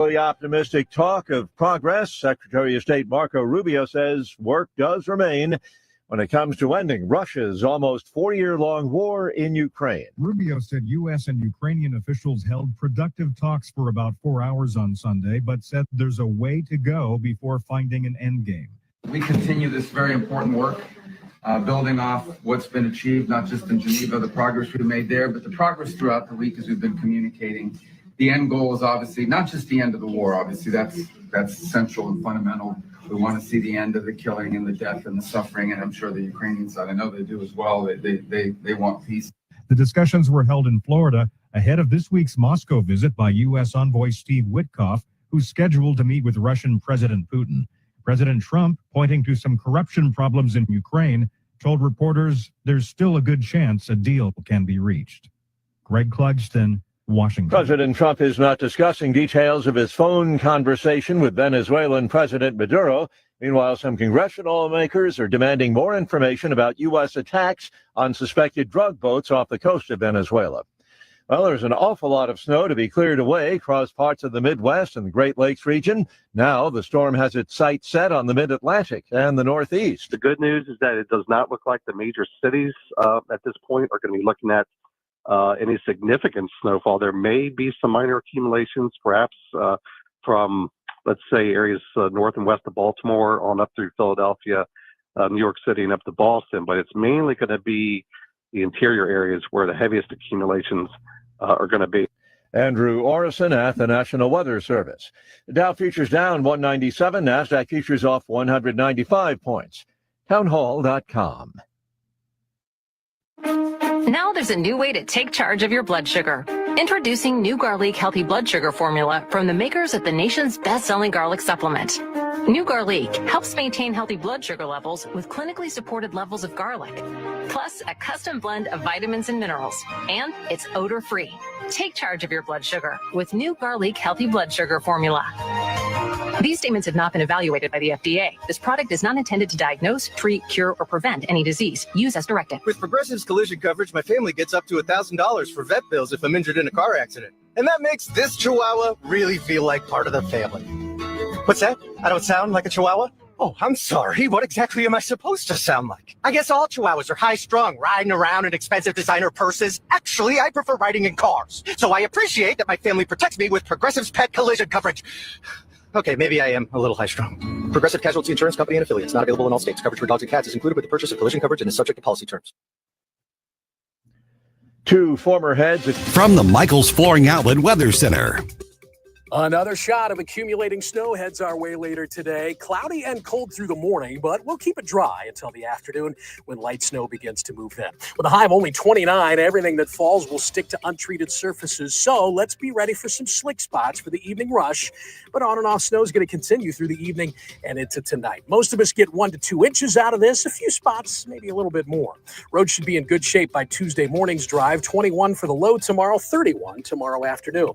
The optimistic talk of progress, Secretary of State Marco Rubio says work does remain when it comes to ending Russia's almost 4-year-long war in Ukraine. Rubio said U.S. and Ukrainian officials held productive talks for about 4 hours on Sunday, but said there's a way to go before finding an endgame. We continue this very important work, building off what's been achieved, not just in Geneva, the progress we've made there, but the progress throughout the week as we've been communicating. The end goal is obviously not just the end of the war. Obviously, that's central and fundamental. We want to see the end of the killing and the death and the suffering, and I'm sure the Ukrainian side, I know they do as well. They want peace. The discussions were held in Florida ahead of this week's Moscow visit by U.S. envoy Steve Witkoff, who's scheduled to meet with Russian President Putin. President Trump, pointing to some corruption problems in Ukraine, told reporters there's still a good chance a deal can be reached. Greg Clugston, Washington. President Trump is not discussing details of his phone conversation with Venezuelan President Maduro. Meanwhile, some congressional lawmakers are demanding more information about U.S. attacks on suspected drug boats off the coast of Venezuela. Well, there's an awful lot of snow to be cleared away across parts of the Midwest and the Great Lakes region. Now the storm has its sights set on the Mid-Atlantic and the Northeast. The good news is that it does not look like the major cities at this point are going to be looking at any significant snowfall. There may be some minor accumulations, perhaps from, let's say, areas north and west of Baltimore on up through Philadelphia, New York City, and up to Boston. But it's mainly going to be the interior areas where the heaviest accumulations are going to be. Andrew Orison at the National Weather Service. The Dow futures down 197, NASDAQ futures off 195 points. Townhall.com. Now there's a new way to take charge of your blood sugar. Introducing new Garlic Healthy Blood Sugar Formula from the makers of the nation's best-selling garlic supplement. New Garlic helps maintain healthy blood sugar levels with clinically supported levels of garlic, plus a custom blend of vitamins and minerals, and it's odor-free. Take charge of your blood sugar with New Garlic Healthy Blood Sugar Formula. These statements have not been evaluated by the FDA. This product is not intended to diagnose, treat, cure, or prevent any disease. Use as directed. With Progressive's collision coverage, my family gets up to $1,000 for vet bills if I'm injured in a car accident. And that makes this Chihuahua really feel like part of the family. What's that? I don't sound like a Chihuahua? Oh, I'm sorry. What exactly am I supposed to sound like? I guess all Chihuahuas are high-strung, riding around in expensive designer purses. Actually, I prefer riding in cars. So I appreciate that my family protects me with Progressive's pet collision coverage. Okay, maybe I am a little high-strung. Progressive Casualty Insurance Company and Affiliates. Not available in all states. Coverage for dogs and cats is included with the purchase of collision coverage and is subject to policy terms. Two former heads from the Michaels Flooring Outlet Weather Center. Another shot of accumulating snow heads our way later today. Cloudy and cold through the morning, but we'll keep it dry until the afternoon when light snow begins to move in. With a high of only 29, everything that falls will stick to untreated surfaces. So let's be ready for some slick spots for the evening rush. But on and off snow is going to continue through the evening and into tonight. Most of us get 1 to 2 inches out of this. A few spots, maybe a little bit more. Roads should be in good shape by Tuesday morning's drive. 21 for the low tomorrow, 31 tomorrow afternoon.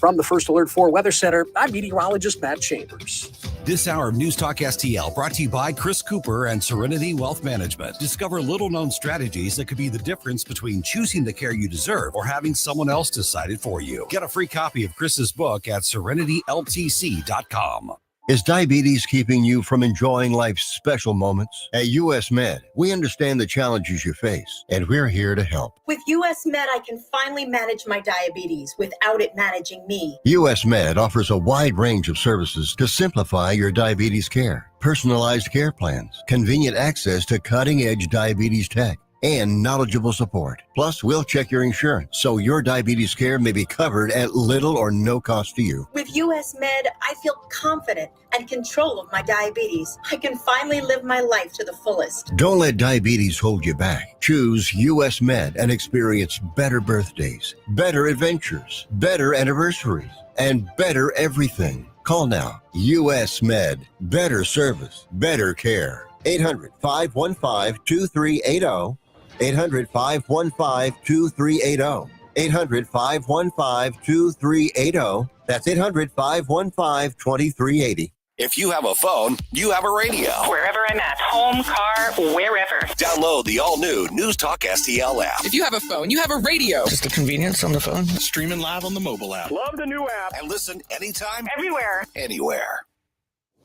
From the First Alert 4 Weather Center, I'm meteorologist Matt Chambers. This hour of News Talk STL brought to you by Chris Cooper and Serenity Wealth Management. Discover little-known strategies that could be the difference between choosing the care you deserve or having someone else decide it for you. Get a free copy of Chris's book at serenityltc.com. Is diabetes keeping you from enjoying life's special moments? At US Med, we understand the challenges you face, and we're here to help. With US Med, I can finally manage my diabetes without it managing me. US Med offers a wide range of services to simplify your diabetes care. Personalized care plans, convenient access to cutting-edge diabetes tech, and knowledgeable support. Plus, we'll check your insurance so your diabetes care may be covered at little or no cost to you. With US Med, I feel confident and control of my diabetes. I can finally live my life to the fullest. Don't let diabetes hold you back. Choose US Med and experience better birthdays, better adventures, better anniversaries, and better everything. Call now. US Med. Better service, better care. 800-515-2380. 800-515-2380. 800-515-2380. That's 800-515-2380. If you have a phone, you have a radio. Wherever I'm at, home, car, wherever. Download the all-new NewsTalk STL app. If you have a phone, you have a radio. Just the convenience on the phone. Streaming live on the mobile app. Love the new app. And listen anytime, everywhere. Anywhere.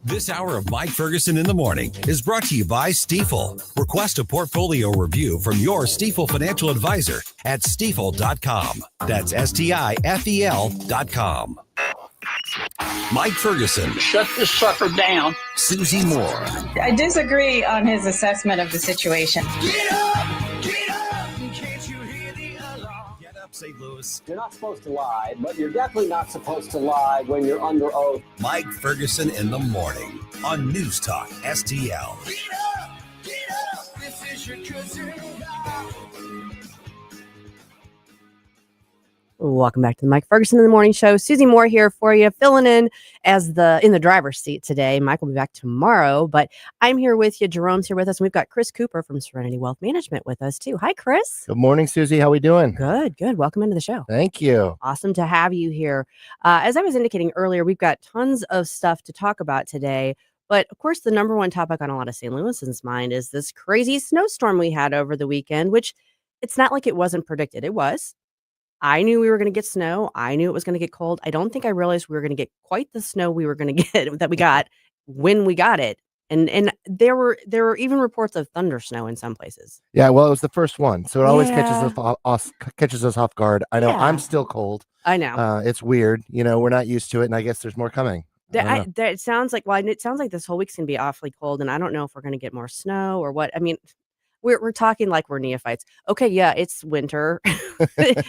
This hour of Mike Ferguson in the Morning is brought to you by Stifel. Request a portfolio review from your Stifel financial advisor at stifel.com. That's STIFEL.com. Mike Ferguson. Shut this sucker down. Susie Moore. I disagree on his assessment of the situation. Get up! Get up! Can't you hear the alarm? Get up, St. Louis. You're not supposed to lie, but you're definitely not supposed to lie when you're under oath. Mike Ferguson in the Morning on News Talk STL. Get up! Get up! This is your cousin. Welcome back to the Mike Ferguson in the Morning Show. Susie Moore here for you, filling in as in the driver's seat today. Mike will be back tomorrow, but I'm here with you. Jerome's here with us, and we've got Chris Cooper from Serenity Wealth Management with us too. Hi, Chris. Good morning, Susie. How we doing? Good, good. Welcome into the show. Thank you. Awesome to have you here. As I was indicating earlier, we've got tons of stuff to talk about today. But of course, the number one topic on a lot of St. Louisans' mind is this crazy snowstorm we had over the weekend, which it's not like it wasn't predicted. It was. I knew we were going to get snow. I knew it was going to get cold. I don't think I realized we were going to get quite the snow we were going to get that we got when we got it. And there were even reports of thunder snow in some places. Yeah, well, it was the first one, so it always catches us off guard. I know. Yeah. I'm still cold. I know. It's weird. We're not used to it, and I guess there's more coming. It sounds like this whole week's going to be awfully cold, and I don't know if we're going to get more snow or what. I mean, we're talking like we're neophytes. Okay, yeah, it's winter.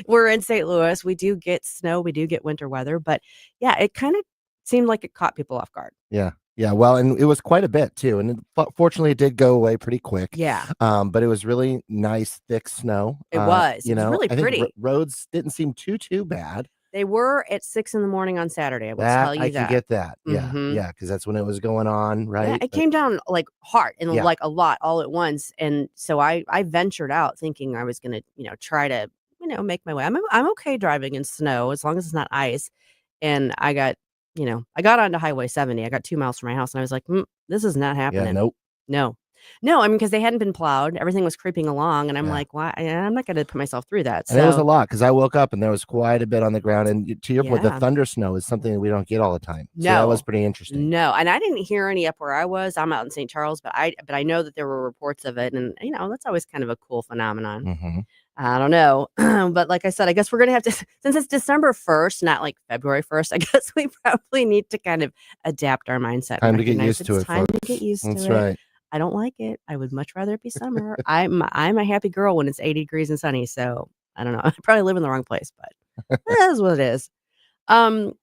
We're in St. Louis. We do get snow. We do get winter weather. But yeah, it kind of seemed like it caught people off guard. Yeah. Well, and it was quite a bit too. And fortunately, it did go away pretty quick. Yeah. But it was really nice, thick snow. It was. It was really I pretty. think roads didn't seem too bad. They were at 6 a.m. on Saturday. I will tell you that. I can get that. Yeah. Mhm. Yeah. Because that's when it was going on, right? Yeah, it came down like hard and like a lot all at once. And so I ventured out thinking I was going to, try to, make my way. I'm okay driving in snow as long as it's not ice. And I got onto Highway 70. I got 2 miles from my house and I was like, this is not happening. Yeah, nope. No, I mean, because they hadn't been plowed. Everything was creeping along. And I'm like, why? I'm not going to put myself through that. And it was a lot because I woke up and there was quite a bit on the ground. And to your point, the thunder snow is something that we don't get all the time. So that was pretty interesting. No, and I didn't hear any up where I was. I'm out in St. Charles, but I know that there were reports of it. And, that's always kind of a cool phenomenon. Mm-hmm. I don't know. But like I said, I guess we're going to have to, since it's December 1st, not like February 1st, I guess we probably need to kind of adapt our mindset. Time to get used to it. Time to get used to it. That's right. I don't like it. I would much rather it be summer. I'm a happy girl when it's 80 degrees and sunny. So I don't know. I probably live in the wrong place, but that is what it is. So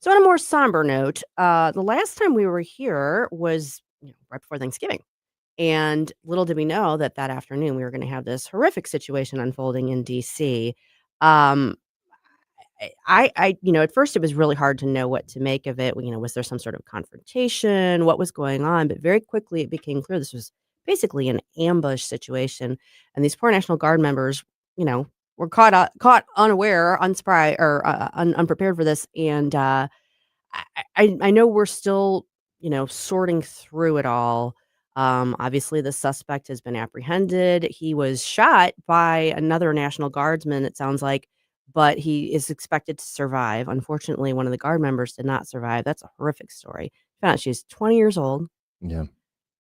on a more somber note, the last time we were here was right before Thanksgiving. And little did we know that afternoon we were going to have this horrific situation unfolding in DC. I at first it was really hard to know what to make of it. Was there some sort of confrontation? What was going on? But very quickly it became clear this was basically an ambush situation. And these poor National Guard members, were caught unaware, unsurprised, or unprepared for this. And I know we're still, sorting through it all. Obviously, the suspect has been apprehended. He was shot by another National Guardsman, it sounds like, but he is expected to survive. Unfortunately, one of the Guard members did not survive. That's a horrific story. Found out she's 20 years old. Yeah.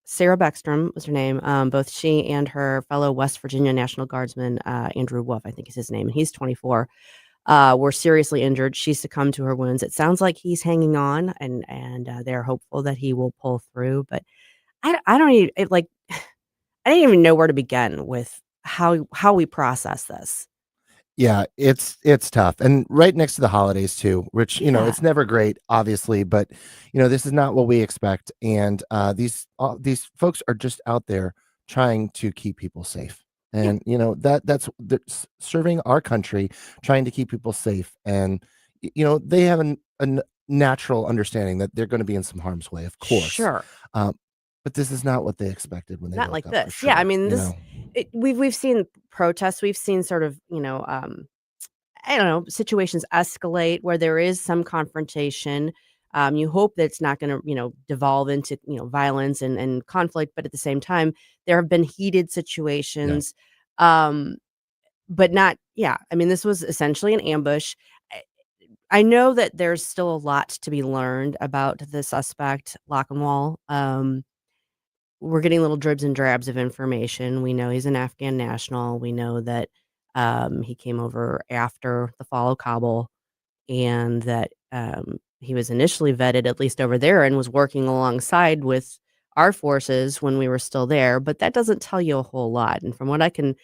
Sarah Beckstrom was her name. Both she and her fellow West Virginia National Guardsman, Andrew Wolf, I think is his name, and he's 24, were seriously injured. She succumbed to her wounds. It sounds like he's hanging on, and they're hopeful that he will pull through. But I don't even I didn't even know where to begin with how we process this. Yeah, it's tough. And right next to the holidays too, which, it's never great, obviously, but this is not what we expect. And these folks are just out there trying to keep people safe. And that's serving our country, trying to keep people safe. And they have a natural understanding that they're going to be in some harm's way, of course. Sure. But this is not what they expected when they not woke like up, this. for sure, Yeah, I mean, we've seen protests. We've seen sort of situations escalate where there is some confrontation. You hope that it's not going to, devolve into, violence and conflict. But at the same time, there have been heated situations, but not, I mean, this was essentially an ambush. I I know that there's still a lot to be learned about the suspect, Lockenwall. We're getting little dribs and drabs of information. We know he's an Afghan national. We know that he came over after the fall of Kabul, and that he was initially vetted, at least over there, and was working alongside with our forces when we were still there. But that doesn't tell you a whole lot. And from what I don't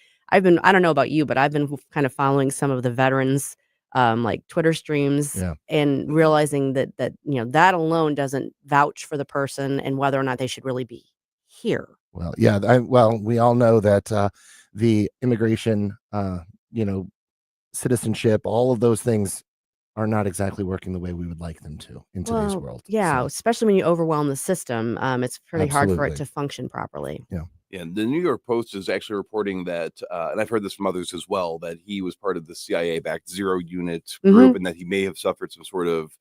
know about you, but I've been kind of following some of the veterans, like Twitter streams, and realizing that alone doesn't vouch for the person and whether or not they should really be here. Well, well, we all know that the immigration, citizenship, all of those things are not exactly working the way we would like them to in today's world. Yeah, So, especially when you overwhelm the system. It's pretty hard for it absolutely. to function properly. Yeah. And the New York Post is actually reporting that, and I've heard this from others as well, that he was part of the CIA-backed Zero Unit group, and that he may have suffered some sort of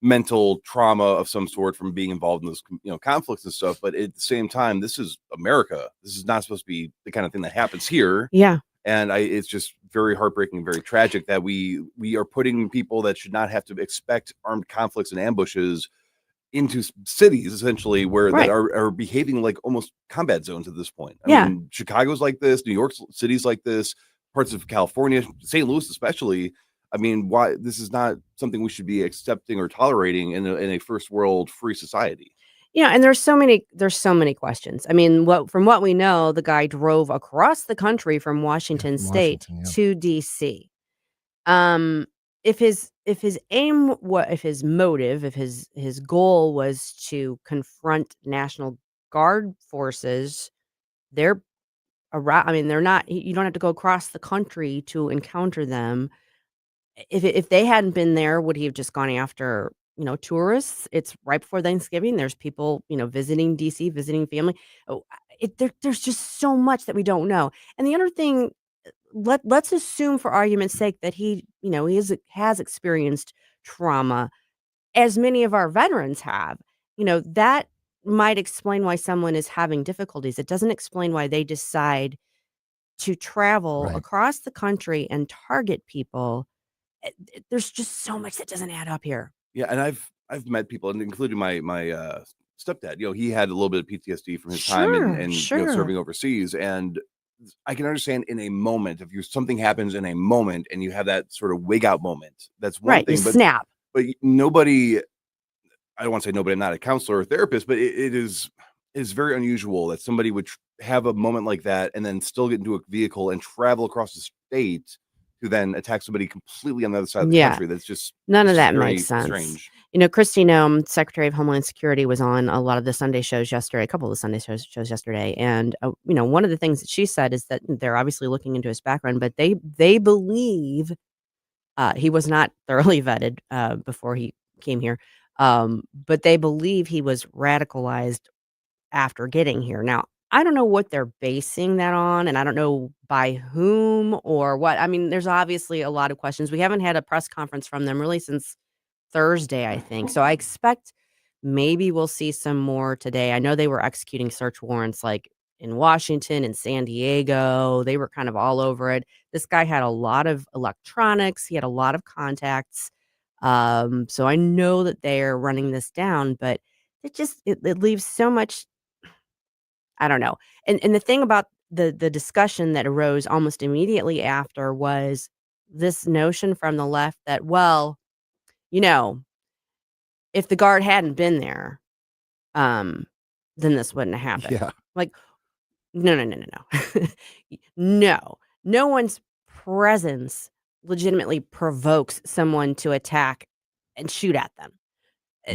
mental trauma of some sort from being involved in those, conflicts and stuff. But at the same time, this is America. This is not supposed to be the kind of thing that happens here. Yeah. And it's just very heartbreaking and very tragic that we are putting people that should not have to expect armed conflicts and ambushes into cities, essentially, where that are behaving like almost combat zones at this point. I mean, Chicago's like this, New York City's like this, parts of California, St. Louis especially. I mean, why this is not something we should be accepting or tolerating in a first world free society. And there's so many questions. I mean, from what we know, the guy drove across the country from Washington State to DC. If his aim, if his motive, if his goal was to confront National Guard forces, they're around. I mean, they're not. You don't have to go across the country to encounter them. If they hadn't been there, would he have just gone after tourists? It's right before Thanksgiving. There's people visiting DC, visiting family. There's just so much that we don't know. And the other thing, let's assume for argument's sake that he has experienced trauma, as many of our veterans have. That might explain why someone is having difficulties. It doesn't explain why they decide to travel across the country and target people. There's just so much that doesn't add up here. Yeah, and I've met people, and including my stepdad. He had a little bit of PTSD from his time and serving overseas, and I can understand in a moment if something happens in a moment and you have that sort of wig out moment. That's one thing, you snap. But nobody. I don't want to say nobody. I'm not a counselor or therapist, but it is very unusual that somebody would have a moment like that and then still get into a vehicle and travel across the state to then attack somebody completely on the other side of the country. That's just none of that makes sense. Strange. Kristi Noem, Secretary of Homeland Security, was on a lot of the Sunday shows yesterday, a couple of the Sunday shows yesterday. And, one of the things that she said is that they're obviously looking into his background, but they believe he was not thoroughly vetted before he came here. But they believe he was radicalized after getting here. Now, I don't know what they're basing that on, and I don't know by whom or what. I mean, there's obviously a lot of questions. We haven't had a press conference from them really since Thursday, I think. So I expect maybe we'll see some more today. I know they were executing search warrants like in Washington and San Diego. They were kind of all over it. This guy had a lot of electronics. He had a lot of contacts. So I know that they're running this down, but it leaves so much. I don't know. And the thing about the discussion that arose almost immediately after was this notion from the left that, if the guard hadn't been there, then this wouldn't have happened. Yeah. Like, no. No one's presence legitimately provokes someone to attack and shoot at them.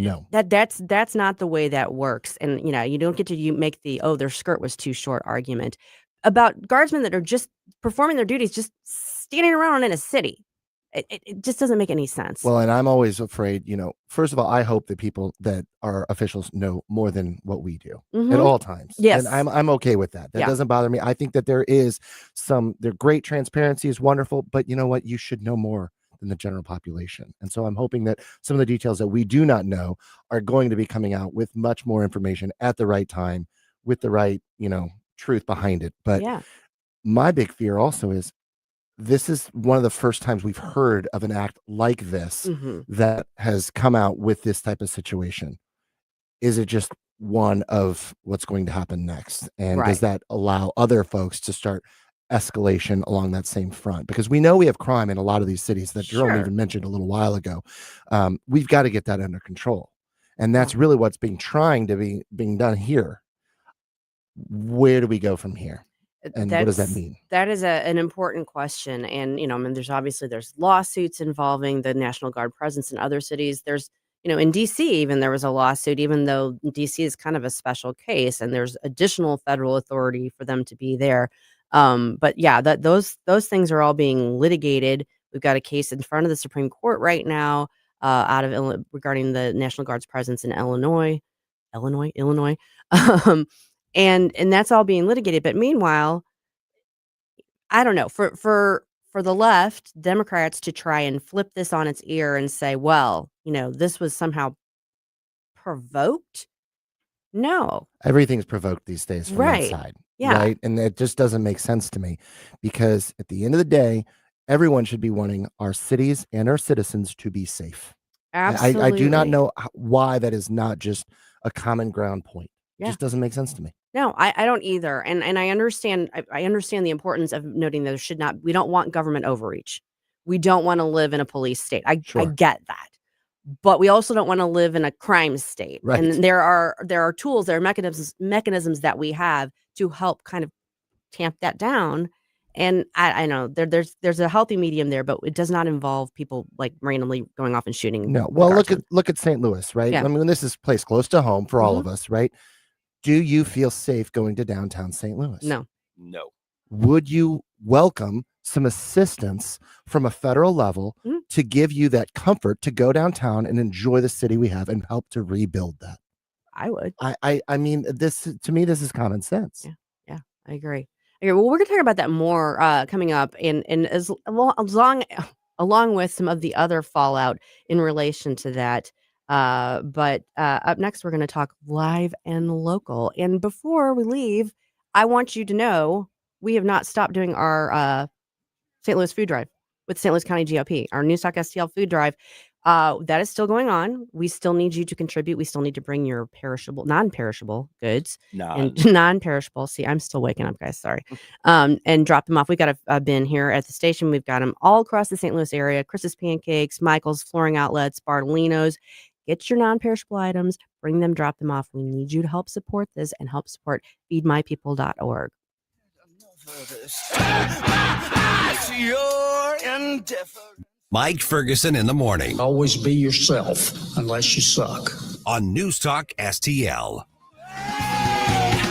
No. That's not the way that works. And you don't get to make their skirt was too short argument about guardsmen that are just performing their duties, just standing around in a city. It just doesn't make any sense. Well, and I'm always afraid, first of all, I hope that people that are officials know more than what we do at all times. Yes. And I'm okay with that. That doesn't bother me. I think that their great transparency is wonderful, but you know what? You should know more than the general population. And so I'm hoping that some of the details that we do not know are going to be coming out with much more information at the right time, with the right, truth behind it. But Yeah. my big fear also is this is one of the first times we've heard of an act like this that has come out with this type of situation. Is it just one of what's going to happen next? And does that allow other folks to start escalation along that same front? Because we know we have crime in a lot of these cities that Jerome even mentioned a little while ago. We've got to get that under control. And that's really what's being done here. Where do we go from here? And what does that mean? That is an important question. And, there's lawsuits involving the National Guard presence in other cities. There's, in DC, even there was a lawsuit, even though DC is kind of a special case and there's additional federal authority for them to be there. But yeah, those things are all being litigated. We've got a case in front of the Supreme Court right now regarding the National Guard's presence in Illinois. And that's all being litigated. But meanwhile, I don't know, for the left, Democrats to try and flip this on its ear and say, well, this was somehow provoked. No. Everything's provoked these days from that side. Yeah. Right. And it just doesn't make sense to me, because at the end of the day, everyone should be wanting our cities and our citizens to be safe. Absolutely. I do not know why that is not just a common ground point. It just doesn't make sense to me. No, I don't either. And I understand the importance of noting that we don't want government overreach. We don't want to live in a police state. I get that. But we also don't want to live in a crime state. Right. And there are tools, there are mechanisms that we have to help kind of tamp that down. And I know there's a healthy medium there, but it does not involve people like randomly going off and shooting. No. Well, look at St. Louis, right? Yeah. I mean, this is a place close to home for all of us, right? Do you feel safe going to downtown St. Louis? No. Would you welcome some assistance from a federal level to give you that comfort to go downtown and enjoy the city we have and help to rebuild that? I would. I mean, this to me, this is common sense. Yeah, I agree. Okay, well, we're going to talk about that more coming up, and along with some of the other fallout in relation to that. But up next, we're going to talk live and local. And before we leave, I want you to know we have not stopped doing our St. Louis food drive with St. Louis County GOP, our NewsTalkSTL food drive. That is still going on. We still need you to contribute. We still need to bring your non-perishable goods and non-perishable. See, I'm still waking up, guys. Sorry. And drop them off. We got a bin here at the station. We've got them all across the St. Louis area. Chris's Pancakes, Michael's Flooring Outlets, Bartolino's. Get your non-perishable items, bring them, drop them off. We need you to help support this and help support feedmypeople.org. Mike Ferguson in the morning. Always be yourself, unless you suck. On News Talk STL.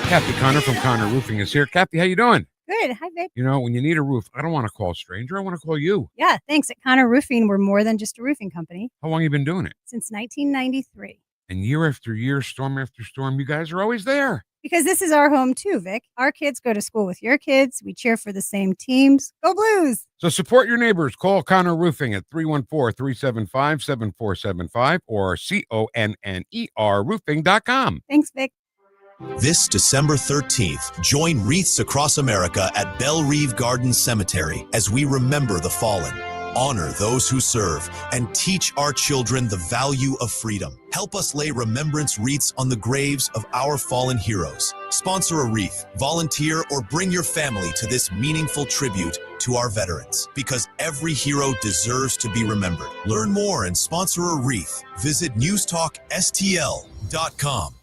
Kathy Connor from Connor Roofing is here. Kathy, how you doing? Good. Hi, Vic. You know, when you need a roof, I don't want to call a stranger. I want to call you. Yeah, thanks. At Connor Roofing, we're more than just a roofing company. How long have you been doing it? Since 1993. And year after year, storm after storm, you guys are always there. Because this is our home too, Vic. Our kids go to school with your kids. We cheer for the same teams. Go Blues! So support your neighbors. Call Connor Roofing at 314-375-7475 or CONNER roofing.com. Thanks, Vic. This December 13th, join Wreaths Across America at Belle Reve Garden Cemetery as we remember the fallen, honor those who serve, and teach our children the value of freedom. Help us lay remembrance wreaths on the graves of our fallen heroes. Sponsor a wreath, volunteer, or bring your family to this meaningful tribute to our veterans, because every hero deserves to be remembered. Learn more and sponsor a wreath. Visit NewsTalkSTL.com.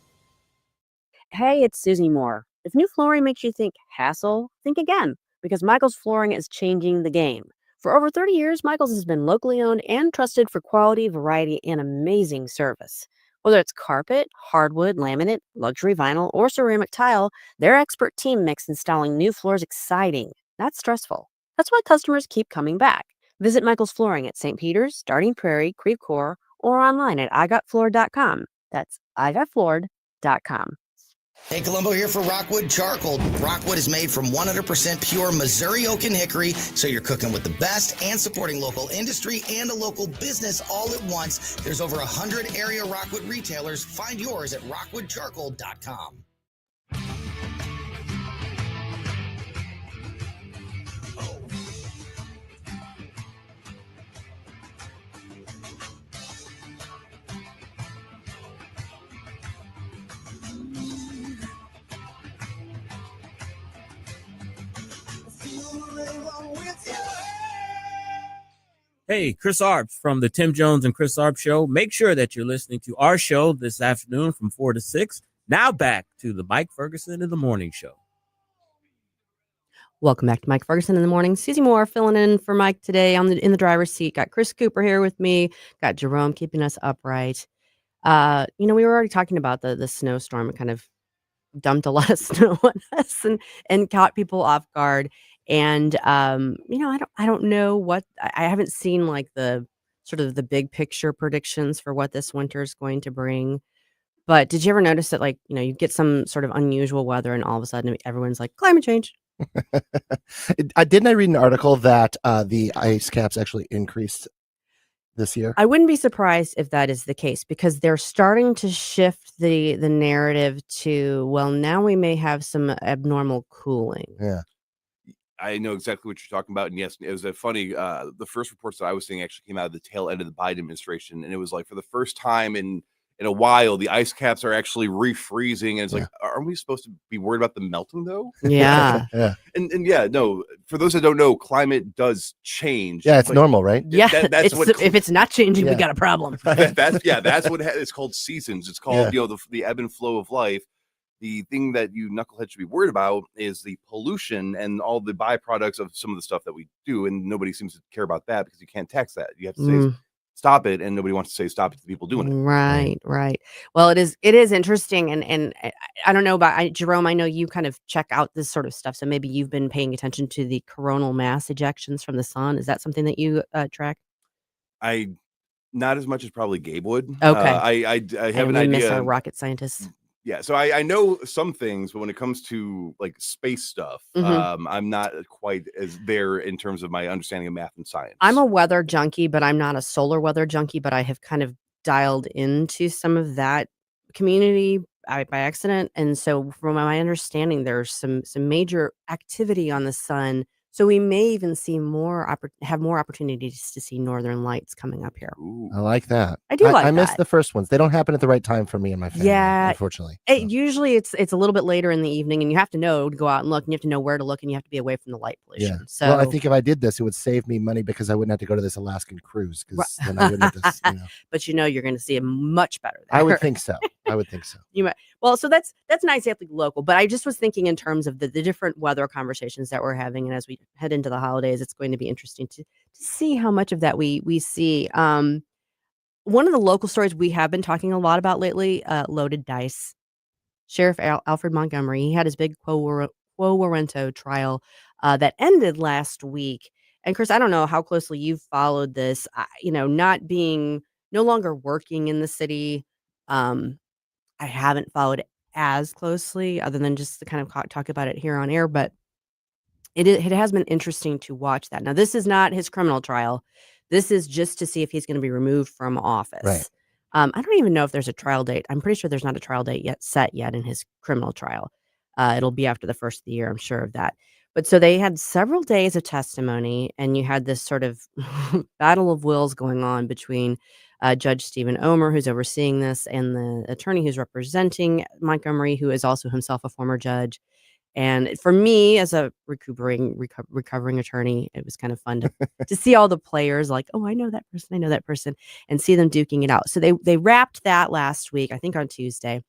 Hey, it's Susie Moore. If new flooring makes you think hassle, think again, because Michael's Flooring is changing the game. For over 30 years, Michael's has been locally owned and trusted for quality, variety, and amazing service. Whether it's carpet, hardwood, laminate, luxury vinyl, or ceramic tile, their expert team makes installing new floors exciting, not stressful. That's why customers keep coming back. Visit Michael's Flooring at St. Peter's, Starting Prairie, Creve Coeur, or online at igotfloored.com. That's igotfloored.com. Hey, Columbo here for Rockwood Charcoal. Rockwood is made from 100% pure Missouri oak and hickory, so you're cooking with the best and supporting local industry and a local business all at once. There's over 100 area Rockwood retailers. Find yours at rockwoodcharcoal.com. Hey, Chris Arps from the Tim Jones and Chris Arps Show. Make sure that you're listening to our show this afternoon from 4 to 6. Now back to the Mike Ferguson in the Morning Show. Welcome back to Mike Ferguson in the Morning. Susie Moore filling in for Mike today in the driver's seat. Got Chris Cooper here with me. Got Jerome keeping us upright. We were already talking about the snowstorm. It kind of dumped a lot of snow on us and caught people off guard. And I don't know what I haven't seen like the sort of the big picture predictions for what this winter is going to bring. But did you ever notice that you get some sort of unusual weather and all of a sudden everyone's like climate change? Didn't I read an article that the ice caps actually increased this year? I wouldn't be surprised if that is the case because they're starting to shift the narrative to, well, now we may have some abnormal cooling. Yeah. I know exactly what you're talking about. And yes, it was a funny, the first reports that I was seeing actually came out of the tail end of the Biden administration. And it was like for the first time in a while, the ice caps are actually refreezing. And it's like, aren't we supposed to be worried about them melting though? Yeah. Yeah. And yeah, no, for those that don't know, climate does change. Yeah, it's normal, right? Yeah. That's what if it's not changing, we got a problem. that's what it's called seasons. It's called, the ebb and flow of life. The thing that you knuckleheads should be worried about is the pollution and all the byproducts of some of the stuff that we do. And nobody seems to care about that because you can't tax that. You have to say, stop it. And nobody wants to say, stop it to the people doing it. Right. Well, it is interesting. And I don't know about Jerome. I know you kind of check out this sort of stuff. So maybe you've been paying attention to the coronal mass ejections from the sun. Is that something that you track? Not as much as probably Gabe would. Okay. I have an idea. Miss our rocket scientists. Yeah, so I know some things, but when it comes to like space stuff, I'm not quite as there in terms of my understanding of math and science. I'm a weather junkie, but I'm not a solar weather junkie, but I have kind of dialed into some of that community by accident. And so from my understanding, there's some major activity on the sun. So we may even see have more opportunities to see northern lights coming up here. Ooh. I like that. I do like that. I missed the first ones. They don't happen at the right time for me and my family, unfortunately. Usually it's a little bit later in the evening, and you have to know to go out and look, and you have to know where to look, and you have to be away from the light pollution. Yeah. So, well, I think if I did this, it would save me money because I wouldn't have to go to this Alaskan cruise because then I wouldn't have to, But you're going to see it much better there. I would think so. You might. Well, so that's nice, definitely local. But I just was thinking in terms of the different weather conversations that we're having, and as we head into the holidays, it's going to be interesting to see how much of that we see. One of the local stories we have been talking a lot about lately, loaded dice. Sheriff Alfred Montgomery, he had his big Quo Warranto trial that ended last week. And Chris, I don't know how closely you've followed this. Not being no longer working in the city, I haven't followed it as closely, other than just to kind of talk about it here on air. But it has been interesting to watch that. Now, this is not his criminal trial. This is just to see if he's going to be removed from office. Right. I don't even know if there's a trial date. I'm pretty sure there's not a trial date set yet in his criminal trial. It'll be after the first of the year. I'm sure of that. But so they had several days of testimony, and you had this sort of battle of wills going on between Judge Stephen Omer, who's overseeing this, and the attorney who's representing Montgomery, who is also himself a former judge. And for me, as a recovering attorney, it was kind of fun to see all the players like, oh, I know that person, and see them duking it out. So they wrapped that last week, I think on Tuesday.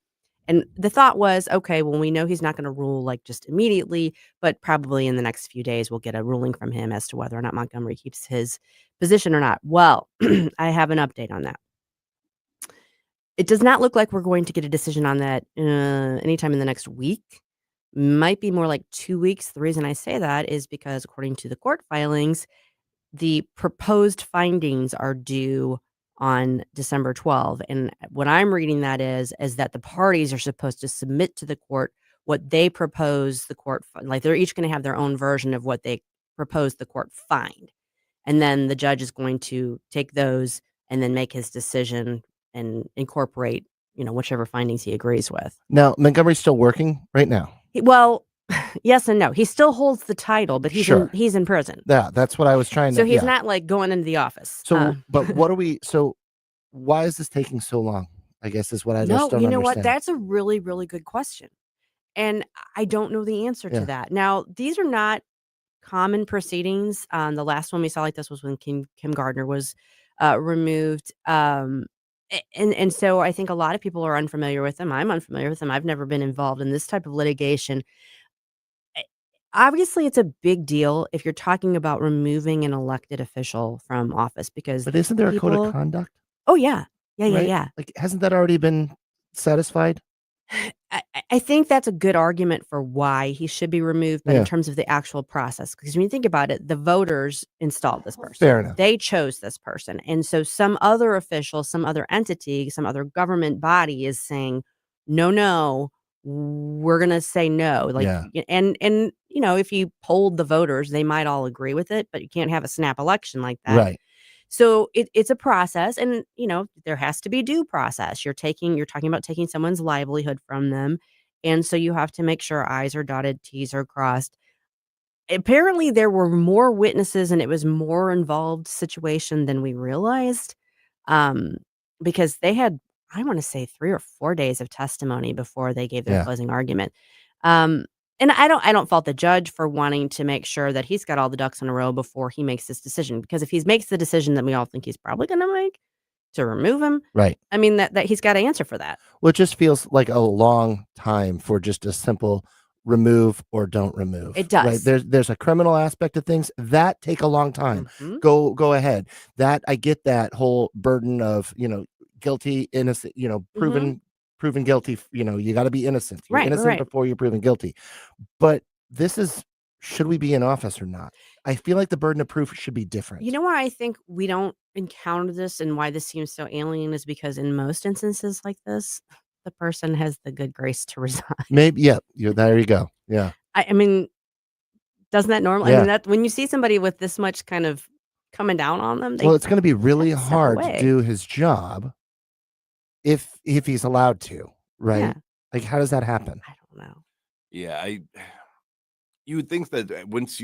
And the thought was, okay, well, we know he's not going to rule like just immediately, but probably in the next few days, we'll get a ruling from him as to whether or not Montgomery keeps his position or not. Well, I have an update on that. It does not look like we're going to get a decision on that anytime in the next week. Might be more like 2 weeks. The reason I say that is because according to the court filings, the proposed findings are due on December 12th. And what I'm reading that is that the parties are supposed to submit to the court what they propose the court, like they're each going to have their own version of what they propose the court find. And then the judge is going to take those and then make his decision and incorporate, whichever findings he agrees with. Now, Montgomery's still working right now. Well, yes and no. He still holds the title, but he's Sure. he's in prison. Yeah, that's what I was trying to. So he's yeah. not like going into the office. So, but what are we? So, why is this taking so long? I guess is what I just No, don't you know understand. what? That's a really, really good question. And I don't know the answer Yeah. to that. Now, these are not common proceedings. The last one we saw like this was when Kim Gardner was removed. And so I think a lot of people are unfamiliar with them. I'm unfamiliar with them. I've never been involved in this type of litigation. Obviously, it's a big deal if you're talking about removing an elected official from office because But isn't there a code of conduct? Oh, yeah. Right? Yeah. Like, hasn't that already been satisfied? I think that's a good argument for why he should be removed, but Yeah. in terms of the actual process, because when you think about it, the voters installed this person. Fair enough. They chose this person. And so some other official, some other entity, some other government body is saying, no, we're going to say no. Like, Yeah. and, if you polled the voters, they might all agree with it, but you can't have a snap election like that. Right. So it's a process, and there has to be due process. You're talking about taking someone's livelihood from them, and so you have to make sure I's are dotted, T's are crossed. Apparently, there were more witnesses, and it was more involved situation than we realized, because they had, I want to say, 3 or 4 days of testimony before they gave their Yeah. closing argument. And I don't fault the judge for wanting to make sure that he's got all the ducks in a row before he makes this decision. Because if he makes the decision that we all think he's probably going to make to remove him, Right. I mean that he's got to answer for that. Well, it just feels like a long time for just a simple remove or don't remove. It does. Right? There's a criminal aspect of things that take a long time. Mhm. Go ahead. That I get that whole burden of guilty, innocent. Proven guilty. You got to be innocent. You're Right, innocent right. before you're proven guilty. But this is, should we be in office or not? I feel like the burden of proof should be different. You know why I think we don't encounter this and why this seems so alien is because in most instances like this, the person has the good grace to resign. Maybe, yeah. There you go. Yeah. I mean, doesn't that normal? I Yeah. mean, that when you see somebody with this much kind of coming down on them, Well, it's going to be really have to step hard away. to do his job if he's allowed to, right? Yeah. Like, how does that happen? I don't know. Yeah, you would think that once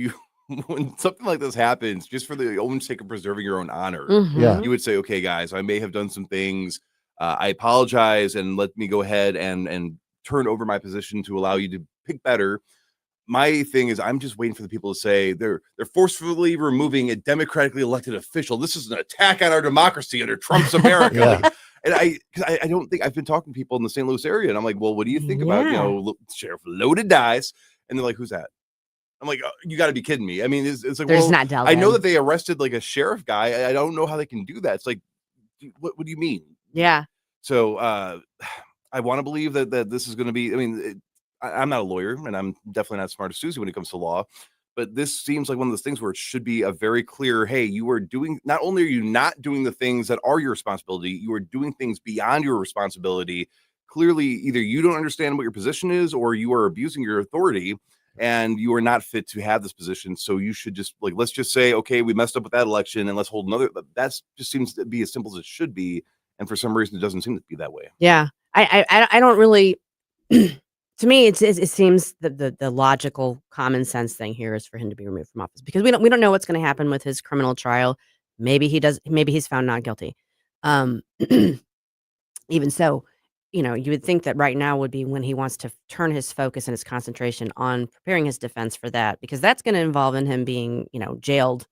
when something like this happens, just for the own sake of preserving your own honor, Yeah. you would say, okay, guys, I may have done some things. I apologize, and let me go ahead and turn over my position to allow you to pick better. My thing is, I'm just waiting for the people to say they're forcefully removing a democratically elected official. This is an attack on our democracy under Trump's America. Yeah. Like, and I don't think I've been talking to people in the St. Louis area, and I'm like, well, what do you think about Sheriff Loaded Dice? And they're like, who's that? I'm like, oh, you got to be kidding me. I mean, it's like, There's well, not doubt I know then. that they arrested like a sheriff guy. I don't know how they can do that. It's like, what do you mean? Yeah. So I want to believe that this is going to be. I mean, I'm not a lawyer, and I'm definitely not as smart as Susie when it comes to law. But this seems like one of those things where it should be a very clear, hey, you are doing, not only are you not doing the things that are your responsibility, you are doing things beyond your responsibility. Clearly, either you don't understand what your position is, or you are abusing your authority, and you are not fit to have this position. So you should just, like, let's just say, okay, we messed up with that election, and let's hold another. That just seems to be as simple as it should be. And for some reason, it doesn't seem to be that way. Yeah. I don't really. To me, it seems that the logical, common sense thing here is for him to be removed from office because we don't know what's going to happen with his criminal trial. Maybe he's found not guilty. Even so, you would think that right now would be when he wants to turn his focus and his concentration on preparing his defense for that, because that's going to involve in him being, jailed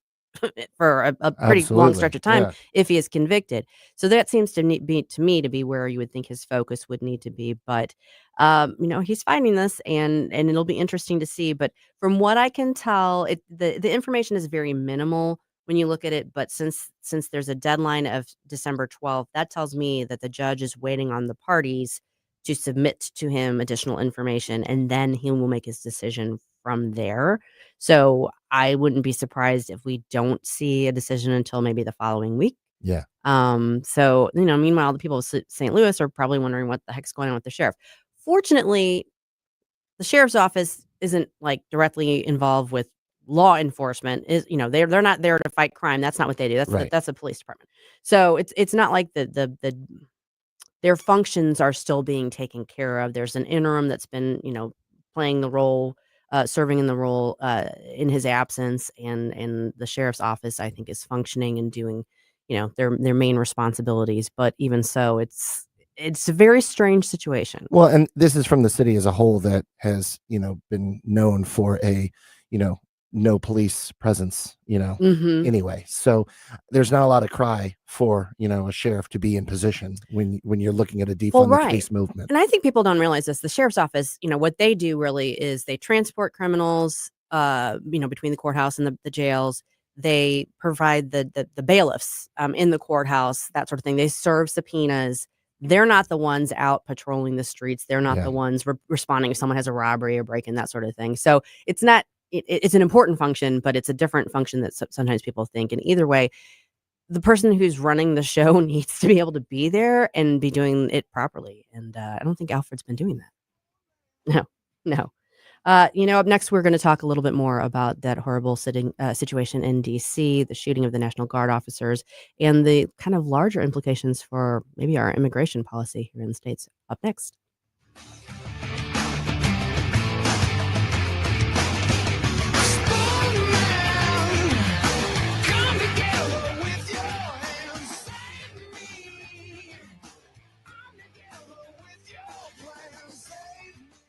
for a pretty long stretch of time if he is convicted. So that seems to me to be where you would think his focus would need to be. But he's fighting this, and it'll be interesting to see. But from what I can tell, the information is very minimal when you look at it. But since there's a deadline of December 12th, that tells me that the judge is waiting on the parties to submit to him additional information, and then he will make his decision from there. So I wouldn't be surprised if we don't see a decision until maybe the following week. Yeah. So, meanwhile, the people of St. Louis are probably wondering what the heck's going on with the sheriff. Fortunately, the sheriff's office isn't like directly involved with law enforcement. They're not there to fight crime. That's not what they do. That's a police department. So it's not like their functions are still being taken care of. There's an interim that's been, playing the role, serving in the role in his absence, and the sheriff's office, I think, is functioning and doing, their main responsibilities. But even so, it's a very strange situation. Well, and this is from the city as a whole that has, been known for a, no police presence, anyway. So there's not a lot of cry for, a sheriff to be in position when you're looking at a defund the police movement. And I think people don't realize this. The sheriff's office, what they do really is they transport criminals, between the courthouse and the jails. They provide the bailiffs in the courthouse, that sort of thing. They serve subpoenas. They're not the ones out patrolling the streets. They're not the ones responding if someone has a robbery or break-in, that sort of thing. So it's not, it's an important function, but it's a different function that sometimes people think. And either way, the person who's running the show needs to be able to be there and be doing it properly. And I don't think Alfred's been doing that. No. Up next, we're going to talk a little bit more about that horrible situation in D.C., the shooting of the National Guard officers, and the kind of larger implications for maybe our immigration policy here in the States. Up next.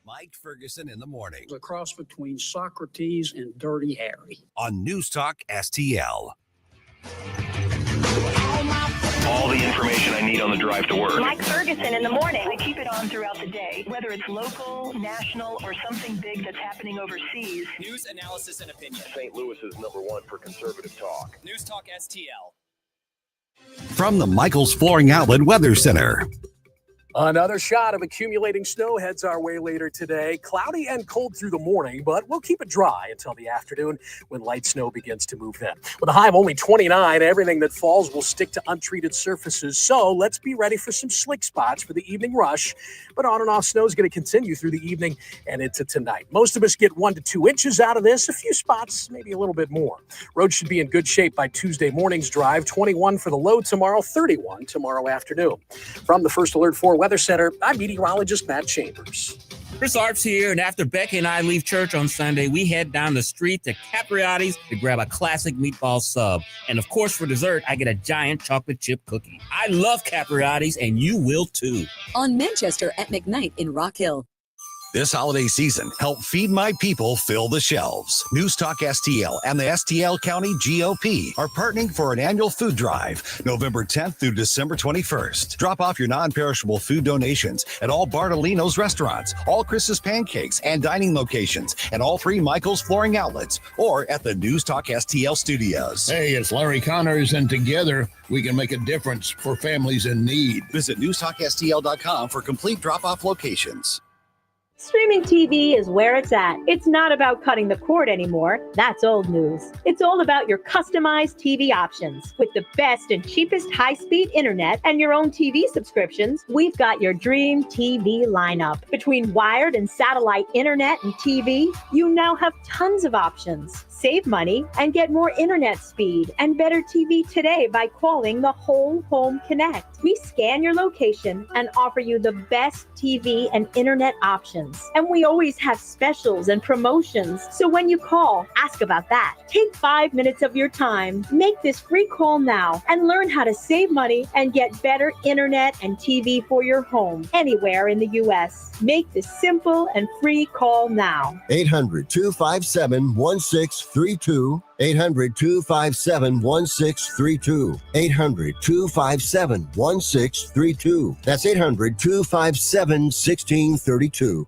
Mike Ferguson in the morning. The cross between Socrates and Dirty Harry. On News Talk STL. All the information I need on the drive to work. Mike Ferguson in the morning. I keep it on throughout the day, whether it's local, national, or something big that's happening overseas. News, analysis, and opinion. St. Louis is #1 for conservative talk. News Talk STL. From the Michaels Flooring Outlet Weather Center. Another shot of accumulating snow heads our way later today. Cloudy and cold through the morning, but we'll keep it dry until the afternoon when light snow begins to move in. With a high of only 29, everything that falls will stick to untreated surfaces. So let's be ready for some slick spots for the evening rush. But on and off snow is going to continue through the evening and into tonight. Most of us get 1 to 2 inches out of this. A few spots, maybe a little bit more. Roads should be in good shape by Tuesday morning's drive. 21 for the low tomorrow, 31 tomorrow afternoon. From the First Alert 4 Weather Center, I'm meteorologist Matt Chambers. Chris Arps here, and after Becky and I leave church on Sunday, we head down the street to Capriotti's to grab a classic meatball sub. And of course, for dessert, I get a giant chocolate chip cookie. I love Capriotti's, and you will too. On Manchester at McKnight in Rock Hill. This holiday season, help Feed My People fill the shelves. News Talk STL and the STL County GOP are partnering for an annual food drive, November 10th through December 21st. Drop off your non-perishable food donations at all Bartolino's restaurants, all Chris's Pancakes and dining locations, and all 3 Michaels Flooring outlets, or at the News Talk STL studios. Hey, it's Larry Connors, and together we can make a difference for families in need. Visit NewsTalkSTL.com for complete drop-off locations. Streaming TV is where it's at. It's not about cutting the cord anymore. That's old news. It's all about your customized TV options. With the best and cheapest high-speed internet and your own TV subscriptions, we've got your dream TV lineup. Between wired and satellite internet and TV, you now have tons of options. Save money and get more internet speed and better TV today by calling the Whole Home Connect. We scan your location and offer you the best TV and internet options. And we always have specials and promotions. So when you call, ask about that. Take 5 minutes of your time. Make this free call now and learn how to save money and get better internet and TV for your home anywhere in the U.S. Make this simple and free call now. 800-257-1632. 800-257-1632. 800-257-1632. That's 800-257-1632.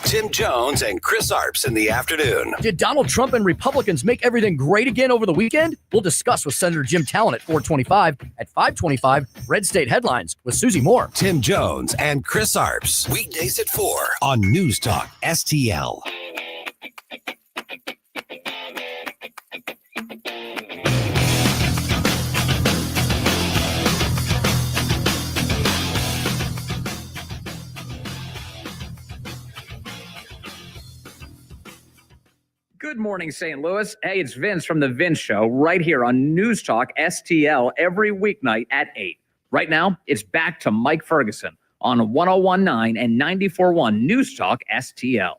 Tim Jones and Chris Arps in the afternoon. Did Donald Trump and Republicans make everything great again over the weekend? We'll discuss with Senator Jim Talent at 4:25. At 5:25, Red State Headlines with Susie Moore. Tim Jones and Chris Arps. Weekdays at 4 on News Talk STL. Good morning, St. Louis. Hey, it's Vince from The Vince Show right here on News Talk STL every weeknight at 8. Right now, it's back to Mike Ferguson on 101.9 and 94.1 News Talk STL.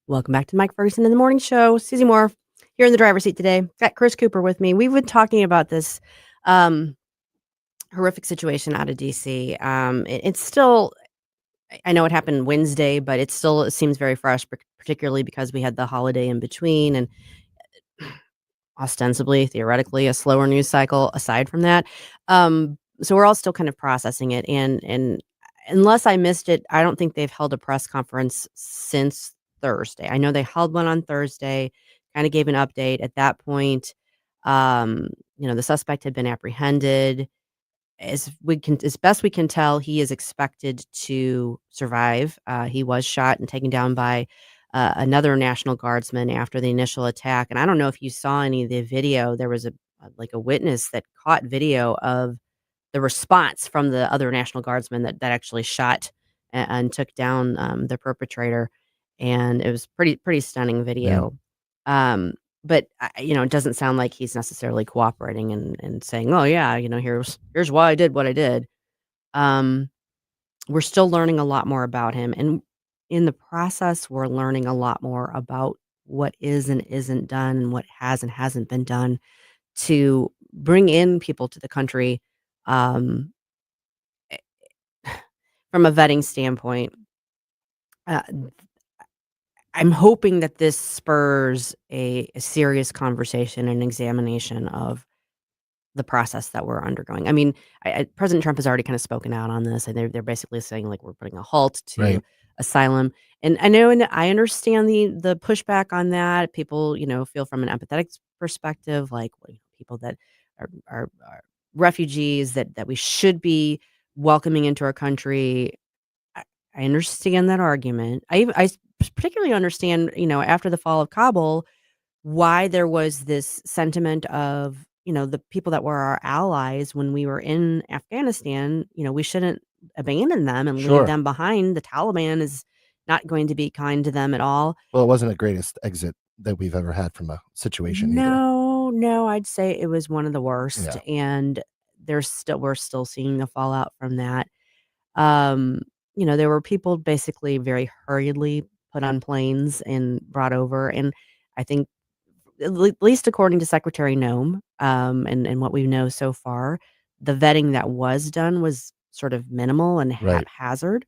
Welcome back to Mike Ferguson in the Morning Show. Susie Moore here in the driver's seat today. Got Chris Cooper with me. We've been talking about this horrific situation out of D.C. It's still, I know it happened Wednesday, but it seems very fresh, particularly because we had the holiday in between and ostensibly, theoretically, a slower news cycle aside from that. So we're all still kind of processing it. And unless I missed it, I don't think they've held a press conference since Thursday. I know they held one on Thursday, kind of gave an update. At that point, the suspect had been apprehended. As best we can tell, he is expected to survive. He was shot and taken down by another National Guardsman after the initial attack. And I don't know if you saw any of the video. There was a witness that caught video of the response from the other National Guardsman that actually shot and took down the perpetrator. And it was pretty stunning video. Yeah. But it doesn't sound like he's necessarily cooperating and saying, "Oh yeah, here's why I did what I did." We're still learning a lot more about him, and in the process, we're learning a lot more about what is and isn't done, and what has and hasn't been done to bring in people to the country from a vetting standpoint. I'm hoping that this spurs a serious conversation and examination of the process that we're undergoing. I mean, President Trump has already kind of spoken out on this, and they're basically saying we're putting a halt to asylum. And I know, and I understand the pushback on that. People, feel from an empathetic perspective, like people that are refugees that we should be welcoming into our country. I understand that argument. I particularly understand, after the fall of Kabul, why there was this sentiment of, the people that were our allies when we were in Afghanistan, we shouldn't abandon them and leave them behind. The Taliban is not going to be kind to them at all. Well, it wasn't the greatest exit that we've ever had from a situation either. No, I'd say it was one of the worst. Yeah. And we're still seeing the fallout from that. There were people basically very hurriedly put on planes and brought over. And I think, at least according to Secretary Nome, and what we know so far, the vetting that was done was sort of minimal and haphazard,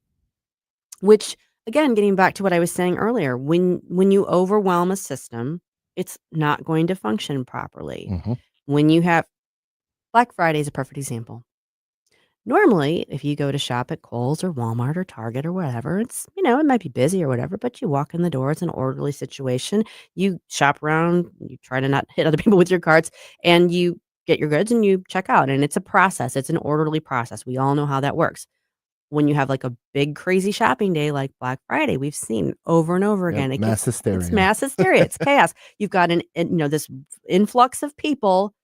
which, again, getting back to what I was saying earlier, when you overwhelm a system, it's not going to function properly. Mm-hmm. When you have Black Friday is a perfect example. Normally, if you go to shop at Kohl's or Walmart or Target or whatever, it's, it might be busy or whatever, but you walk in the door, it's an orderly situation. You shop around, you try to not hit other people with your carts, and you get your goods and you check out. And it's a process. It's an orderly process. We all know how that works. When you have like a big, crazy shopping day like Black Friday, we've seen over and over again. Mass hysteria. It's mass hysteria. It's chaos. You've got this influx of people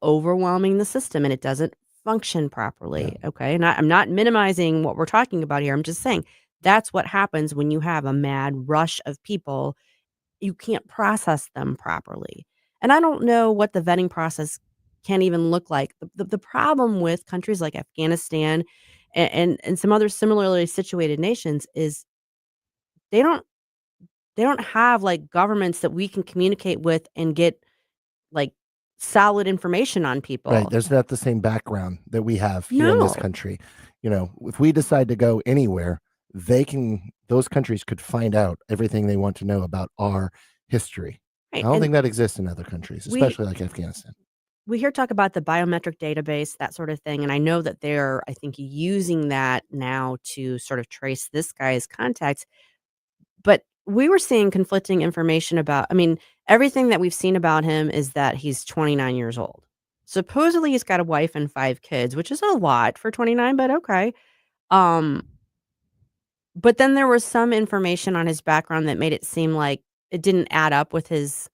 overwhelming the system, and it doesn't function properly. Okay. And I'm not minimizing what we're talking about here. I'm just saying that's what happens when you have a mad rush of people. You can't process them properly. And I don't know what the vetting process can even look like. The problem with countries like Afghanistan and some other similarly situated nations is they don't have like governments that we can communicate with and get like solid information on people. Right. There's not the same background that we have here in this country. If we decide to go anywhere, those countries could find out everything they want to know about our history. Right. I don't think that exists in other countries, especially like Afghanistan. We hear talk about the biometric database, that sort of thing. And I know that they're, I think, using that now to sort of trace this guy's contacts. But we were seeing conflicting information about, everything that we've seen about him is that he's 29 years old. Supposedly he's got a wife and 5 kids, which is a lot for 29, but okay. But then there was some information on his background that made it seem like it didn't add up with his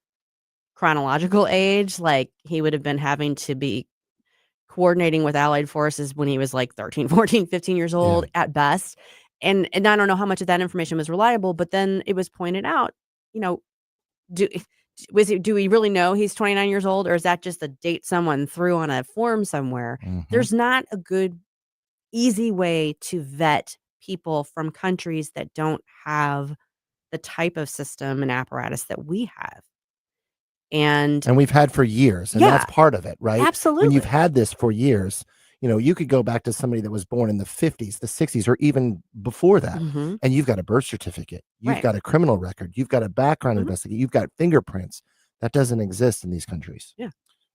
chronological age. Like he would have been having to be coordinating with allied forces when he was like 13, 14, 15 years old at best. And I don't know how much of that information was reliable, but then it was pointed out do do we really know he's 29 years old, or is that just a date someone threw on a form somewhere? There's not a good, easy way to vet people from countries that don't have the type of system and apparatus that we have. And we've had for years, and that's part of it, right? Absolutely. When you've had this for years, you could go back to somebody that was born in the 50s, the 60s, or even before that, and you've got a birth certificate, you've got a criminal record, you've got a background investigation, you've got fingerprints. That doesn't exist in these countries. Yeah.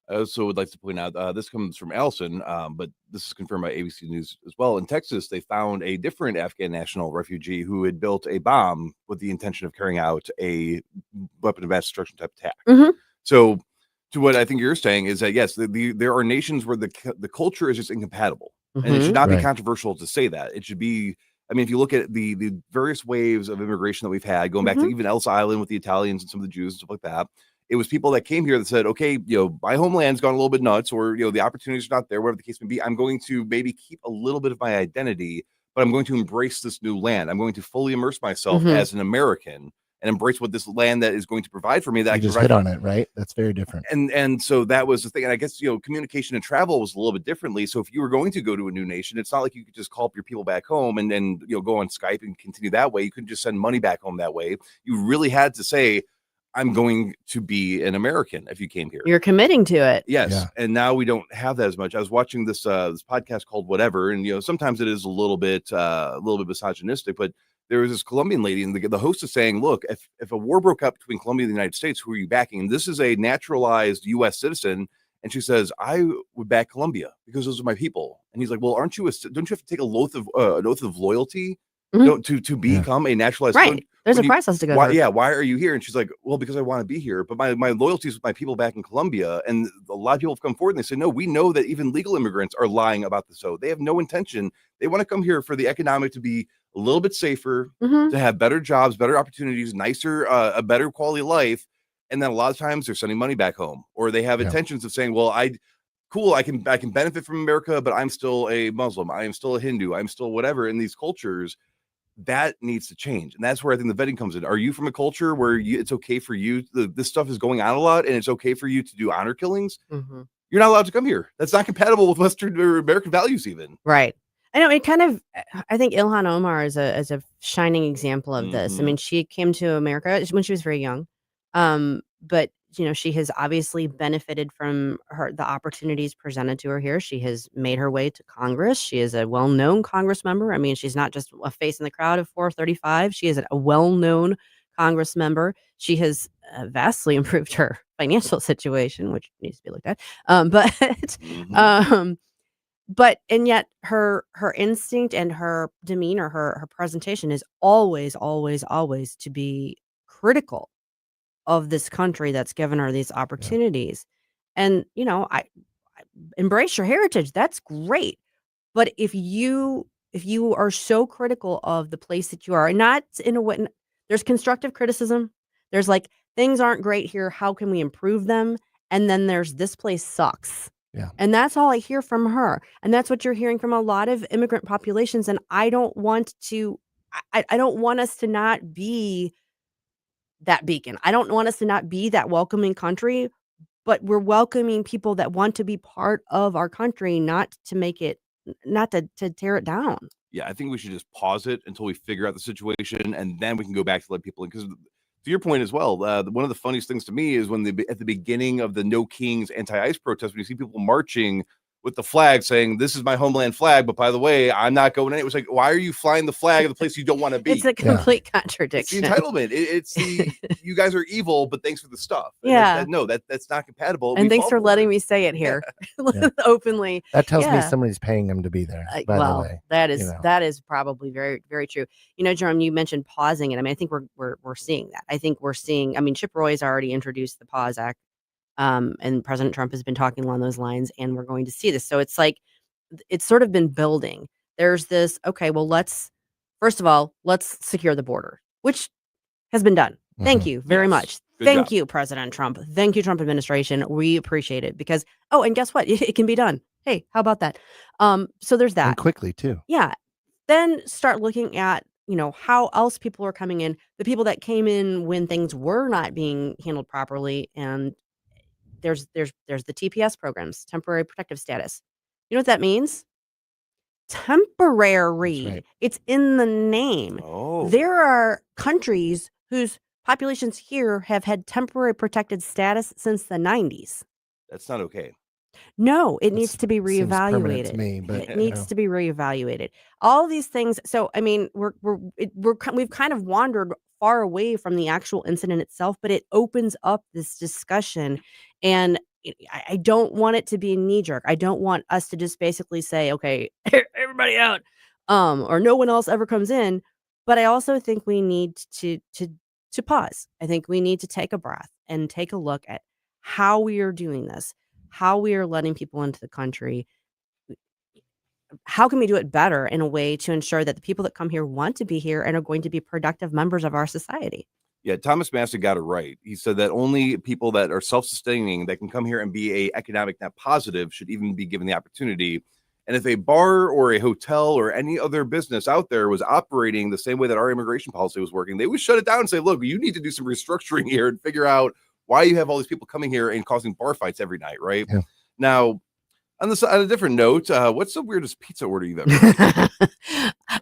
I also would like to point out, this comes from Allison, but this is confirmed by ABC News as well. In Texas, they found a different Afghan national refugee who had built a bomb with the intention of carrying out a weapon of mass destruction type attack. So, to what I think you're saying is that, yes, there are nations where the culture is just incompatible. And it should not be controversial to say that. It should be, I mean, if you look at the various waves of immigration that we've had, going back to even Ellis Island with the Italians and some of the Jews and stuff like that, it was people that came here that said, okay, my homeland's gone a little bit nuts, or, the opportunities are not there, whatever the case may be. I'm going to maybe keep a little bit of my identity, but I'm going to embrace this new land. I'm going to fully immerse myself as an American and embrace what this land that is going to provide for me. That I I can just provide hit for on it, right? That's very different. And so that was the thing. And I guess, communication and travel was a little bit differently. So if you were going to go to a new nation, it's not like you could just call up your people back home and then, go on Skype and continue that way. You couldn't just send money back home that way. You really had to say, I'm going to be an American if you came here. You're committing to it. Yes. Yeah. And now we don't have that as much. I was watching this podcast called Whatever, and sometimes it is a little bit misogynistic, but there was this Colombian lady, and the host is saying, look, if a war broke out between Colombia and the United States, who are you backing? And this is a naturalized U.S. citizen. And she says, I would back Colombia because those are my people. And he's like, well, don't you have to take an oath of loyalty to become a naturalized? Right. There's a process to go through. Yeah. Why are you here? And she's like, well, because I want to be here. But my loyalty is with my people back in Colombia. And a lot of people have come forward and they say, no, we know that even legal immigrants are lying about this. So they have no intention. They want to come here for the economic to be a little bit safer, to have better jobs, better opportunities, nicer, a better quality of life. And then a lot of times they're sending money back home, or they have intentions of saying, well, I can benefit from America, but I'm still a Muslim. I am still a Hindu. I'm still whatever in these cultures. That needs to change. And that's where I think the vetting comes in. Are you from a culture where it's okay for you? This stuff is going on a lot, and it's okay for you to do honor killings. You're not allowed to come here. That's not compatible with Western or American values even. Right. I know I think Ilhan Omar is a shining example of this. I mean, she came to America when she was very young. But she has obviously benefited from the opportunities presented to her here. She has made her way to Congress. She is a well-known Congress member. I mean, she's not just a face in the crowd of 435. She is a well-known Congress member. She has vastly improved her financial situation, which needs to be looked at. But and yet her instinct and her demeanor, her presentation is always, always, always to be critical of this country that's given her these opportunities. And I embrace your heritage. That's great. But if you are so critical of the place that you are, not in a way, there's constructive criticism. There's like, things aren't great here. How can we improve them? And then there's, this place sucks. Yeah. And that's all I hear from her. And that's what you're hearing from a lot of immigrant populations. And I don't want us to not be that beacon. I don't want us to not be that welcoming country, but we're welcoming people that want to be part of our country, not to tear it down. Yeah, I think we should just pause it until we figure out the situation, and then we can go back to let people in. Because to your point as well, one of the funniest things to me is when at the beginning of the No Kings anti-ICE protest, when you see people marching with the flag saying, this is my homeland flag, but by the way, I'm not going in. It was like, why are you flying the flag of the place you don't want to be? It's a complete contradiction. It's the entitlement. It's the, you guys are evil, but thanks for the stuff. Yeah. That's not compatible. And thanks for letting me say it here openly. That tells me somebody's paying them to be there, by the way. That is probably very, very true. Jerome, you mentioned pausing it. I mean, I think we're seeing that. I think we're seeing, Chip Roy's already introduced the Pause Act. And President Trump has been talking along those lines, and we're going to see this. So it's like, it's sort of been building. There's this, okay, well, first of all, let's secure the border, which has been done. Thank you very much. Thank you, President Trump. Thank you, Trump administration. We appreciate it because, and guess what? It can be done. Hey, how about that? So there's that. And quickly too. Yeah. Then start looking at how else people are coming in, the people that came in when things were not being handled properly. And there's the TPS programs, temporary protective status. You know what that means? Temporary. right. It's in the name. Oh. There are countries whose populations here have had temporary protected status since the 90s. That's not okay. No, it needs to be Seems permanent to reevaluated. me, but It needs to be reevaluated. All these things. So, I mean, we've kind of wandered far away from the actual incident itself, but it opens up this discussion, and I don't want it to be knee jerk. I don't want us to just basically say, okay, everybody out, or no one else ever comes in. But I also think we need to pause. I think we need to take a breath and take a look at how we are doing this, how we are letting people into the country. How can we do it better in a way to ensure that the people that come here want to be here and are going to be productive members of our society? Yeah, Thomas Massey got it right. He said that only people that are self-sustaining that can come here and be a economic net positive should even be given the opportunity. And if a bar or a hotel or any other business out there was operating the same way that our immigration policy was working, they would shut it down and say, look, you need to do some restructuring here and figure out why you have all these people coming here and causing bar fights every night, right? Yeah. Now, on a different note, what's the weirdest pizza order you've ever had?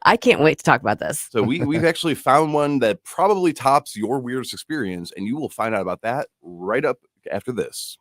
I can't wait to talk about this. So we've actually found one that probably tops your weirdest experience, and you will find out about that right up after this.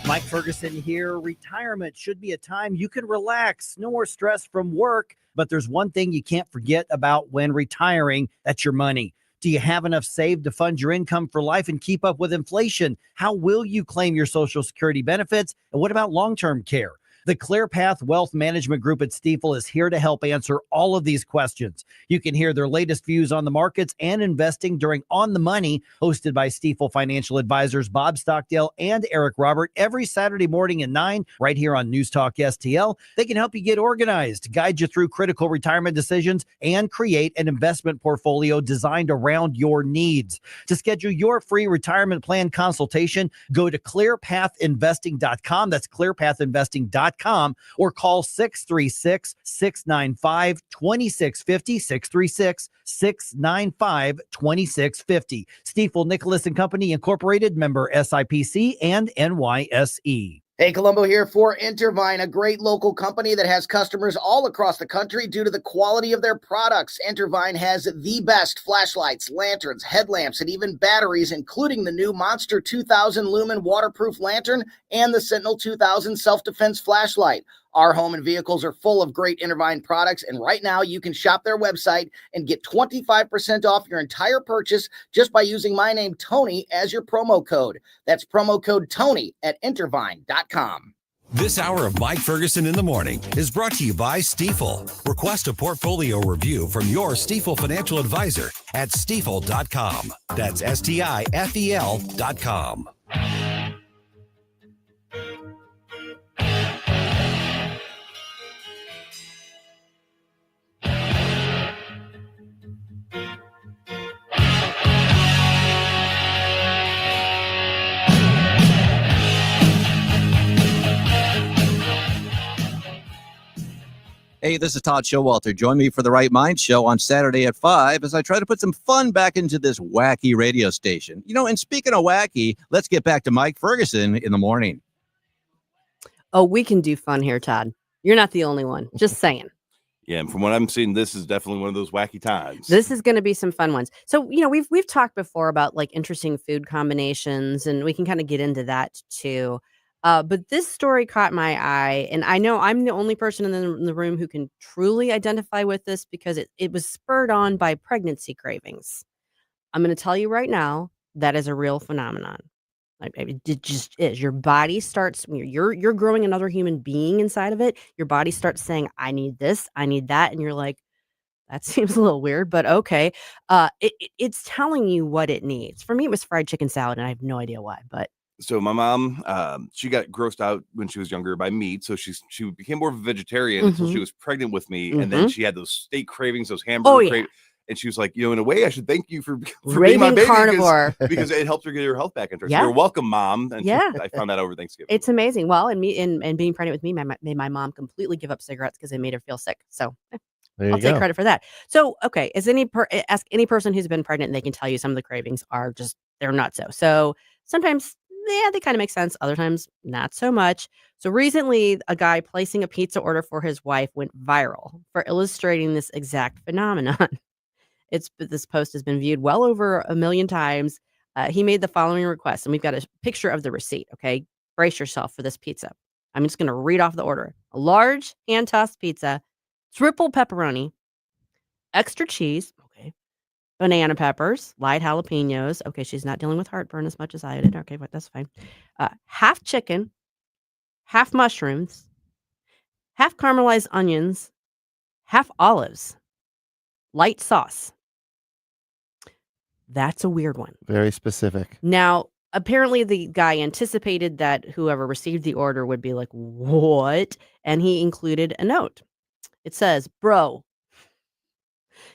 Mike Ferguson here. Retirement should be a time you can relax. No more stress from work. But there's one thing you can't forget about when retiring. That's your money. Do you have enough saved to fund your income for life and keep up with inflation? How will you claim your Social Security benefits? And what about long-term care? The ClearPath Wealth Management Group at Stifel is here to help answer all of these questions. You can hear their latest views on the markets and investing during On the Money, hosted by Stifel financial advisors Bob Stockdale and Eric Robert, every Saturday morning at 9, right here on News Talk STL. They can help you get organized, guide you through critical retirement decisions, and create an investment portfolio designed around your needs. To schedule your free retirement plan consultation, go to clearpathinvesting.com. That's clearpathinvesting.com. Or call 636-695-2650, 636-695-2650. Stifel Nicholas and Company Incorporated, member SIPC and NYSE. Hey, Colombo here for Intervine, a great local company that has customers all across the country due to the quality of their products. Intervine has the best flashlights, lanterns, headlamps, and even batteries, including the new Monster 2000 Lumen waterproof lantern and the Sentinel 2000 self-defense flashlight. Our home and vehicles are full of great Intervine products, and right now you can shop their website and get 25% off your entire purchase just by using my name, Tony, as your promo code. That's promo code Tony at Intervine.com. This hour of Mike Ferguson in the Morning is brought to you by Stifel. Request a portfolio review from your Stifel financial advisor at Stifel.com. That's STIFEL.com. Hey, this is Todd Showalter. Join me for the Right Mind Show on Saturday at 5 as I try to put some fun back into this wacky radio station. And speaking of wacky, let's get back to Mike Ferguson in the morning. Oh, we can do fun here, Todd. You're not the only one. Just saying. Yeah, and from what I'm seeing, this is definitely one of those wacky times. This is going to be some fun ones. So, we've talked before about like interesting food combinations, and we can kind of get into that too. But this story caught my eye, and I know I'm the only person in the room who can truly identify with this because it was spurred on by pregnancy cravings. I'm going to tell you right now, that is a real phenomenon. It just is. Your body starts, you're growing another human being inside of it. Your body starts saying, I need this, I need that. And you're like, that seems a little weird, but okay. It's telling you what it needs. For me, it was fried chicken salad, and I have no idea why, but. So my mom, she got grossed out when she was younger by meat. So she became more of a vegetarian until she was pregnant with me. And then she had those steak cravings, those hamburger cravings. And she was like, in a way, I should thank you for being my Raving baby carnivore. because it helps her get her health back in track. Yeah. You're welcome, Mom. And Yeah. I found that over Thanksgiving. It's amazing. Well, and being pregnant with me made my mom completely give up cigarettes because they made her feel sick. So I'll take credit for that. So, okay, ask any person who's been pregnant and they can tell you some of the cravings are they're not so. So sometimes, yeah, they kind of make sense. Other times, not so much. So recently, a guy placing a pizza order for his wife went viral for illustrating this exact phenomenon. This post has been viewed well over 1 million times. He made the following request, and we've got a picture of the receipt. Okay, brace yourself for this pizza. I'm just going to read off the order: a large hand-tossed pizza, triple pepperoni, extra cheese, okay, banana peppers, light jalapenos. Okay, she's not dealing with heartburn as much as I did. Okay, but that's fine. Half chicken, half mushrooms, half caramelized onions, half olives, light sauce. That's a weird one. Very specific. Now, apparently the guy anticipated that whoever received the order would be like, what? And he included a note. It says, bro,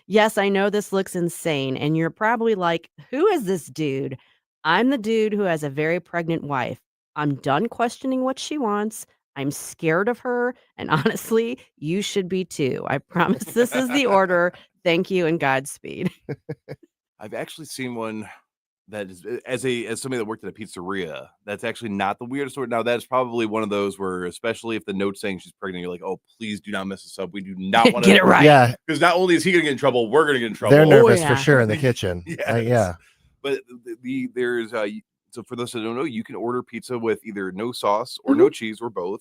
yes, I know this looks insane. And you're probably like, who is this dude? I'm the dude who has a very pregnant wife. I'm done questioning what she wants. I'm scared of her. And honestly, you should be too. I promise this is the order. Thank you and Godspeed. I've actually seen one that is as somebody that worked at a pizzeria. That's actually not the weirdest order. Now that's probably one of those where, especially if the note's saying she's pregnant, you're like, oh, please do not mess this up. We do not want to get it right. Yeah, because not only is he going to get in trouble, we're going to get in trouble. they're nervous yeah. for sure in the kitchen. Yes. Yeah. But there's so for those that don't know, you can order pizza with either no sauce or no cheese or both.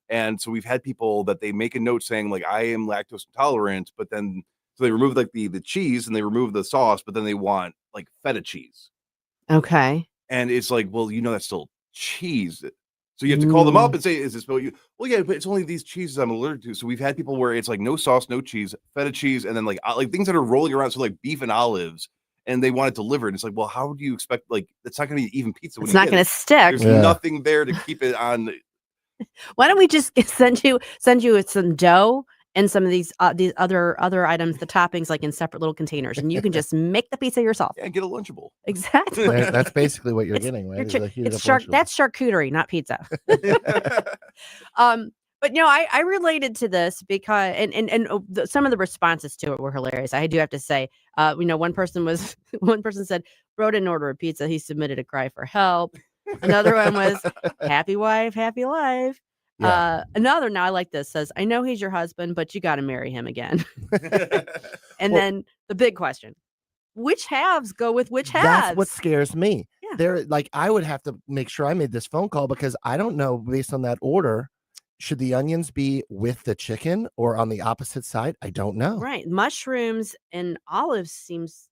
And so we've had people that they make a note saying like, I am lactose intolerant, but then so they remove like the cheese and they remove the sauce, but then they want like feta cheese. Okay. And it's like, well, that's still cheese. So you have to call them up and say, is this what you? Well, yeah, but it's only these cheeses I'm allergic to. So we've had people where it's like no sauce, no cheese, feta cheese, and then like things that are rolling around. So like beef and olives, and they want it delivered. It's like, well, how do you expect? Like, it's not going to be even pizza. It's not going to stick. There's nothing there to keep it on. Why don't we just send you some dough and some of these other items, the toppings, like in separate little containers, and you can just make the pizza yourself. Yeah, get a Lunchable. Exactly. That's basically what you're getting, right? That's charcuterie, not pizza. But no, I related to this because some of the responses to it were hilarious. I do have to say, one person said, bro didn't order a pizza, he submitted a cry for help. Another one was happy wife, happy life. Yeah. Another, now I like this, says, I know he's your husband, but you got to marry him again. And then the big question, which halves go with which halves? That's what scares me. Yeah. They're like, I would have to make sure I made this phone call because I don't know, based on that order, should the onions be with the chicken or on the opposite side? I don't know. Right. Mushrooms and olives seems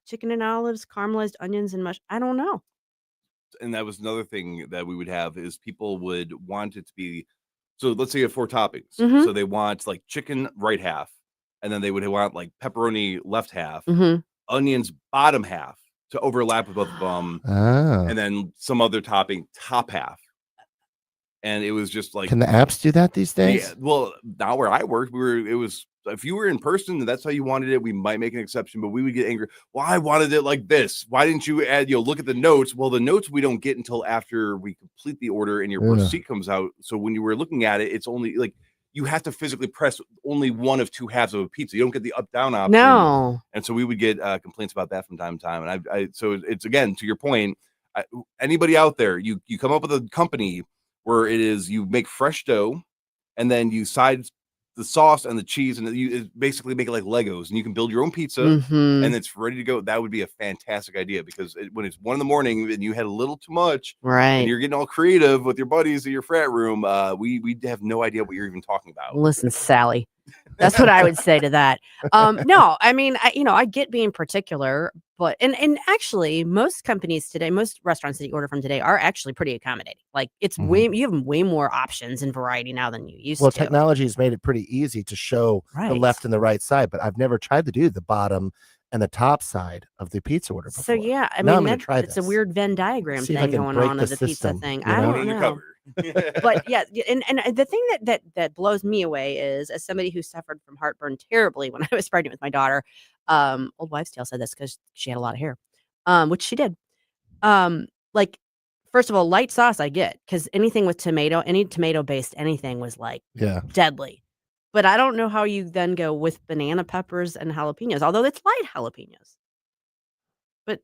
chicken and olives, caramelized onions and I don't know. And that was another thing that we would have is people would want it to be. So let's say you have 4 toppings. So they want like chicken right half, and then they would want like pepperoni left half, onions bottom half to overlap with both of them, and then some other topping top half. And it was just like, can the apps do that these days? Yeah, well, now where I worked, it was if you were in person and that's how you wanted it, we might make an exception, but we would get angry. Well, I wanted it like this. Why didn't you add, look at the notes? Well, the notes we don't get until after we complete the order and your receipt comes out. So when you were looking at it, it's only like you have to physically press only one of 2 halves of a pizza. You don't get the up down option. No. And so we would get complaints about that from time to time. And so it's again, to your point, anybody out there, you come up with a company where it is you make fresh dough and then you side the sauce and the cheese and you basically make it like Legos and you can build your own pizza and it's ready to go. That would be a fantastic idea because when it's 1 a.m. and you had a little too much, right? And you're getting all creative with your buddies at your frat room. We have no idea what you're even talking about. Listen, Sally, that's what I would say to that. No, I mean, I get being particular, but and actually most companies today, most restaurants that you order from today are actually pretty accommodating. Like it's you have way more options and variety now than you used to. Well, technology has made it pretty easy to show the left and the right side, but I've never tried to do the bottom and the top side of the pizza order before. So yeah, I now mean, it's a weird Venn diagram thing going on of the pizza thing. I don't know. But yeah, and the thing that blows me away is, as somebody who suffered from heartburn terribly when I was pregnant with my daughter, Old wives' tale said this because she had a lot of hair, which she did. Like, first of all, light sauce I get because anything with tomato, any tomato-based anything was like Yeah. deadly. But I don't know how you then go with banana peppers and jalapenos, although it's light jalapenos. But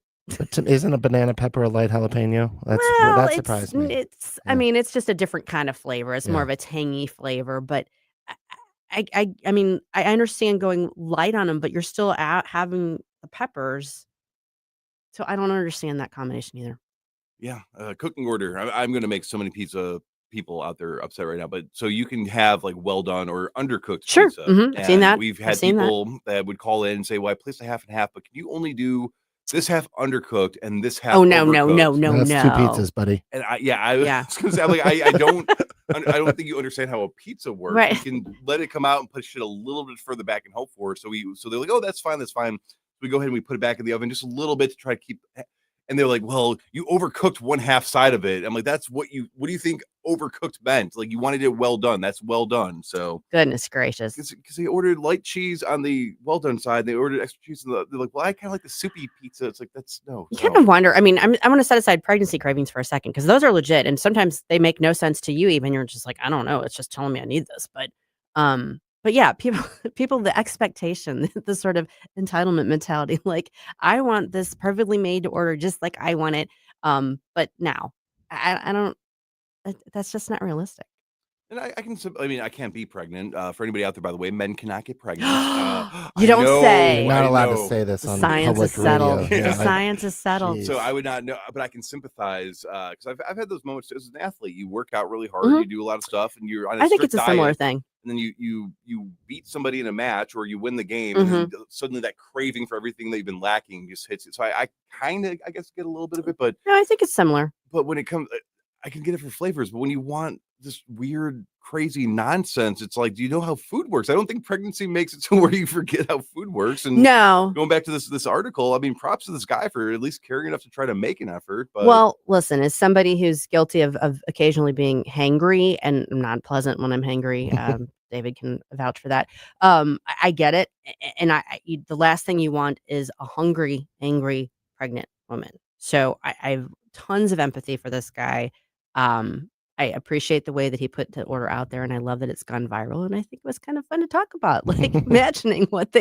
isn't a banana pepper a light jalapeno? That surprised me. It's I mean, it's just a different kind of flavor. It's more Yeah. of a tangy flavor, but I mean, I understand going light on them, but you're still having the peppers. So I don't understand that combination either. Yeah, cooking order. I'm going to make so many pizza people out there upset right now, but so you can have like well done or undercooked Sure. pizza. I've seen And that. we've I've had seen that. people that would call in and say, "Well, I placed a half and half, but can you only do this half undercooked and this half Oh, no, no, overcooked?" no, That's two pizzas, buddy. And I Yeah. was gonna say, I'm like, I don't think you understand how a pizza works. Right. You can let it come out and push it a little bit further back and hope for it. So they're like, "Oh, that's fine, that's fine." We go ahead and we put it back in the oven just a little bit to try to keep. And they're like, "Well, you overcooked one half side of it." I'm like, what do you think overcooked meant? Like, you wanted it well done. That's well done. So Goodness gracious. because they ordered light cheese on the well done side, they ordered extra cheese on they're like, "Well, I kind of like the soupy pizza." It's like, that's no. You kind of wonder. I mean, I want to set aside pregnancy cravings for a second because those are legit, and sometimes they make no sense to you. Even you're just like, I don't know. It's just telling me I need this, but yeah, people, the expectation, the sort of entitlement mentality, like I want this perfectly made to order just like I want it. But now, I don't. That's just not realistic. And I can't be pregnant. For anybody out there, by the way, men cannot get pregnant. You don't say. You're not allowed to say this The on science public is settled. radio. The science is settled. So I would not know, but I can sympathize because I've had those moments as an athlete. You work out really hard, Mhm. you do a lot of stuff, and you're on a I think strict it's a similar diet, thing. and then you beat somebody in a match or you win the game, and then suddenly that craving for everything that you've been lacking just hits you. So I kind of, I guess, get a little bit of it, but No, I think it's similar. when it comes, I can get it for flavors, but when you want this weird, crazy nonsense, it's like, do you know how food works? I don't think pregnancy makes it to where you forget how food works. And No. going back to this article, I mean, props to this guy for at least caring enough to try to make an effort. But Well, listen, as somebody who's guilty of occasionally being hangry, and I'm not pleasant when I'm hangry, David can vouch for that. I get it, and the last thing you want is a hungry, angry, pregnant woman. So I have tons of empathy for this guy. I appreciate the way that he put the order out there, and I love that it's gone viral. And I think it was kind of fun to talk about, like imagining what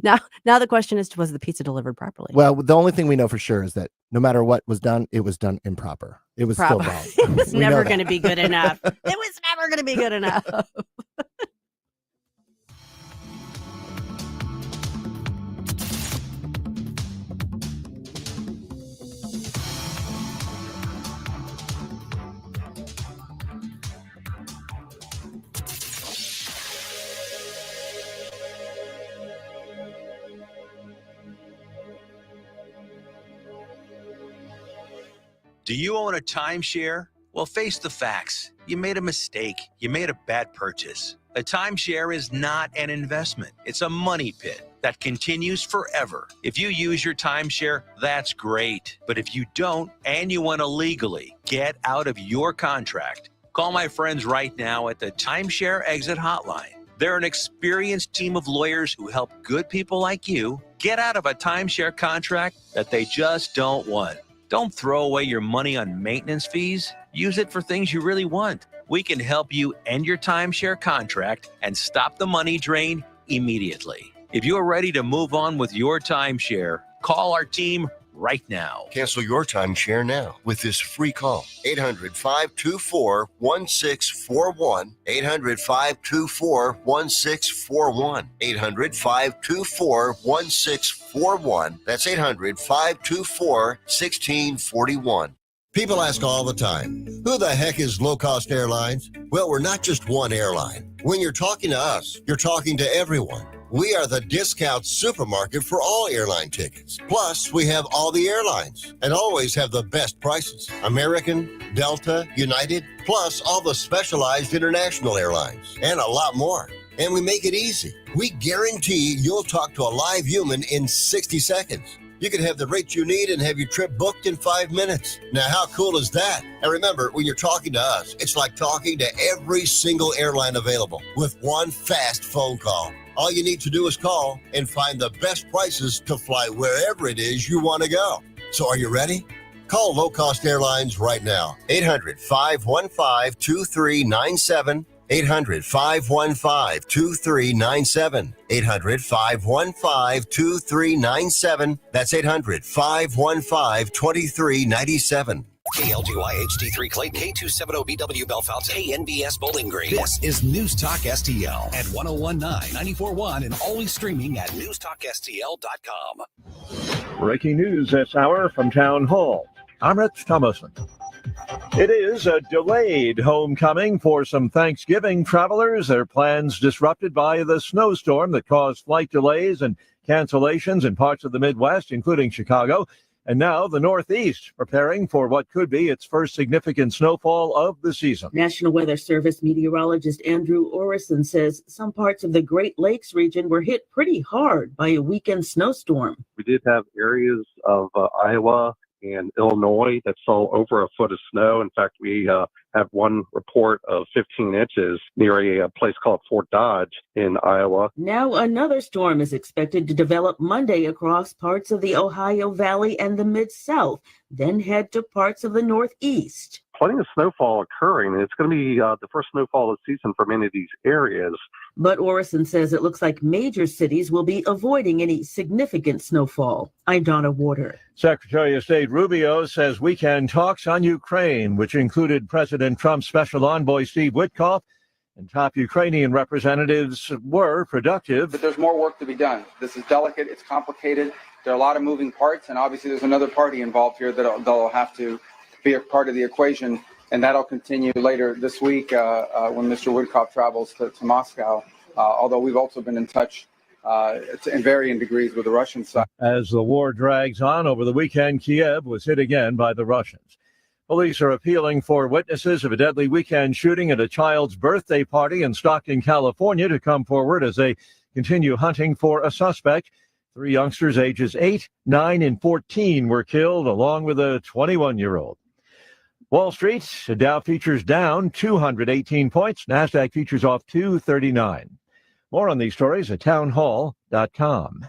now the question is, was the pizza delivered properly? Well, the only thing we know for sure is that no matter what was done, it was done improper. It was still wrong. It was We know never that. going to be good enough. It was never going to be good enough. Do you own a timeshare? Well, face the facts. You made a mistake. You made a bad purchase. A timeshare is not an investment. It's a money pit that continues forever. If you use your timeshare, that's great. But if you don't, and you want to legally get out of your contract, call my friends right now at the Timeshare Exit Hotline. They're an experienced team of lawyers who help good people like you get out of a timeshare contract that they just don't want. Don't throw away your money on maintenance fees. Use it for things you really want. We can help you end your timeshare contract and stop the money drain immediately. If you're ready to move on with your timeshare, call our team right now. Cancel your timeshare now with this free call. 800-524-1641. 800-524-1641. 800-524-1641. That's 800-524-1641. People ask all the time, who the heck is Low Cost Airlines? Well, we're not just one airline. When you're talking to us, you're talking to everyone. We are the discount supermarket for all airline tickets. Plus, we have all the airlines and always have the best prices. American, Delta, United, plus all the specialized international airlines and a lot more. And we make it easy. We guarantee you'll talk to a live human in 60 seconds. You can have the rate you need and have your trip booked in 5 minutes. Now, how cool is that? And remember, when you're talking to us, it's like talking to every single airline available with one fast phone call. All you need to do is call and find the best prices to fly wherever it is you want to go. So are you ready? Call Low Cost Airlines right now. 800-515-2397. 800-515-2397. 800-515-2397. That's 800-515-2397. KLGY HD3 Clayton, K270BW Bellefonte, KNBS Bowling Green. This is News Talk STL at 1019, 94.1, and always streaming at newstalkstl.com. Breaking news this hour from Town Hall. I'm Rich Thomason. It is a delayed homecoming for some Thanksgiving travelers. Their plans disrupted by the snowstorm that caused flight delays and cancellations in parts of the Midwest, including Chicago. And now the Northeast preparing for what could be its first significant snowfall of the season. National Weather Service meteorologist Andrew Orison says some parts of the Great Lakes region were hit pretty hard by a weekend snowstorm. We did have areas of Iowa and Illinois that saw over a foot of snow. In fact, we have one report of 15 inches near a place called Fort Dodge in Iowa. Now another storm is expected to develop Monday across parts of the Ohio Valley and the Mid-South, then head to parts of the Northeast. Plenty of snowfall occurring. It's going to be the first snowfall of the season for many of these areas. But Orison says it looks like major cities will be avoiding any significant snowfall. I'm Donna Warder. Secretary of State Rubio says weekend talks on Ukraine, which included President Trump's special envoy Steve Witkoff and top Ukrainian representatives, were productive. But there's more work to be done. This is delicate. It's complicated. There are a lot of moving parts, and obviously there's another party involved here that'll have to be a part of the equation, and that'll continue later this week when Mr. Witkoff travels to Moscow, although we've also been in touch in varying degrees with the Russian side. As the war drags on over the weekend, Kiev was hit again by the Russians. Police are appealing for witnesses of a deadly weekend shooting at a child's birthday party in Stockton, California, to come forward as they continue hunting for a suspect. 3 youngsters ages 8, 9, and 14 were killed, along with a 21-year-old. Wall Street, the Dow futures down 218 points. NASDAQ futures off 239. More on these stories at townhall.com.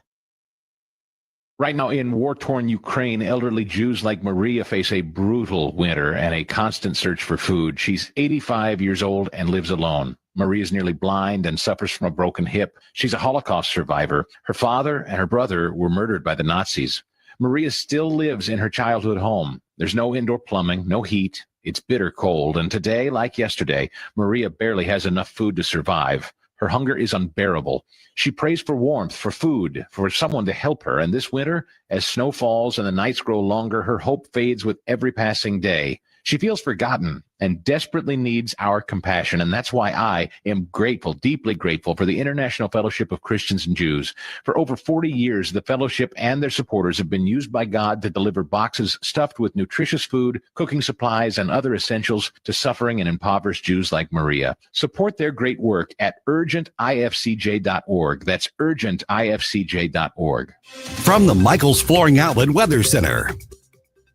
Right now in war-torn Ukraine, elderly Jews like Maria face a brutal winter and a constant search for food. She's 85 years old and lives alone. Maria is nearly blind and suffers from a broken hip. She's a Holocaust survivor. Her father and her brother were murdered by the Nazis. Maria still lives in her childhood home. There's no indoor plumbing, no heat. It's bitter cold. And today, like yesterday, Maria barely has enough food to survive. Her hunger is unbearable. She prays for warmth, for food, for someone to help her. And this winter, as snow falls and the nights grow longer, her hope fades with every passing day. She feels forgotten and desperately needs our compassion. And that's why I am grateful, deeply grateful for the International Fellowship of Christians and Jews. For over 40 years, the fellowship and their supporters have been used by God to deliver boxes stuffed with nutritious food, cooking supplies, and other essentials to suffering and impoverished Jews like Maria. Support their great work at urgentifcj.org. That's urgentifcj.org. From the Michaels Flooring Outlet Weather Center.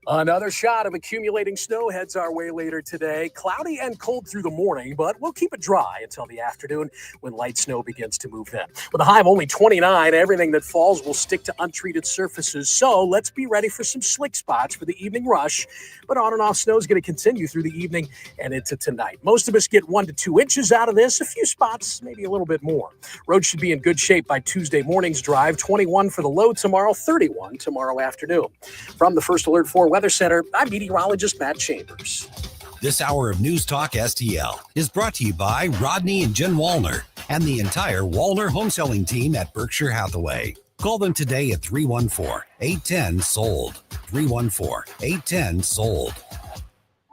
Another shot of accumulating snow heads our way later today. Cloudy and cold through the morning, but we'll keep it dry until the afternoon when light snow begins to move in. With a high of only 29, everything that falls will stick to untreated surfaces. So let's be ready for some slick spots for the evening rush. But on and off snow is going to continue through the evening and into tonight. Most of us get 1 to 2 inches out of this. A few spots, maybe a little bit more. Roads should be in good shape by Tuesday morning's drive. 21 for the low tomorrow, 31 tomorrow afternoon. From the First Alert 4 Weather Center, I'm meteorologist Matt Chambers. This hour of News Talk STL is brought to you by Rodney and Jen Wallner and the entire Wallner home selling team at Berkshire Hathaway. Call them today at 314-810-SOLD. 314-810-SOLD.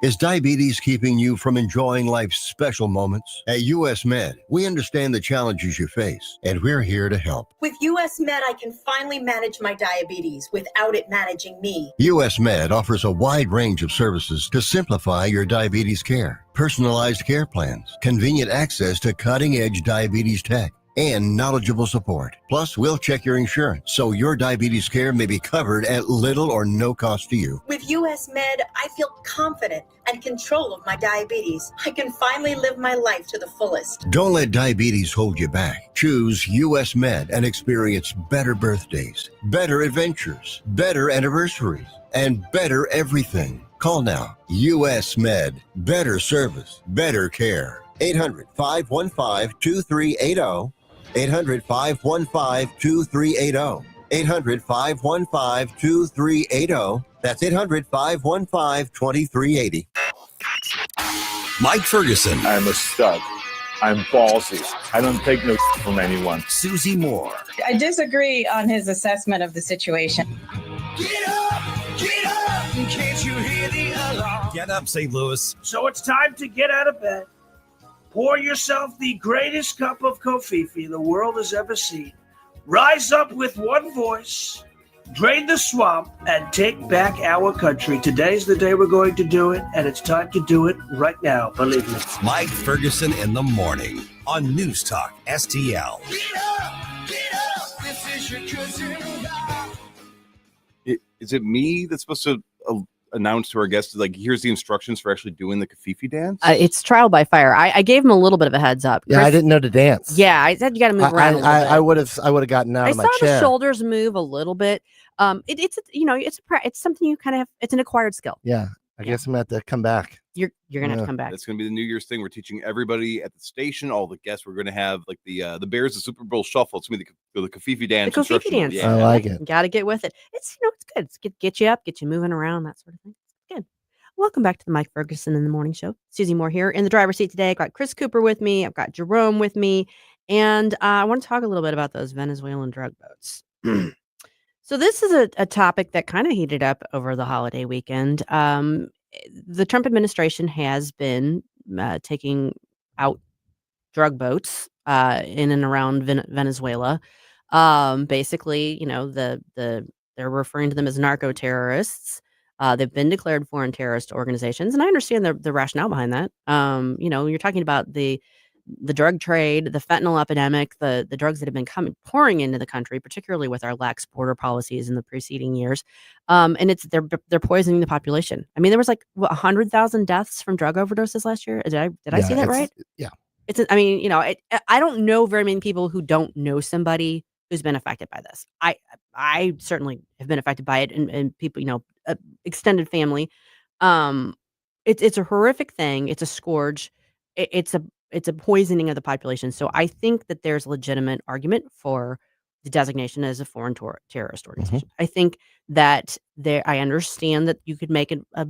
Is diabetes keeping you from enjoying life's special moments? At US Med, we understand the challenges you face, and we're here to help. With US Med, I can finally manage my diabetes without it managing me. US Med offers a wide range of services to simplify your diabetes care. Personalized care plans, convenient access to cutting-edge diabetes tech, and knowledgeable support. Plus, we'll check your insurance so your diabetes care may be covered at little or no cost to you. With US Med, I feel confident and control of my diabetes. I can finally live my life to the fullest. Don't let diabetes hold you back. Choose US Med and experience better birthdays, better adventures, better anniversaries, and better everything. Call now. US Med. Better service, better care. 800-515-2380. 800-515-2380. 800-515-2380. That's 800-515-2380. Mike Ferguson. I'm a stud. I'm ballsy. I don't take no from anyone. Susie Moore. I disagree on his assessment of the situation. Get up, can't you hear the alarm? Get up, St. Louis. So it's time to get out of bed. Pour yourself the greatest cup of kofifi the world has ever seen. Rise up with one voice, drain the swamp, and take back our country. Today's the day we're going to do it, and it's time to do it right now, believe me. Mike Ferguson in the morning on News Talk STL. Get up, this is your cousin. Is it me that's supposed to announce to our guests, like, here's the instructions for actually doing the kafifi dance? It's trial by fire. I gave him a little bit of a heads up. Yeah, I didn't know to dance. Yeah, I said you got to move around. I would have gotten out I of my saw chair. the shoulders move a little bit. It's something you kind of it's an acquired skill. Yeah, I guess I'm gonna have to come back. You're gonna have to come back. That's gonna be the New Year's thing. We're teaching everybody at the station, all the guests. We're gonna have like the Bears, the Super Bowl shuffle. It's gonna be the kafifi dance. The kafifi dance. Yeah. I like it. You got to get with it. It's it's good. It's get you up, get you moving around, that sort of thing. It's good. Welcome back to the Mike Ferguson in the Morning Show. Susie Moore here in the driver's seat today. I've got Chris Cooper with me. I've got Jerome with me, and I want to talk a little bit about those Venezuelan drug boats. So this is a topic that kind of heated up over the holiday weekend. The Trump administration has been taking out drug boats in and around Venezuela. Basically, they're referring to them as narco terrorists. They've been declared foreign terrorist organizations, and I understand the rationale behind that. You're talking about the drug trade, the fentanyl epidemic, the drugs that have been pouring into the country, particularly with our lax border policies in the preceding years. And they're poisoning the population. I mean, there was like 100,000 deaths from drug overdoses last year. Did I see that right? Yeah. I don't know very many people who don't know somebody who's been affected by this. I certainly have been affected by it, and people, extended family. It's a horrific thing. It's a scourge. It's a poisoning of the population. So I think that there's legitimate argument for the designation as a foreign terrorist organization. I think that I understand that you could make a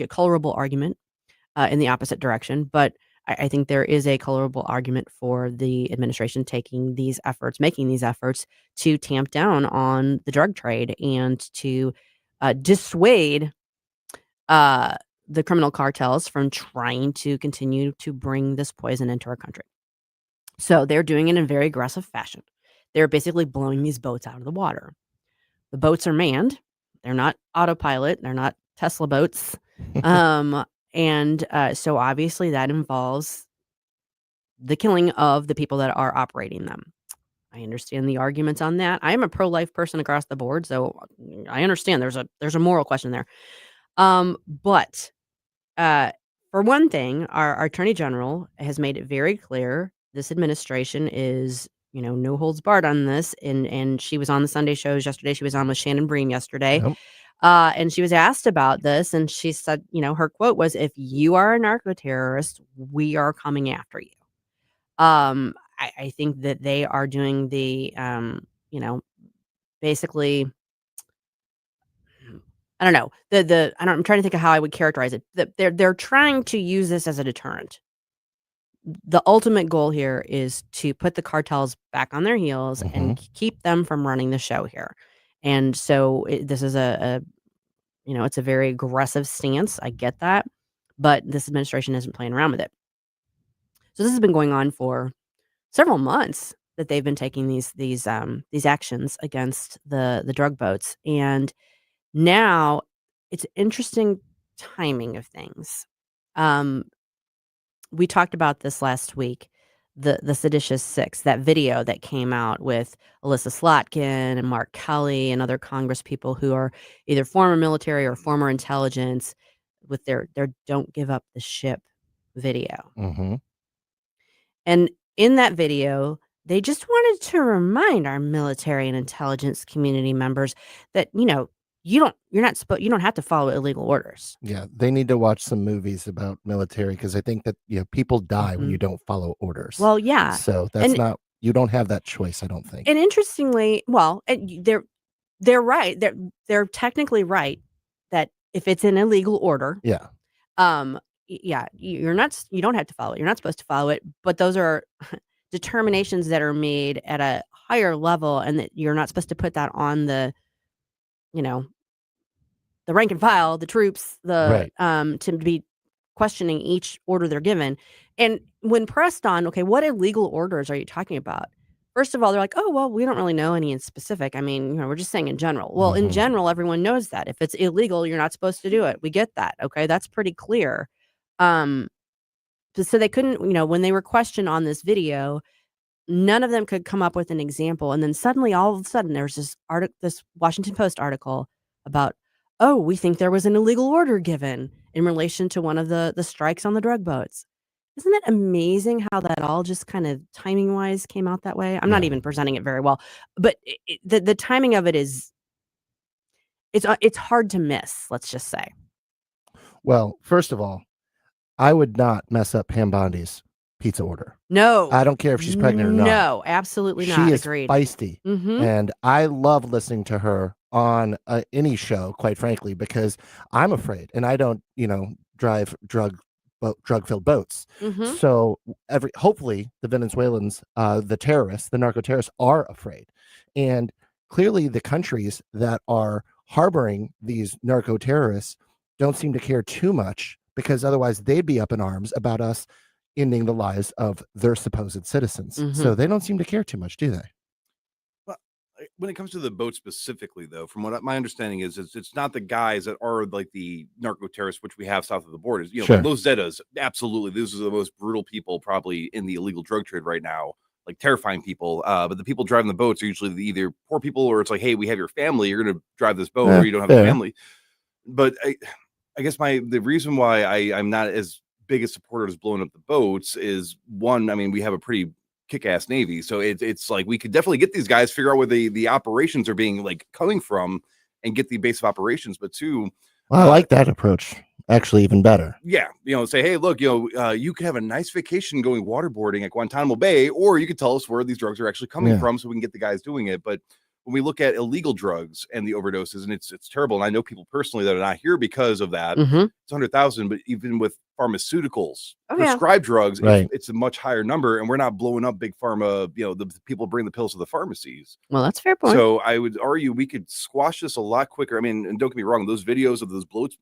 colorable argument in the opposite direction, but I think there is a colorable argument for the administration making these efforts to tamp down on the drug trade and to dissuade the criminal cartels from trying to continue to bring this poison into our country. So they're doing it in a very aggressive fashion. They're basically blowing these boats out of the water. The boats are manned. They're not autopilot. They're not Tesla boats. So obviously that involves the killing of the people that are operating them. I understand the arguments on that. I am a pro-life person across the board, so I understand there's a moral question there. But for one thing, our Attorney General has made it very clear this administration is, no holds barred on this. And she was on the Sunday shows yesterday. She was on with Shannon Bream yesterday. Yep. And she was asked about this, and she said, her quote was, "If you are a narco terrorist, we are coming after you." I think that they are doing the, basically, I don't know. I'm trying to think of how I would characterize it. They're trying to use this as a deterrent. The ultimate goal here is to put the cartels back on their heels and keep them from running the show here. And so this is it's a very aggressive stance. I get that, but this administration isn't playing around with it. So this has been going on for several months that they've been taking these actions against the drug boats, and now it's interesting timing of things. We talked about this last week. the seditious six, that video that came out with Alyssa Slotkin and Mark Kelly and other Congress people who are either former military or former intelligence with their "Don't Give Up the Ship" video. Mm-hmm. And in that video, they just wanted to remind our military and intelligence community members that, you don't have to follow illegal orders. Yeah, they need to watch some movies about military because I think that people die when you don't follow orders. Well, yeah. So that's And you don't have that choice, I don't think. and interestingly, they're right. They're technically right that if it's an illegal order, Yeah. yeah, you don't have to follow it. You're not supposed to follow it, but those are determinations that are made at a higher level, and that you're not supposed to put that on the rank and file, the troops, Right. to be questioning each order they're given. And when pressed on, okay, what illegal orders are you talking about? First of all, they're like, oh, well, we don't really know any in specific. I mean, we're just saying in general. Well, in general, everyone knows that. If it's illegal, you're not supposed to do it. We get that. Okay, that's pretty clear. So they couldn't, when they were questioned on this video, none of them could come up with an example. And then suddenly, all of a sudden, there's this Washington Post article about, oh, we think there was an illegal order given in relation to one of the strikes on the drug boats. Isn't it amazing how that all just kind of timing wise came out that way? I'm not even presenting it very well, but the timing of it is, it's hard to miss. Let's just say. Well, first of all, I would not mess up Pam Bondi's pizza order. No, I don't care if she's pregnant or not. No, absolutely not. She is Agreed. feisty, Mhm. and I love listening to her on any show, quite frankly, because I'm afraid, and I don't, drive drug-filled boats. Mhm. So hopefully the Venezuelans, the terrorists, the narco terrorists, are afraid, and clearly the countries that are harboring these narco terrorists don't seem to care too much, because otherwise they'd be up in arms about us ending the lives of their supposed citizens. So Mhm. they don't seem to care too much, do they? Well, when it comes to the boat specifically, though, from what my understanding is it's not the guys that are like the narco terrorists, which we have south of the borders. Sure. Los Zetas, absolutely. Those are the most brutal people probably in the illegal drug trade right now, like terrifying people. But the people driving the boats are usually either poor people, or it's like, hey, we have your family, you're going to drive this boat, or you don't have a fair. family. But I guess the reason why I'm not as big a supporter as blowing up the boats is, one, I mean, we have a pretty kick-ass Navy, so it's like we could definitely get these guys, figure out where the operations are being like coming from, and get the base of operations. But two, Well, I like that approach. Actually, even better. yeah, say, hey, look, you could have a nice vacation going waterboarding at Guantanamo Bay, or you could tell us where these drugs are actually coming Yeah. from, so we can get the guys doing it. But when we look at illegal drugs and the overdoses, and it's terrible, and I know people personally that are not here because of that. Mhm. It's 100,000, but even with pharmaceuticals, Oh, yeah. prescribed drugs, Right. it's a much higher number, and we're not blowing up big pharma. The people bring the pills to the pharmacies. Well, that's a fair point. So I would argue we could squash this a lot quicker. I mean, and don't get me wrong, those videos of those bloats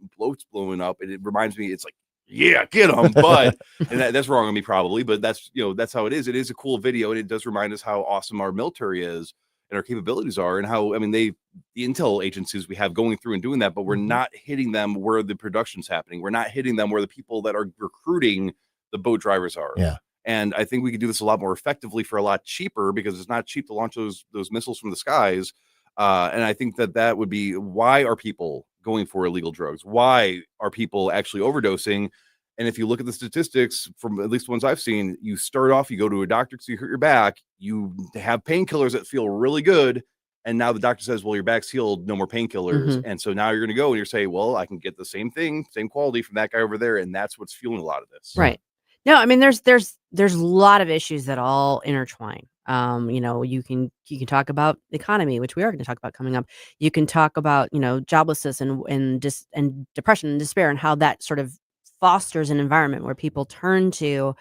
blowing up, it reminds me, it's like, yeah, get them. But and that's wrong on me probably, but that's that's how it is. It is a cool video, and it does remind us how awesome our military is and our capabilities are, and how, I mean, the intel agencies we have going through and doing that, but we're not hitting them where the production's happening. We're not hitting them where the people that are recruiting the boat drivers are. Yeah. And I think we could do this a lot more effectively for a lot cheaper, because it's not cheap to launch those missiles from the skies. And I think that would be, why are people going for illegal drugs? Why are people actually overdosing? And if you look at the statistics, from at least the ones I've seen, you start off, you go to a doctor because you hurt your back, you have painkillers that feel really good, and now the doctor says, well, your back's healed, no more painkillers. Mhm. And so now you're going to go and you're saying, well, I can get the same thing, same quality from that guy over there, and that's what's fueling a lot of this. Right. No, I mean, there's a lot of issues that all intertwine. You can talk about the economy, which we are going to talk about coming up. You can talk about, joblessness and depression and despair, and how that sort of fosters an environment where people turn to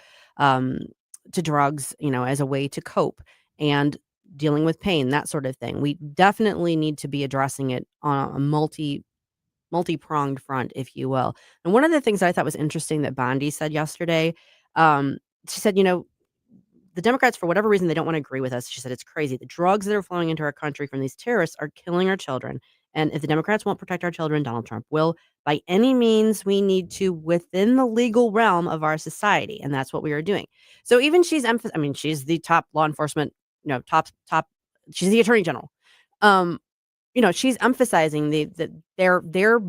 drugs, as a way to cope and dealing with pain, that sort of thing. We definitely need to be addressing it on a multi-pronged front, if you will. And one of the things I thought was interesting that Bondi said yesterday, she said, the Democrats, for whatever reason, they don't want to agree with us. She said, it's crazy. The drugs that are flowing into our country from these terrorists are killing our children And if the Democrats won't protect our children, Donald Trump will by any means we need to within the legal realm of our society. And that's what we are doing. So even she's she's the top law enforcement, top, she's the attorney general. She's emphasizing that they're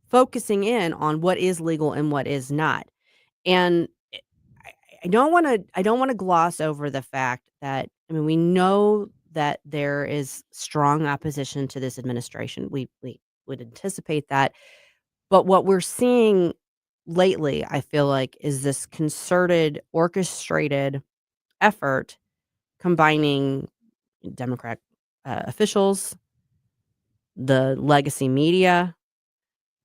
focusing in on what is legal and what is not. And I don't want to gloss over the fact that, we know that there is strong opposition to this administration. We would anticipate that. But what we're seeing lately, I feel like, is this concerted, orchestrated effort combining Democrat officials, the legacy media,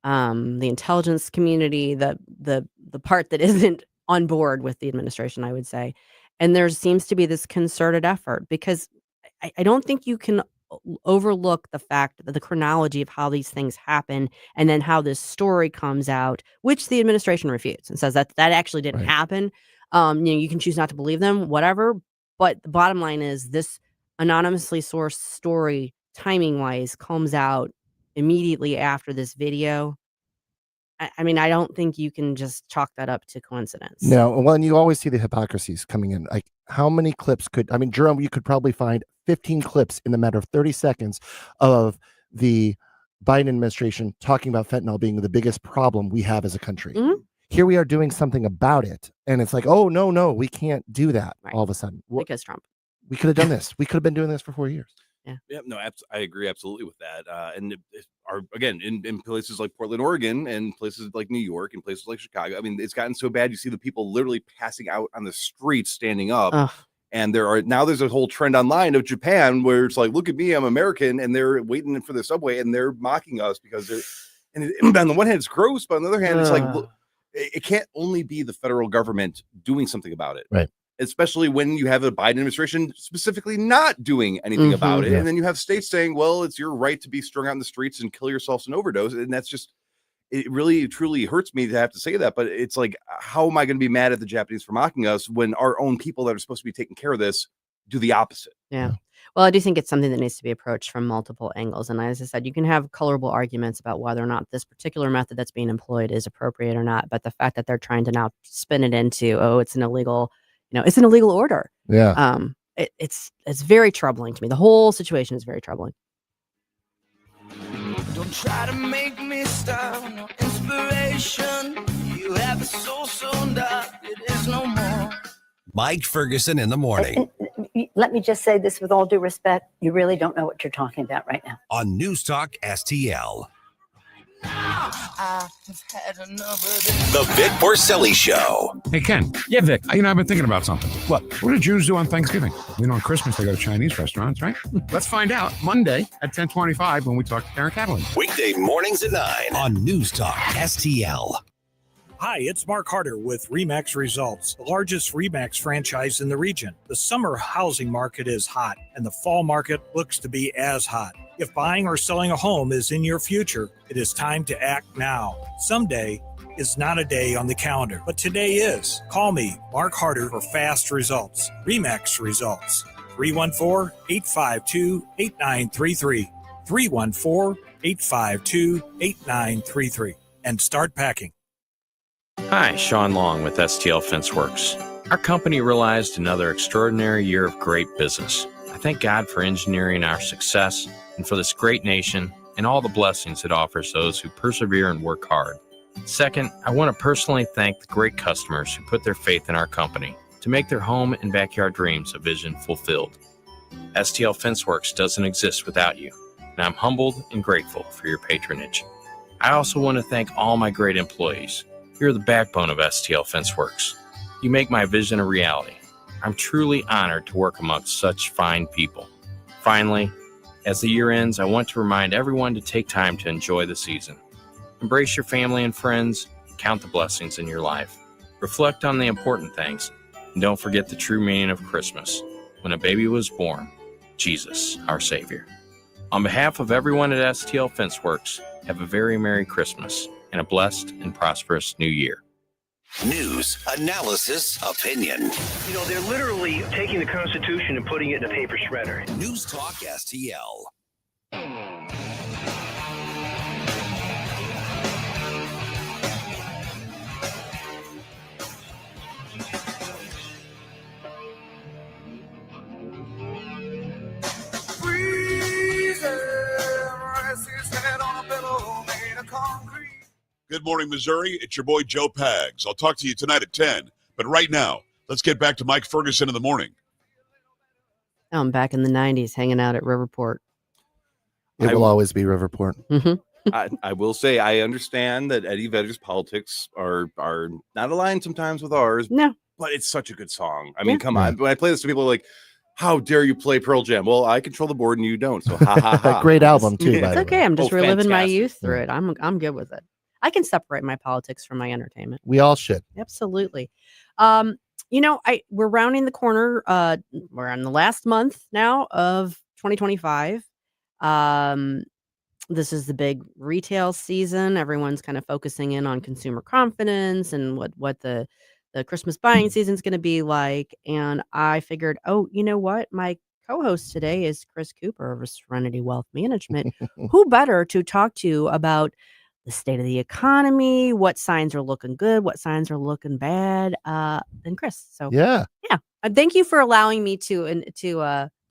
the intelligence community, the part that isn't on board with the administration, I would say. And there seems to be this concerted effort because I don't think you can overlook the fact that the chronology of how these things happen and then how this story comes out, which the administration refutes and says that actually didn't happen. You can choose not to believe them, whatever. But the bottom line is this anonymously sourced story, timing wise, comes out immediately after this video. I don't think you can just chalk that up to coincidence. No, well, and you always see the hypocrisies coming in. Like, how many clips Jerome, you could probably find 15 clips in the matter of 30 seconds of the Biden administration talking about fentanyl being the biggest problem we have as a country. Mm-hmm. Here we are doing something about it. And it's like, oh, no, we can't do that all of a sudden. Because Trump. We could have done this. We could have been doing this for 4 years. Yeah. No, I agree absolutely with that. And again, in places like Portland, Oregon, and places like New York, and places like Chicago, it's gotten so bad. You see the people literally passing out on the streets, standing up. Ugh. And there's a whole trend online of Japan where it's like, look at me, I'm American, and they're waiting for the subway and they're mocking us because they're. And on the one hand, it's gross, but on the other hand, it's like, look, it can't only be the federal government doing something about it, right? Especially when you have a Biden administration specifically not doing anything about it. Yeah. And then you have states saying, well, it's your right to be strung out in the streets and kill yourself and overdose. And that's just, it really, truly hurts me to have to say that. But it's like, how am I going to be mad at the Japanese for mocking us when our own people that are supposed to be taking care of this do the opposite? Yeah. Well, I do think it's something that needs to be approached from multiple angles. And as I said, you can have colorable arguments about whether or not this particular method that's being employed is appropriate or not. But the fact that they're trying to now spin it into, it's an illegal, it's an illegal order. Yeah. It's very troubling to me. The whole situation is very troubling. Don't try to make me stop. No inspiration. You have the soul so dark. It is no more. Mike Ferguson in the morning. Let me just say this with all due respect. You really don't know what you're talking about right now. On News Talk STL. The Vic Porcelli Show. Hey, Ken. Yeah, Vic. I've been thinking about something. What do Jews do on Thanksgiving? On Christmas, they go to Chinese restaurants, right? Let's find out Monday at 10:25 when we talk to Karen Kaplan. Weekday mornings at 9 on News Talk STL. Hi, it's Mark Harder with RE/MAX Results, the largest RE/MAX franchise in the region. The summer housing market is hot, and the fall market looks to be as hot. If buying or selling a home is in your future, it is time to act now. Someday is not a day on the calendar, but today is. Call me, Mark Harder, for fast results. RE/MAX Results, 314-852-8933. 314-852-8933. And start packing. Hi, Sean Long with STL FenceWorks. Our company realized another extraordinary year of great business. I thank God for engineering our success and for this great nation and all the blessings it offers those who persevere and work hard. Second, I want to personally thank the great customers who put their faith in our company to make their home and backyard dreams a vision fulfilled. STL FenceWorks doesn't exist without you, and I'm humbled and grateful for your patronage. I also want to thank all my great employees. You're the backbone of STL FenceWorks. You make my vision a reality. I'm truly honored to work amongst such fine people. Finally, as the year ends, I want to remind everyone to take time to enjoy the season. Embrace your family and friends. Count the blessings in your life. Reflect on the important things. And don't forget the true meaning of Christmas. When a baby was born, Jesus, our Savior. On behalf of everyone at STL FenceWorks, have a very Merry Christmas and a blessed and prosperous new year. News, analysis, opinion. They're literally taking the Constitution and putting it in a paper shredder. News Talk STL. Good morning, Missouri. It's your boy, Joe Pags. I'll talk to you tonight at 10. But right now, let's get back to Mike Ferguson in the morning. I'm back in the 90s hanging out at Riverport. It will always be Riverport. I will say I understand that Eddie Vedder's politics are not aligned sometimes with ours. No. But it's such a good song. I mean, come on. When I play this to people, like, how dare you play Pearl Jam? Well, I control the board and you don't. So ha ha ha. Great album too. It's okay. I'm just reliving my fantastic. youth through it. I'm good with it. I can separate my politics from my entertainment. We all should. Absolutely. We're rounding the corner. We're on the last month now of 2025. This is the big retail season. Everyone's kind of focusing in on consumer confidence and what the Christmas buying season is going to be like. And I figured, oh, you know what? My co-host today is Chris Cooper of Serenity Wealth Management. Who better to talk to about the state of the economy, what signs are looking good, what signs are looking bad, than Chris. So Yeah. Thank you for allowing me to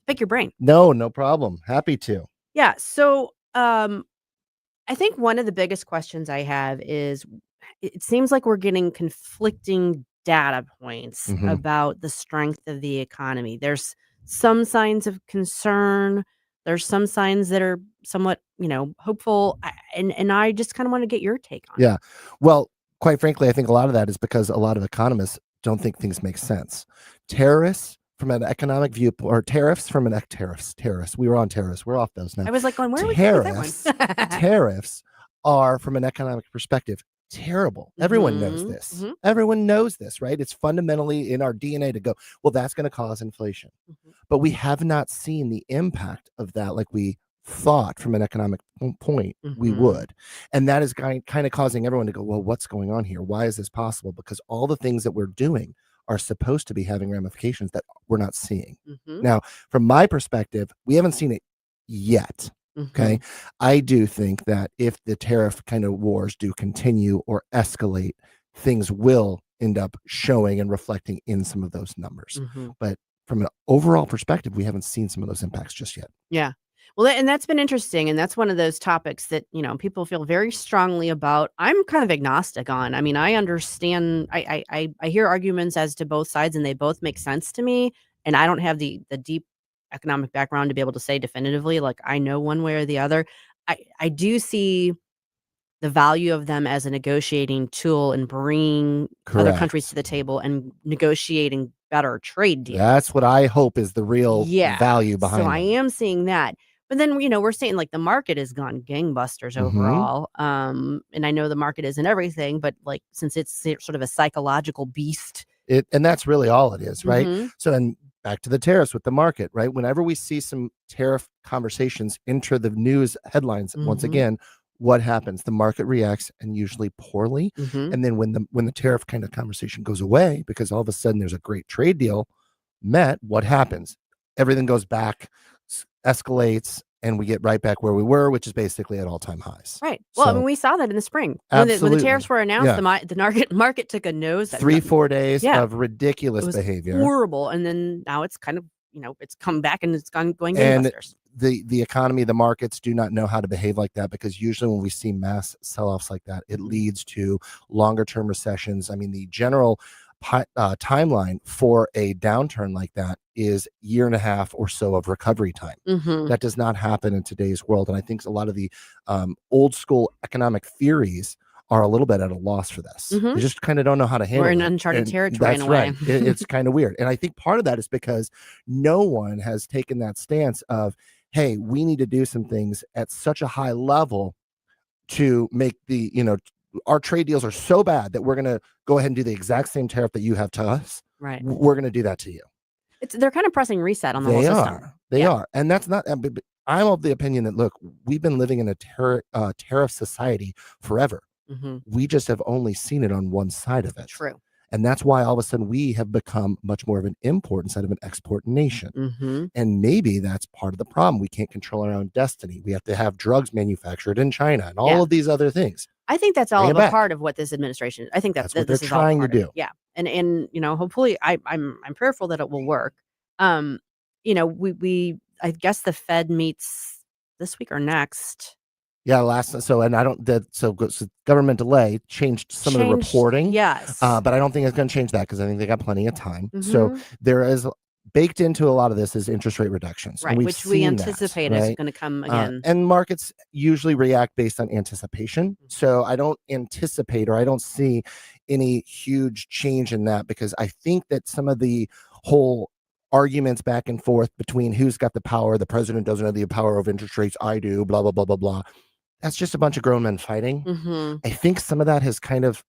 pick your brain. No problem. Happy to. Yeah. So I think one of the biggest questions I have is it seems like we're getting conflicting data points about the strength of the economy. There's some signs of concern. There's some signs that are somewhat, hopeful. And I just kind of want to get your take on it. Yeah. Well, quite frankly, I think a lot of that is because a lot of economists don't think things make sense. Terrorists from an economic viewpoint, or tariffs from an tariffs. We were on tariffs. We're off those now. I was like, going, where would you get that one? Tariffs are, from an economic perspective, terrible. Everyone knows this. Everyone knows this, right? It's fundamentally in our DNA to go, well, that's going to cause inflation. But we have not seen the impact of that like we thought from an economic point we would. And that is kind of causing everyone to go, well, what's going on here? Why is this possible? Because all the things that we're doing are supposed to be having ramifications that we're not seeing. Now, from my perspective, we haven't seen it yet. Okay. I do think that if the tariff kind of wars do continue or escalate, things will end up showing and reflecting in some of those numbers. But from an overall perspective, we haven't seen some of those impacts just yet. Yeah. Well, and that's been interesting. And that's one of those topics that, people feel very strongly about. I'm kind of agnostic on. I mean, I understand, I hear arguments as to both sides and they both make sense to me. And I don't have the deep economic background to be able to say definitively, like I know one way or the other. I do see the value of them as a negotiating tool and bringing other countries to the table and negotiating better trade deals. That's what I hope is the real value behind it. So I am seeing that. But then, we're saying like the market has gone gangbusters overall. And I know the market isn't everything, but like, since it's sort of a psychological beast. And that's really all it is, right? So then back to the tariffs with the market, right? Whenever we see some tariff conversations enter the news headlines, once again, what happens? The market reacts, and usually poorly. And then when the tariff kind of conversation goes away, because all of a sudden there's a great trade deal met, what happens? Everything goes back, escalates, and we get right back where we were, which is basically at all-time highs. Right. Well, I mean, we saw that in the spring. When the tariffs were announced, the market took a nose. 3-4 days of ridiculous behavior. Horrible. And then now it's kind of, it's come back and it's going gangbusters. And the economy, the markets do not know how to behave like that, because usually when we see mass sell-offs like that, it leads to longer-term recessions. I mean, the general timeline for a downturn like that is 1.5 years or so of recovery time. That does not happen in today's world. And I think a lot of the old school economic theories are a little bit at a loss for this. They just kind of don't know how to handle it. We're in uncharted territory in a way. That's right. It's kind of weird. And I think part of that is because no one has taken that stance of, hey, we need to do some things at such a high level to make the, our trade deals are so bad that we're going to go ahead and do the exact same tariff that you have to us. Right. We're going to do that to you. They're kind of pressing reset on the whole system. They are. And that's not, I'm of the opinion that, look, we've been living in a tariff society forever. We just have only seen it on one side of it. True. And that's why all of a sudden we have become much more of an import instead of an export nation. And maybe that's part of the problem. We can't control our own destiny. We have to have drugs manufactured in China and all of these other things. I think that's all of a part of what this administration, I think that's what they're trying to do. Yeah. And hopefully I'm prayerful that it will work. We I guess the Fed meets this week or next. Yeah, and I don't that so government delay changed some of the reporting. Yes. But I don't think it's going to change that because I think they got plenty of time. So Mhm. there is baked into a lot of this is interest rate reductions, and Right, we've which we seen that, anticipate is right? gonna come again. And markets usually react based on anticipation. So I don't anticipate or I don't see any huge change in that because I think that some of the whole arguments back and forth between who's got the power, the president doesn't have the power of interest rates, I do, blah, blah, blah, blah, blah. That's just a bunch of grown men fighting. Mhm. I think some of that has kind of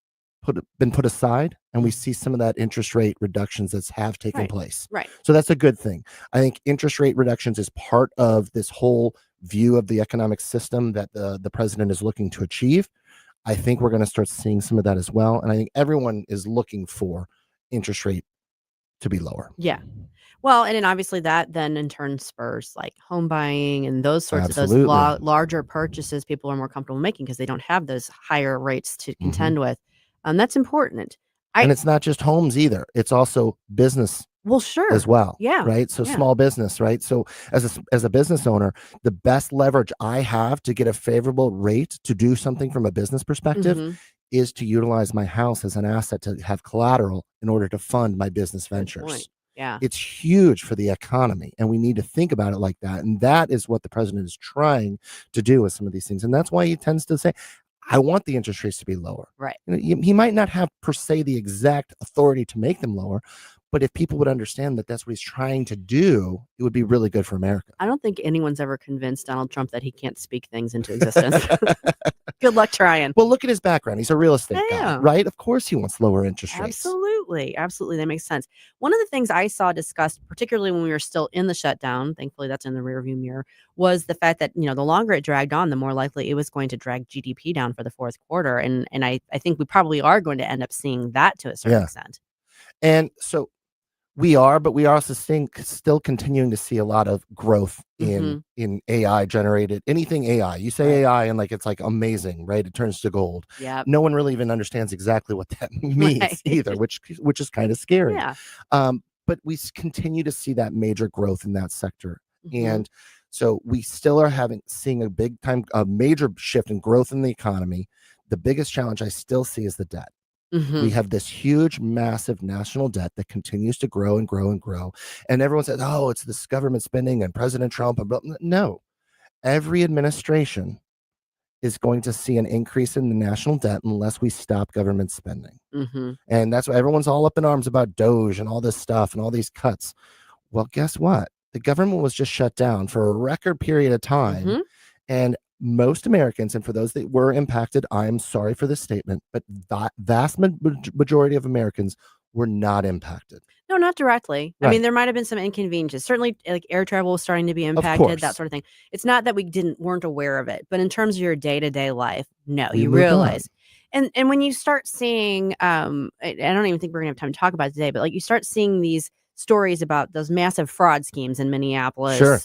been put aside, and we see some of that interest rate reductions that's have taken Right, place. right. So that's a good thing. I think interest rate reductions is part of this whole view of the economic system that the president is looking to achieve. I think we're going to start seeing some of that as well, and I think everyone is looking for interest rate to be lower. Yeah. Well, and then obviously that then in turn spurs like home buying and those sorts of those Absolutely. larger purchases people are more comfortable making because they don't have those higher rates to Mm-hmm. contend with. That's important. And it's not just homes either. It's also business Well, sure. as well. Yeah. Right. So yeah. small business, right? So as a business owner, the best leverage I have to get a favorable rate to do something from a business perspective Mhm. is to utilize my house as an asset to have collateral in order to fund my business Good ventures. point. Yeah. It's huge for the economy, and we need to think about it like that. And that is what the president is trying to do with some of these things. And that's why he tends to say, I want the interest rates to be lower. Right. You know, he might not have per se the exact authority to make them lower, but if people would understand that that's what he's trying to do, it would be really good for America. I don't think anyone's ever convinced Donald Trump that he can't speak things into existence. Good luck trying. Well, look at his background. He's a real estate guy, Yeah. right? Of course he wants lower interest rates. Absolutely. Absolutely. That makes sense. One of the things I saw discussed, particularly when we were still in the shutdown, thankfully that's in the rearview mirror, was the fact that, the longer it dragged on, the more likely it was going to drag GDP down for the fourth quarter. And I think we probably are going to end up seeing that to a certain extent. And so we are, but we are also still continuing to see a lot of growth in AI generated anything AI. You say AI and it's like amazing, right? It turns to gold. Yep. No one really even understands exactly what that means either, which is kind of scary. Yeah. But we continue to see that major growth in that sector. Mhm. And so we still are seeing a major shift in growth in the economy. The biggest challenge I still see is the debt. Mhm. We have this huge, massive national debt that continues to grow and grow and grow. And everyone says, oh, it's this government spending and President Trump. No, every administration is going to see an increase in the national debt unless we stop government spending. Mhm. And that's why everyone's all up in arms about Doge and all this stuff and all these cuts. Well, guess what? The government was just shut down for a record period of time. Mhm. And most Americans, and for those that were impacted, I'm sorry for this statement, but the vast majority of Americans were not impacted. No, not directly. I Right. mean, there might have been some inconveniences. Certainly, like air travel was starting to be Of impacted, that course. sort of thing. It's not that we weren't aware of it, but in terms of your day-to-day life, no, We you moved on. realize. And when you start seeing, I don't even think we're gonna have time to talk about it today, but like you start seeing these stories about those massive fraud schemes in Minneapolis. Sure.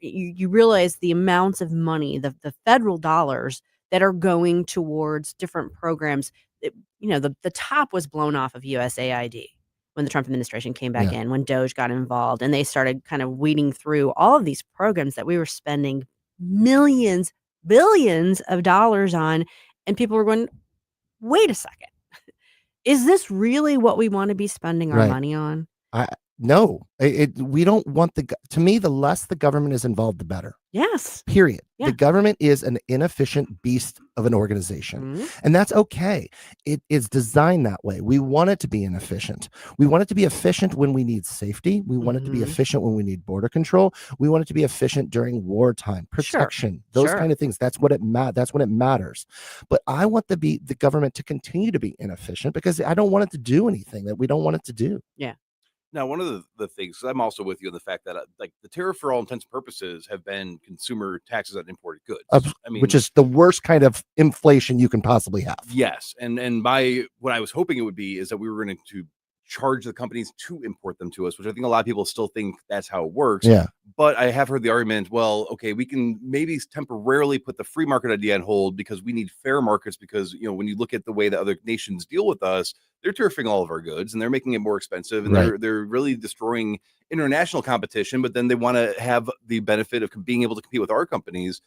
You realize the amounts of money, the federal dollars that are going towards different programs. The top was blown off of USAID when the Trump administration came back Yeah. in, when Doge got involved, and they started kind of weeding through all of these programs that we were spending millions, billions of dollars on, and people were going, wait a second. Is this really what we want to be spending our Right. money on? No, we don't want to me, the less the government is involved, the better. Yes. Period. Yeah. The government is an inefficient beast of an organization, Mhm. and that's okay. It is designed that way. We want it to be inefficient. We want it to be efficient when we need safety. We want it to be Mhm. efficient when we need border control. We want it to be efficient during wartime, protection, those Sure. kind of things. That's what that's when it matters. But I want the government to continue to be inefficient because I don't want it to do anything that we don't want it to do. Yeah. Now, one of the things, I'm also with you on the fact that the tariff for all intents and purposes have been consumer taxes on imported goods. I mean, Which is the worst kind of inflation you can possibly have. yes. And what I was hoping it would be is that we were going to charge the companies to import them to us, which I think a lot of people still think that's how it works. Yeah. But I have heard the argument, well, okay, we can maybe temporarily put the free market idea on hold because we need fair markets because, when you look at the way that other nations deal with us, they're tariffing all of our goods and they're making it more expensive and Right. they're really destroying international competition, but then they want to have the benefit of being able to compete with our companies.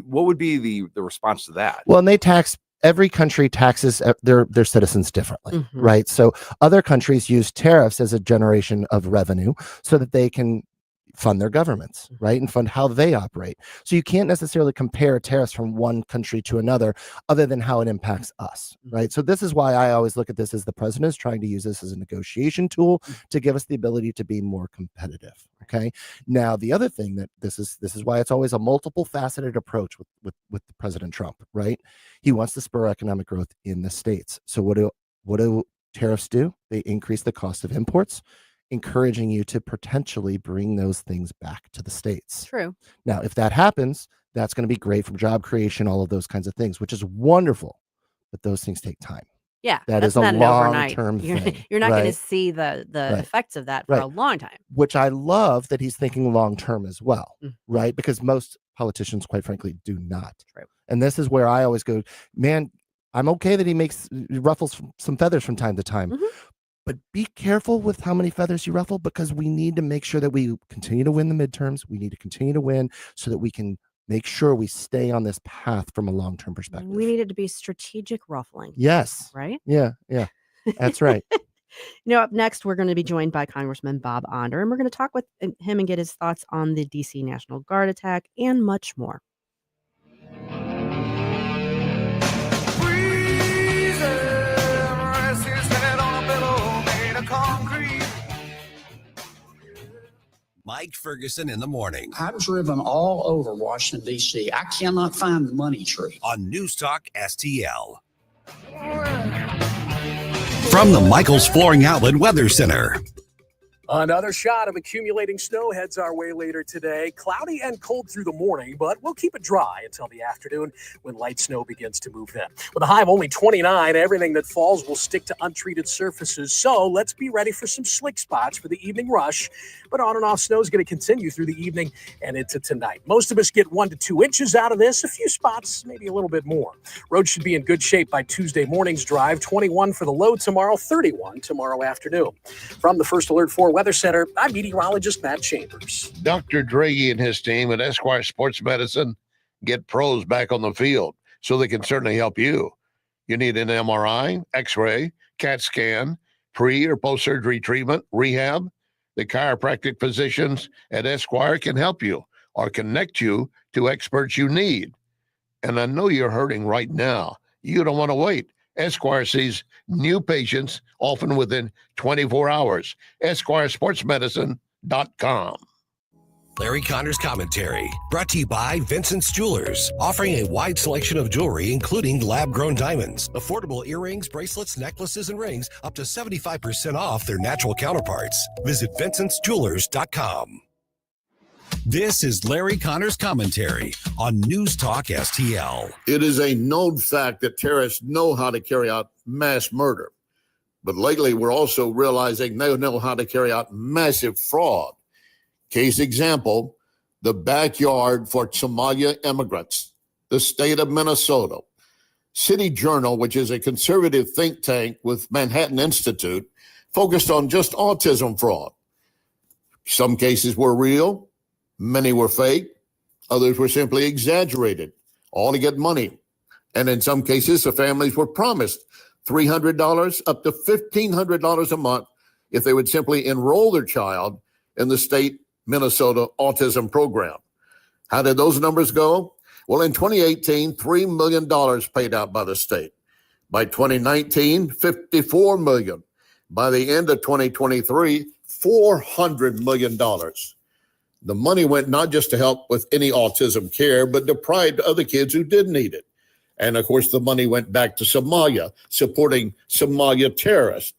What would be the response to that? Well, and they tax. Every country taxes their citizens differently, right? So other countries use tariffs as a generation of revenue so that they can fund their governments, right? And fund how they operate. So you can't necessarily compare tariffs from one country to another other than how it impacts us, right? So this is why I always look at this as the president is trying to use this as a negotiation tool to give us the ability to be more competitive, okay? Now, the other thing that this is why it's always a multiple faceted approach with President Trump, right? He wants to spur economic growth in the states. So what do tariffs do? They increase the cost of imports, encouraging you to potentially bring those things back to the states. True. Now, if that happens, that's going to be great for job creation, all of those kinds of things, which is wonderful. But those things take time. Yeah, that that's is a not an overnight. long-term thing. You're not going to right? see the Right. effects of that for Right. a long time. Which I love that he's thinking long-term as well, right? Because most politicians, quite frankly, do not. True. And this is where I always go, man, I'm okay that he ruffles some feathers from time to time. But be careful with how many feathers you ruffle, because we need to make sure that we continue to win the midterms. We need to continue to win so that we can make sure we stay on this path from a long-term perspective. We needed to be strategic ruffling. Yes. Right? Yeah. That's right. Up next, we're going to be joined by Congressman Bob Onder, and we're going to talk with him and get his thoughts on the D.C. National Guard attack and much more. Mike Ferguson in the morning. I've driven all over Washington, D.C. I cannot find the money tree. On News Talk STL. From the Michaels Flooring Outlet Weather Center. Another shot of accumulating snow heads our way later today. Cloudy and cold through the morning, but we'll keep it dry until the afternoon when light snow begins to move in. With a high of only 29, everything that falls will stick to untreated surfaces. So let's be ready for some slick spots for the evening rush. But on and off snow is going to continue through the evening and into tonight. Most of us get 1 to 2 inches out of this. A few spots, maybe a little bit more. Roads should be in good shape by Tuesday morning's drive. 21 for the low tomorrow, 31 tomorrow afternoon. From the First Alert 4 Weather Center, I'm meteorologist Matt Chambers. Dr. Draghi and his team at Esquire Sports Medicine get pros back on the field, so they can certainly help you. You need an MRI, X-ray, CAT scan, pre- or post-surgery treatment, rehab. The chiropractic physicians at Esquire can help you or connect you to experts you need. And I know you're hurting right now. You don't want to wait. Esquire sees new patients often within 24 hours. EsquireSportsMedicine.com. Larry Connor's commentary, brought to you by Vincent's Jewelers, offering a wide selection of jewelry, including lab-grown diamonds, affordable earrings, bracelets, necklaces, and rings, up to 75% off their natural counterparts. Visit VincentsJewelers.com. This is Larry Connor's commentary on News Talk STL. It is a known fact that terrorists know how to carry out mass murder. But lately, we're also realizing they know how to carry out massive fraud. Case example, the backyard for Somalia immigrants, the state of Minnesota. City Journal, which is a conservative think tank with Manhattan Institute, focused on just autism fraud. Some cases were real. Many were fake. Others were simply exaggerated, all to get money. And in some cases, the families were promised $300 up to $1,500 a month if they would simply enroll their child in the state Minnesota autism program. How did those numbers go? Well, in 2018, $3 million paid out by the state. By 2019, $54 million. By the end of 2023, $400 million. The money went not just to help with any autism care, but deprived other kids who did need it. And of course, the money went back to Somalia, supporting Somalia terrorists.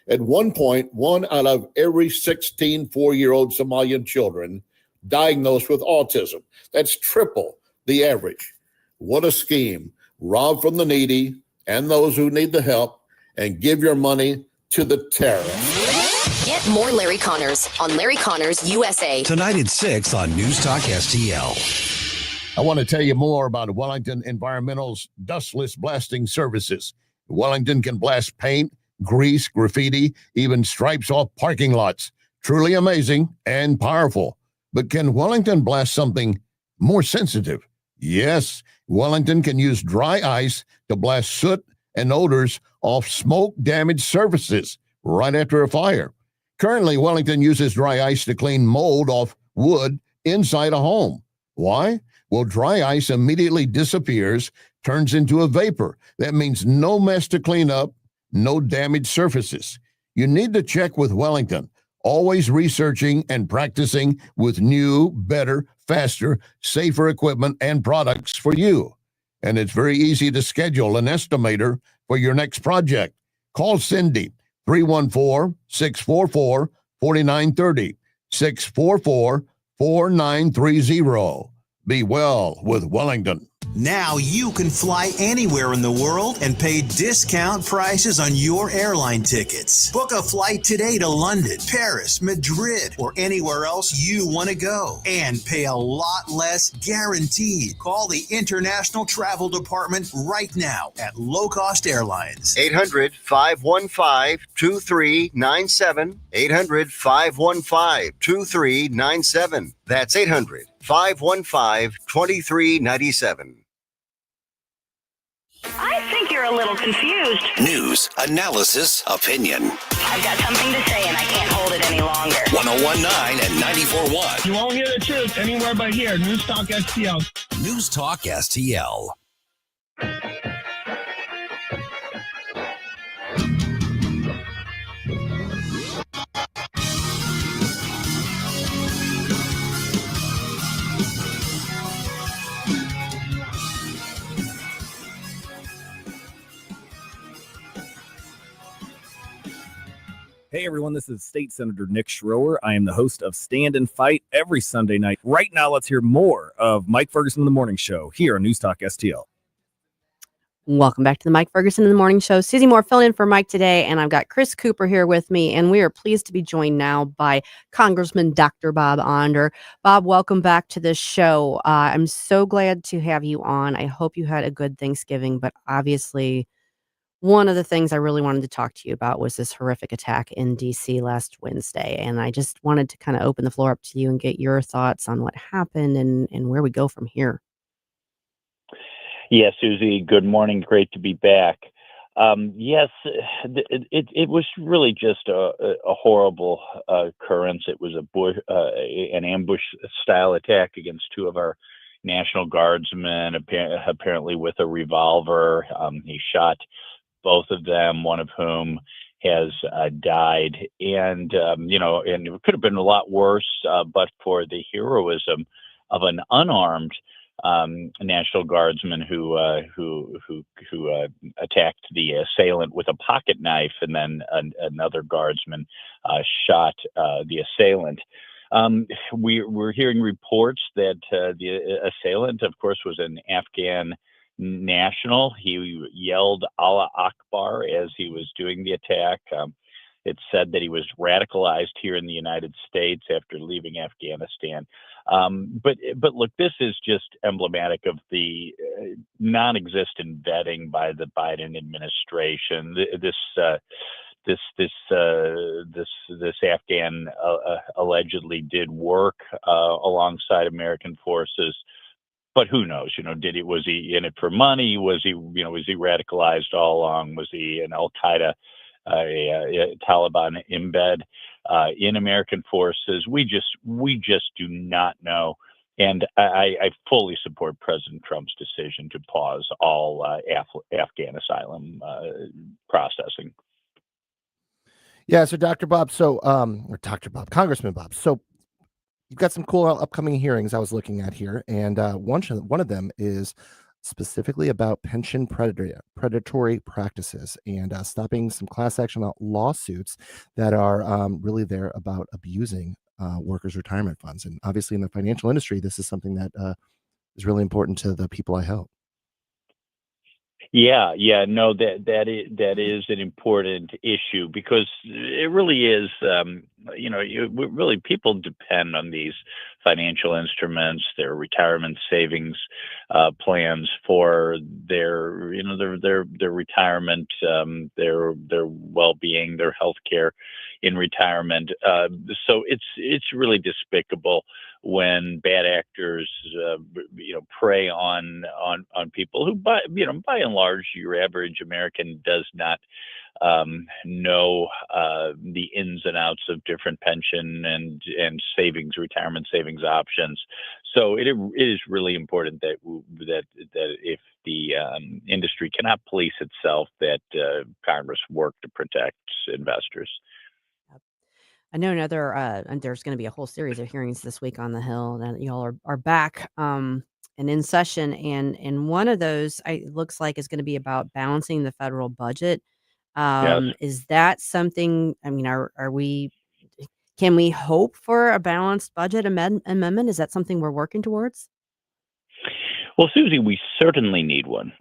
At one point, 1 out of every 16 4-year-old Somalian children diagnosed with autism. That's triple the average. What a scheme. Rob from the needy and those who need the help, and give your money to the terrorists. Get more Larry Connors on Larry Connors USA. Tonight at 6 on News Talk STL. I want to tell you more about Wellington Environmental's dustless blasting services. Wellington can blast paint, grease, graffiti, even stripes off parking lots. Truly amazing and powerful. But can Wellington blast something more sensitive? Yes, Wellington can use dry ice to blast soot and odors off smoke-damaged surfaces right after a fire. Currently, Wellington uses dry ice to clean mold off wood inside a home. Why? Well, dry ice immediately disappears, turns into a vapor. That means no mess to clean up, no damaged surfaces. You need to check with Wellington, always researching and practicing with new, better, faster, safer equipment and products for you. And it's very easy to schedule an estimator for your next project. Call Cindy, 314-644-4930, 644-4930. Be well with Wellington. Now you can fly anywhere in the world and pay discount prices on your airline tickets. Book a flight today to London, Paris, Madrid, or anywhere else you want to go and pay a lot less guaranteed. Call the International Travel Department right now at Low Cost Airlines. 800-515-2397. 800-515-2397. That's 800-515-2397. I think you're a little confused. News, analysis, opinion. I've got something to say and I can't hold it any longer. 101.9 and 94.1. You won't hear the truth anywhere but here. News Talk STL. News Talk STL. Hey everyone, this is State Senator Nick Schroer. I am the host of Stand and Fight every Sunday night. Right now, let's hear more of Mike Ferguson in the Morning Show here on News Talk STL. Welcome back to the Mike Ferguson in the Morning Show. Susie Moore filling in for Mike today, and I've got Chris Cooper here with me, and we are pleased to be joined now by Congressman Dr. Bob Onder. Bob, welcome back to the show. I'm so glad to have you on. I hope you had a good Thanksgiving, but obviously one of the things I really wanted to talk to you about was this horrific attack in D.C. last Wednesday, and I just wanted to kind of open the floor up to you and get your thoughts on what happened and where we go from here. Yeah, Susie, good morning. Great to be back. Yes, it was really just a horrible occurrence. It was an ambush-style attack against two of our National Guardsmen, apparently with a revolver. He shot both of them, one of whom has died. And, and it could have been a lot worse, but for the heroism of an unarmed National Guardsman who attacked the assailant with a pocket knife, and then another guardsman shot the assailant. We're hearing reports that the assailant, of course, was an Afghan national. He yelled Allah Akbar as he was doing the attack. It's said that he was radicalized here in the United States after leaving Afghanistan. But look, this is just emblematic of the non-existent vetting by the Biden administration. This Afghan allegedly did work alongside American forces. But who knows? Was he in it for money? Was he radicalized all along? Was he an Al-Qaeda, a Taliban embed in American forces? We just do not know. And I fully support President Trump's decision to pause all Afghan asylum processing. Yeah. So Congressman Bob. So you've got some cool upcoming hearings I was looking at here, and one of them is specifically about pension predatory practices and stopping some class action lawsuits that are really there about abusing workers' retirement funds. And obviously in the financial industry, this is something that is really important to the people I help. Yeah, that is an important issue, because it really is really people depend on these financial instruments, their retirement savings plans for their retirement, their well-being, their health care in retirement. So it's really despicable when bad actors prey on people who, by and large, your average American does not know the ins and outs of different pension and retirement savings options. So it is really important that if the industry cannot police itself, that Congress work to protect investors. I know and there's going to be a whole series of hearings this week on the Hill that y'all are back and in session. And one of those looks like is going to be about balancing the federal budget. Yes. Is that something, can we hope for a balanced budget amendment? Is that something we're working towards? Well, Susie, we certainly need one.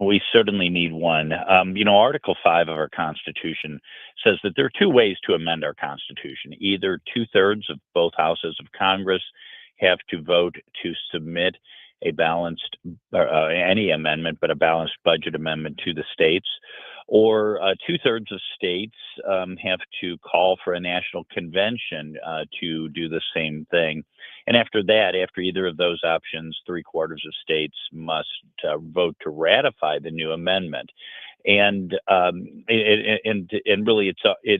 Article 5 of our Constitution says that there are two ways to amend our Constitution. Either 2/3 of both houses of Congress have to vote to submit a balanced, any amendment, but a balanced budget amendment to the states, or 2/3 of states have to call for a national convention to do the same thing. And after either of those options, 3/4 of states must vote to ratify the new amendment. And really,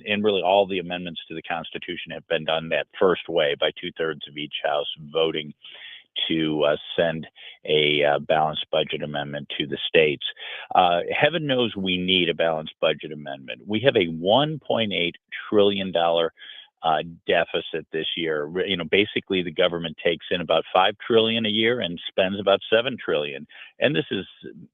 really all the amendments to the Constitution have been done that first way by 2/3 of each house voting to send a balanced budget amendment to the states. Heaven knows we need a balanced budget amendment. We have a $1.8 trillion deficit this year. Basically the government takes in about $5 trillion a year and spends about $7 trillion. And this is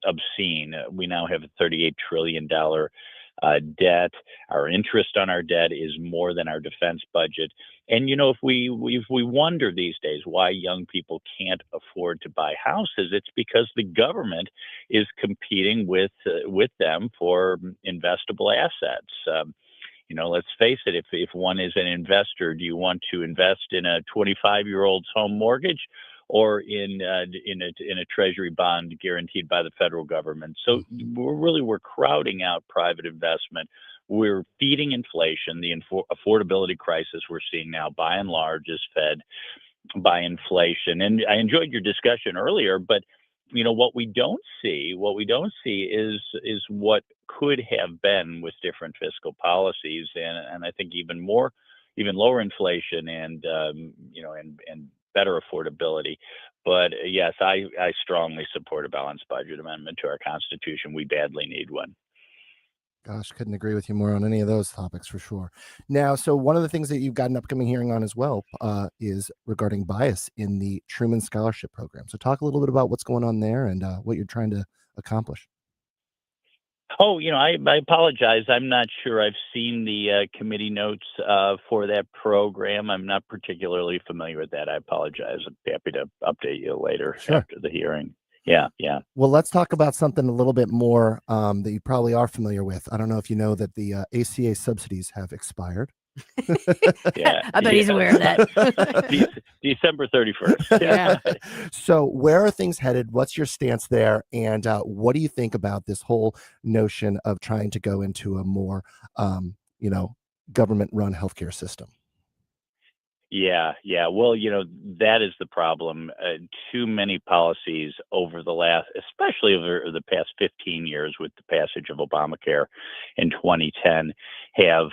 obscene. We now have a $38 trillion debt. Our interest on our debt is more than our defense budget. And if we wonder these days why young people can't afford to buy houses, it's because the government is competing with them for investable assets. Let's face it, if one is an investor, do you want to invest in a 25-year-old's home mortgage or in a treasury bond guaranteed by the federal government? So we're crowding out private investment. We're feeding inflation. The affordability crisis we're seeing now, by and large, is fed by inflation. And I enjoyed your discussion earlier, but what we don't see is what could have been with different fiscal policies, and I think even lower inflation and better affordability. But yes, I strongly support a balanced budget amendment to our Constitution. We badly need one. Gosh, couldn't agree with you more on any of those topics for sure. Now, so one of the things that you've got an upcoming hearing on as well is regarding bias in the Truman Scholarship Program. So talk a little bit about what's going on there and what you're trying to accomplish. Oh, I apologize. I'm not sure I've seen the committee notes for that program. I'm not particularly familiar with that. I apologize. I'm happy to update you later after the hearing. Yeah. Well, let's talk about something a little bit more that you probably are familiar with. I don't know if you know that the ACA subsidies have expired. Yeah, I bet he's aware of that. December 31st. Yeah. So where are things headed? What's your stance there? And what do you think about this whole notion of trying to go into a more, government-run healthcare system? Yeah. Well, that is the problem. Too many policies especially over the past 15 years with the passage of Obamacare in 2010, have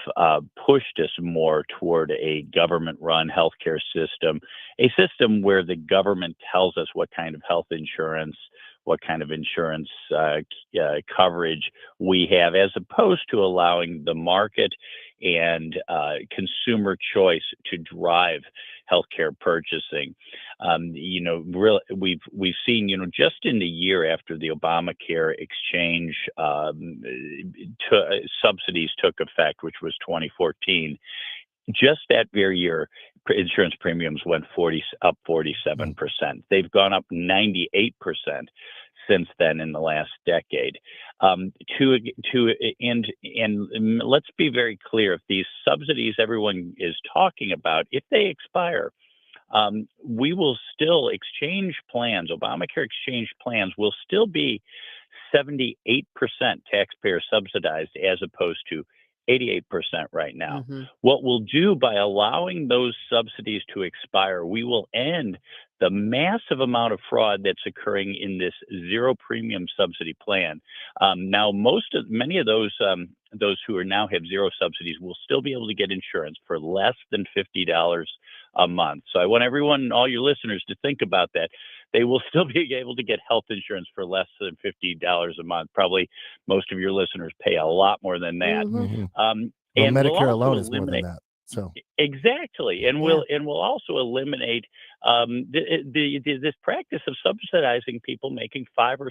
pushed us more toward a government-run healthcare system, a system where the government tells us what kind of health insurance, what kind of insurance coverage we have, as opposed to allowing the market and consumer choice to drive healthcare purchasing. We've seen, just in the year after the Obamacare exchange subsidies took effect, which was 2014, just that very year, insurance premiums went up 47%. They've gone up 98% since then in the last decade. And let's be very clear, if these subsidies everyone is talking about, if they expire, we will still exchange plans, Obamacare exchange plans will still be 78% taxpayer subsidized as opposed to 88% right now. What we'll do by allowing those subsidies to expire, we will end the massive amount of fraud that's occurring in this zero premium subsidy plan. Now, many of those who are now have zero subsidies will still be able to get insurance for less than $50 a month. So I want everyone, all your listeners, to think about that. They will still be able to get health insurance for less than $50 a month. Probably most of your listeners pay a lot more than that. Well, And Medicare we'll alone also is more than eliminate that. So exactly, and we'll also eliminate this practice of subsidizing people making $500,000 or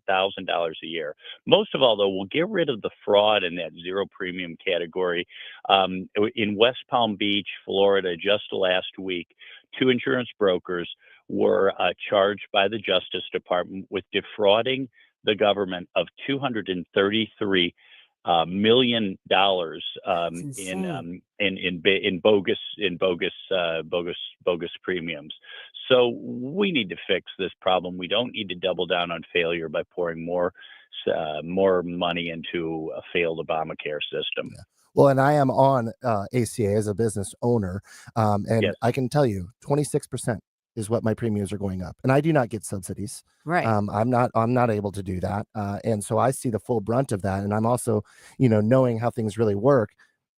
$600,000 a year. Most of all, though, we'll get rid of the fraud in that zero premium category. In West Palm Beach, Florida, just last week, 2 insurance brokers were charged by the Justice Department with defrauding the government of $233 $1 million in bogus premiums. So we need to fix this problem. We don't need to double down on failure by pouring more money into a failed Obamacare system. Well, and I am on ACA as a business owner, and Yes. I can tell you 26% is what my premiums are going up, and I do not get subsidies. Right. I'm not able to do that, and so I see the full brunt of that. And I'm also, knowing how things really work,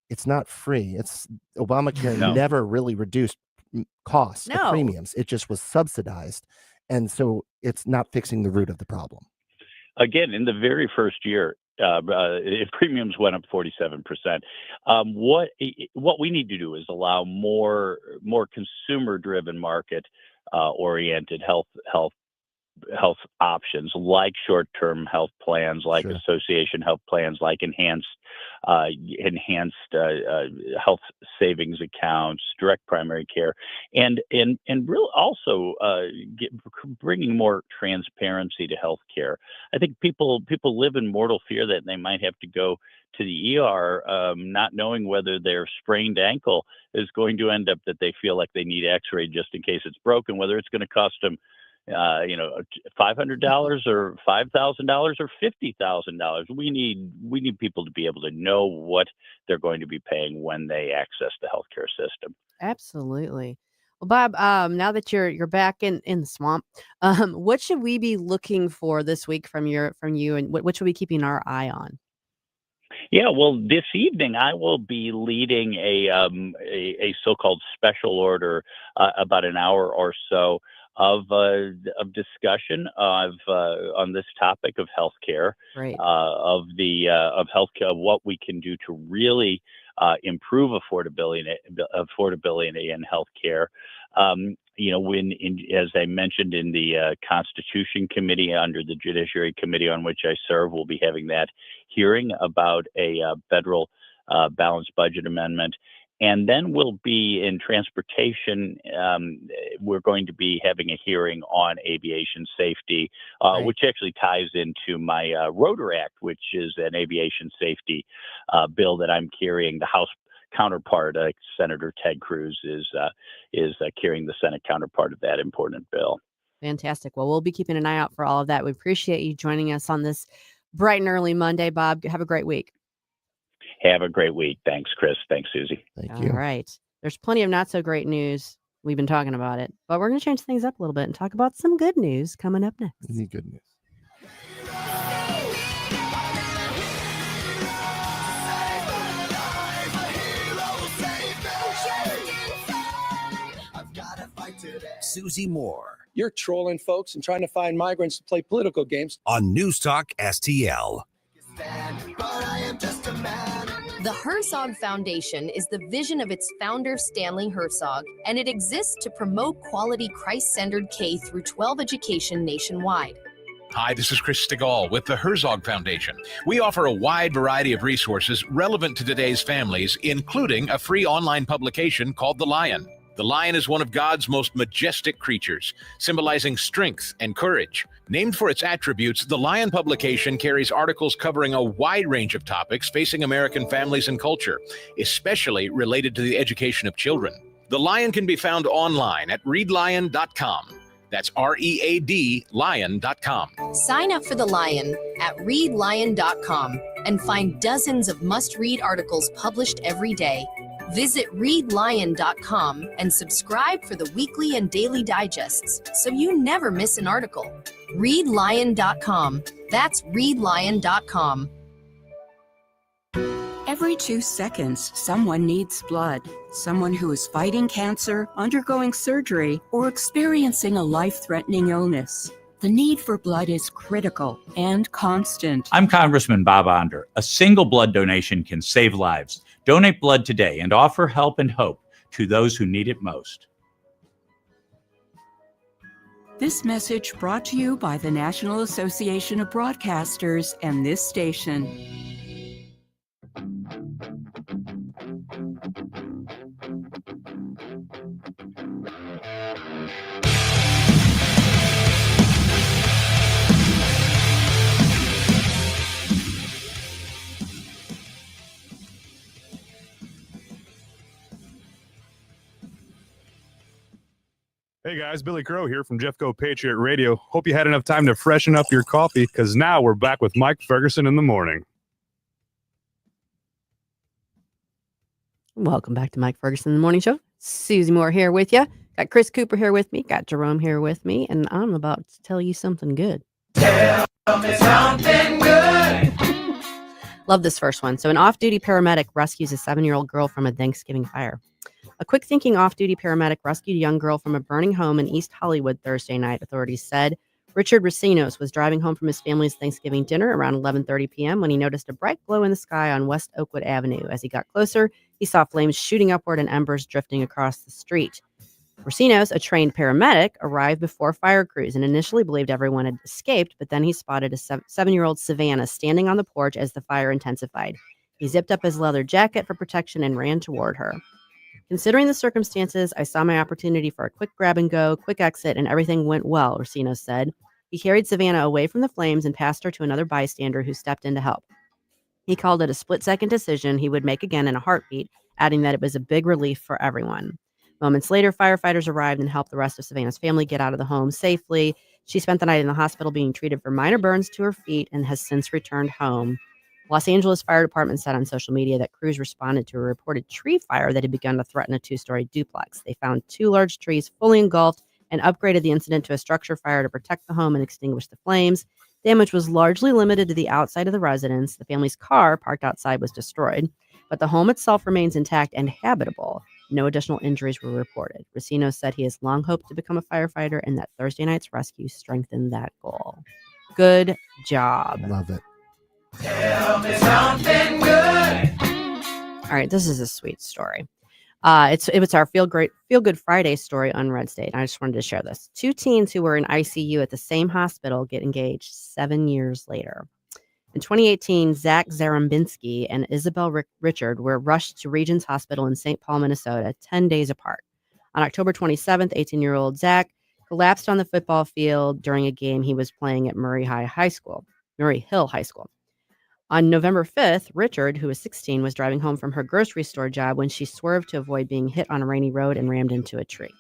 it's not free. It's Obamacare No. never really reduced costs No. of premiums. It just was subsidized, and so it's not fixing the root of the problem. Again, in the very first year, premiums went up 47%. What we need to do is allow more consumer-driven, market-oriented health options, like short-term health plans, like association health plans, like enhanced health savings accounts, direct primary care, and real also bringing more transparency to healthcare. I think people live in mortal fear that they might have to go to the ER, not knowing whether their sprained ankle is going to end up that they feel like they need X-ray just in case it's broken, whether it's going to cost them $500 or $5,000 or $50,000. We need people to be able to know what they're going to be paying when they access the healthcare system. Absolutely. Well, Bob, now that you're back in the swamp, what should we be looking for this week from you, and what should we be keeping our eye on? Yeah, well, this evening I will be leading a so-called special order, about an hour or so of discussion on this topic of healthcare, Right. of healthcare, what we can do to really improve affordability in healthcare. As I mentioned in the Constitution Committee under the Judiciary Committee on which I serve, we'll be having that hearing about a federal balanced budget amendment. And then we'll be in transportation. We're going to be having a hearing on aviation safety, which actually ties into my Rotor Act, which is an aviation safety bill that I'm carrying. The House counterpart, Senator Ted Cruz, is carrying the Senate counterpart of that important bill. Fantastic. Well, we'll be keeping an eye out for all of that. We appreciate you joining us on this bright and early Monday, Bob. Have a great week. Have a great week. Thanks, Chris. Thanks, Susie. Thank All right. There's plenty of not so great news. We've been talking about it, but we're going to change things up a little bit and talk about some good news coming up next. Easy good news. Susie Moore You're trolling folks and trying to find migrants to play political games. on Newstalk STL. The Herzog Foundation is the vision of its founder, Stanley Herzog, and it exists to promote quality Christ-centered K-12 education nationwide. Hi, this is Chris Stigall with the Herzog Foundation. We offer a wide variety of resources relevant to today's families, including a free online publication called The Lion. The lion is one of God's most majestic creatures, symbolizing strength and courage. Named for its attributes, the Lion publication carries articles covering a wide range of topics facing American families and culture, especially related to the education of children. The Lion can be found online at readlion.com. That's READ lion.com. Sign up for The Lion at readlion.com and find dozens of must-read articles published every day. Visit readlion.com and subscribe for the weekly and daily digests so you never miss an article. Readlion.com. That's readlion.com. Every 2 seconds, someone needs blood. Someone who is fighting cancer, undergoing surgery, or experiencing a life-threatening illness. The need for blood is critical and constant. I'm Congressman Bob Onder. A single blood donation can save lives. Donate blood today and offer help and hope to those who need it most. This message brought to you by the National Association of Broadcasters and this station. Hey guys, Billy Crow here from Jeffco Patriot Radio. Hope you had enough time to freshen up your coffee, because now we're back with Mike Ferguson in the morning. Welcome back to Mike Ferguson in the Morning Show. Susie Moore here with you. Got Chris Cooper here with me. Got Jerome here with me. And I'm about to tell you something good. Tell me something good. Love this first one. So an off-duty paramedic rescues a 7-year-old girl from a Thanksgiving fire. A quick-thinking off-duty paramedic rescued a young girl from a burning home in East Hollywood Thursday night, authorities said. Richard Racinos was driving home from his family's Thanksgiving dinner around 11:30 p.m. when he noticed a bright glow in the sky on West Oakwood Avenue. As he got closer, he saw flames shooting upward and embers drifting across the street. Racinos, a trained paramedic, arrived before fire crews and initially believed everyone had escaped, but then he spotted a 7-year-old Savannah standing on the porch as the fire intensified. He zipped up his leather jacket for protection and ran toward her. Considering the circumstances, I saw my opportunity for a quick grab and go, quick exit, and everything went well, Racinos said. He carried Savannah away from the flames and passed her to another bystander who stepped in to help. He called it a split-second decision he would make again in a heartbeat, adding that it was a big relief for everyone. Moments later, firefighters arrived and helped the rest of Savannah's family get out of the home safely. She spent the night in the hospital being treated for minor burns to her feet and has since returned home. Los Angeles Fire Department said on social media that crews responded to a reported tree fire that had begun to threaten a 2-story duplex. They found 2 large trees fully engulfed and upgraded the incident to a structure fire to protect the home and extinguish the flames. Damage was largely limited to the outside of the residence. The family's car parked outside was destroyed, but the home itself remains intact and habitable. No additional injuries were reported. Racinos said he has long hoped to become a firefighter and that Thursday night's rescue strengthened that goal. Good job. Love it. Tell me something good. All right, this is a sweet story. It was our Feel Good Friday story on Red State. I just wanted to share this. 2 teens who were in ICU at the same hospital get engaged 7 years later. In 2018, Zach Zarambinski and Isabel Richard were rushed to Regions Hospital in St. Paul, Minnesota, 10 days apart. On October 27th, 18-year-old Zach collapsed on the football field during a game he was playing at Murray Hill High School. On November 5th, Richard, who was 16, was driving home from her grocery store job when she swerved to avoid being hit on a rainy road and rammed into a tree.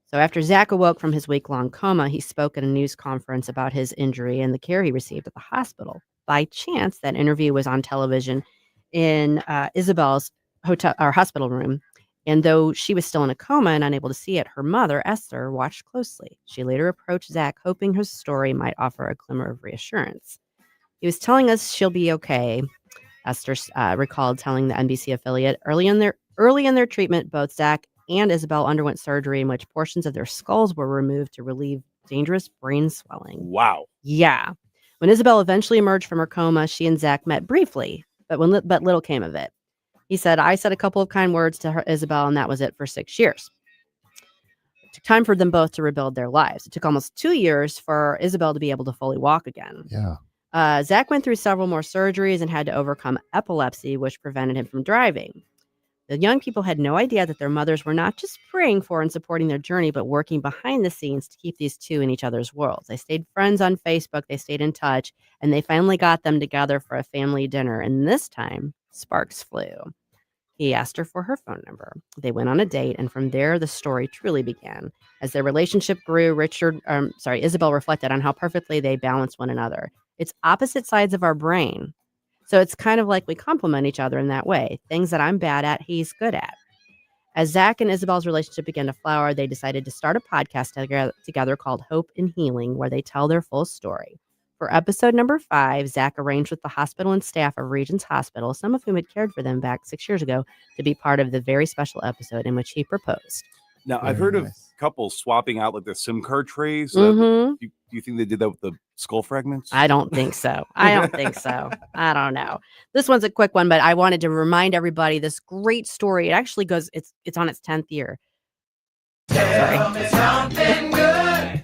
So after Zach awoke from his week-long coma, he spoke at a news conference about his injury and the care he received at the hospital. By chance, that interview was on television in Isabel's hospital room. And though she was still in a coma and unable to see it, her mother, Esther, watched closely. She later approached Zach, hoping her story might offer a glimmer of reassurance. He was telling us she'll be okay, Esther recalled telling the NBC affiliate. Early in their treatment, both Zach and Isabel underwent surgery in which portions of their skulls were removed to relieve dangerous brain swelling. Wow. Yeah. When Isabel eventually emerged from her coma, she and Zach met briefly, but little came of it. He said, I said a couple of kind words to Isabel, and that was it for 6 years. It took time for them both to rebuild their lives. It took almost 2 years for Isabel to be able to fully walk again. Yeah. Zach went through several more surgeries and had to overcome epilepsy, which prevented him from driving. The young people had no idea that their mothers were not just praying for and supporting their journey, but working behind the scenes to keep these two in each other's worlds. They stayed friends on Facebook, they stayed in touch, and they finally got them together for a family dinner. And this time, sparks flew. He asked her for her phone number. They went on a date, and from there, the story truly began. As their relationship grew, Isabel reflected on how perfectly they balanced one another. It's opposite sides of our brain. So it's kind of like we complement each other in that way. Things that I'm bad at, he's good at. As Zach and Isabel's relationship began to flower, they decided to start a podcast together called Hope and Healing, where they tell their full story. For episode number 5, Zach arranged with the hospital and staff of Regents Hospital, some of whom had cared for them back 6 years ago, to be part of the very special episode in which he proposed. Now, I've heard of couples swapping out like their SIM card trays. Mhm. Do you think they did that with the skull fragments? I don't think so. I don't know. This one's a quick one, but I wanted to remind everybody this great story. It actually goes, it's on its 10th year. Tell me something good.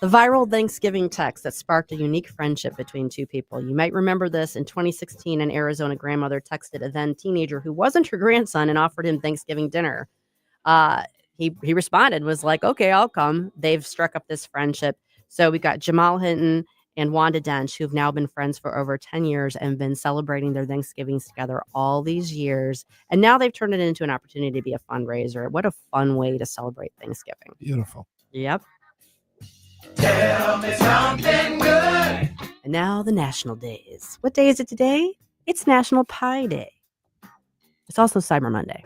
The viral Thanksgiving text that sparked a unique friendship between two people. You might remember this. In 2016, an Arizona grandmother texted a then teenager who wasn't her grandson and offered him Thanksgiving dinner. He responded, was like, okay, I'll come. They've struck up this friendship. So we got Jamal Hinton and Wanda Dench, who've now been friends for over 10 years and been celebrating their Thanksgivings together all these years. And now they've turned it into an opportunity to be a fundraiser. What a fun way to celebrate Thanksgiving. Beautiful. Yep. Tell me something good. And now the national days. What day is it today? It's National Pie Day. It's also Cyber Monday.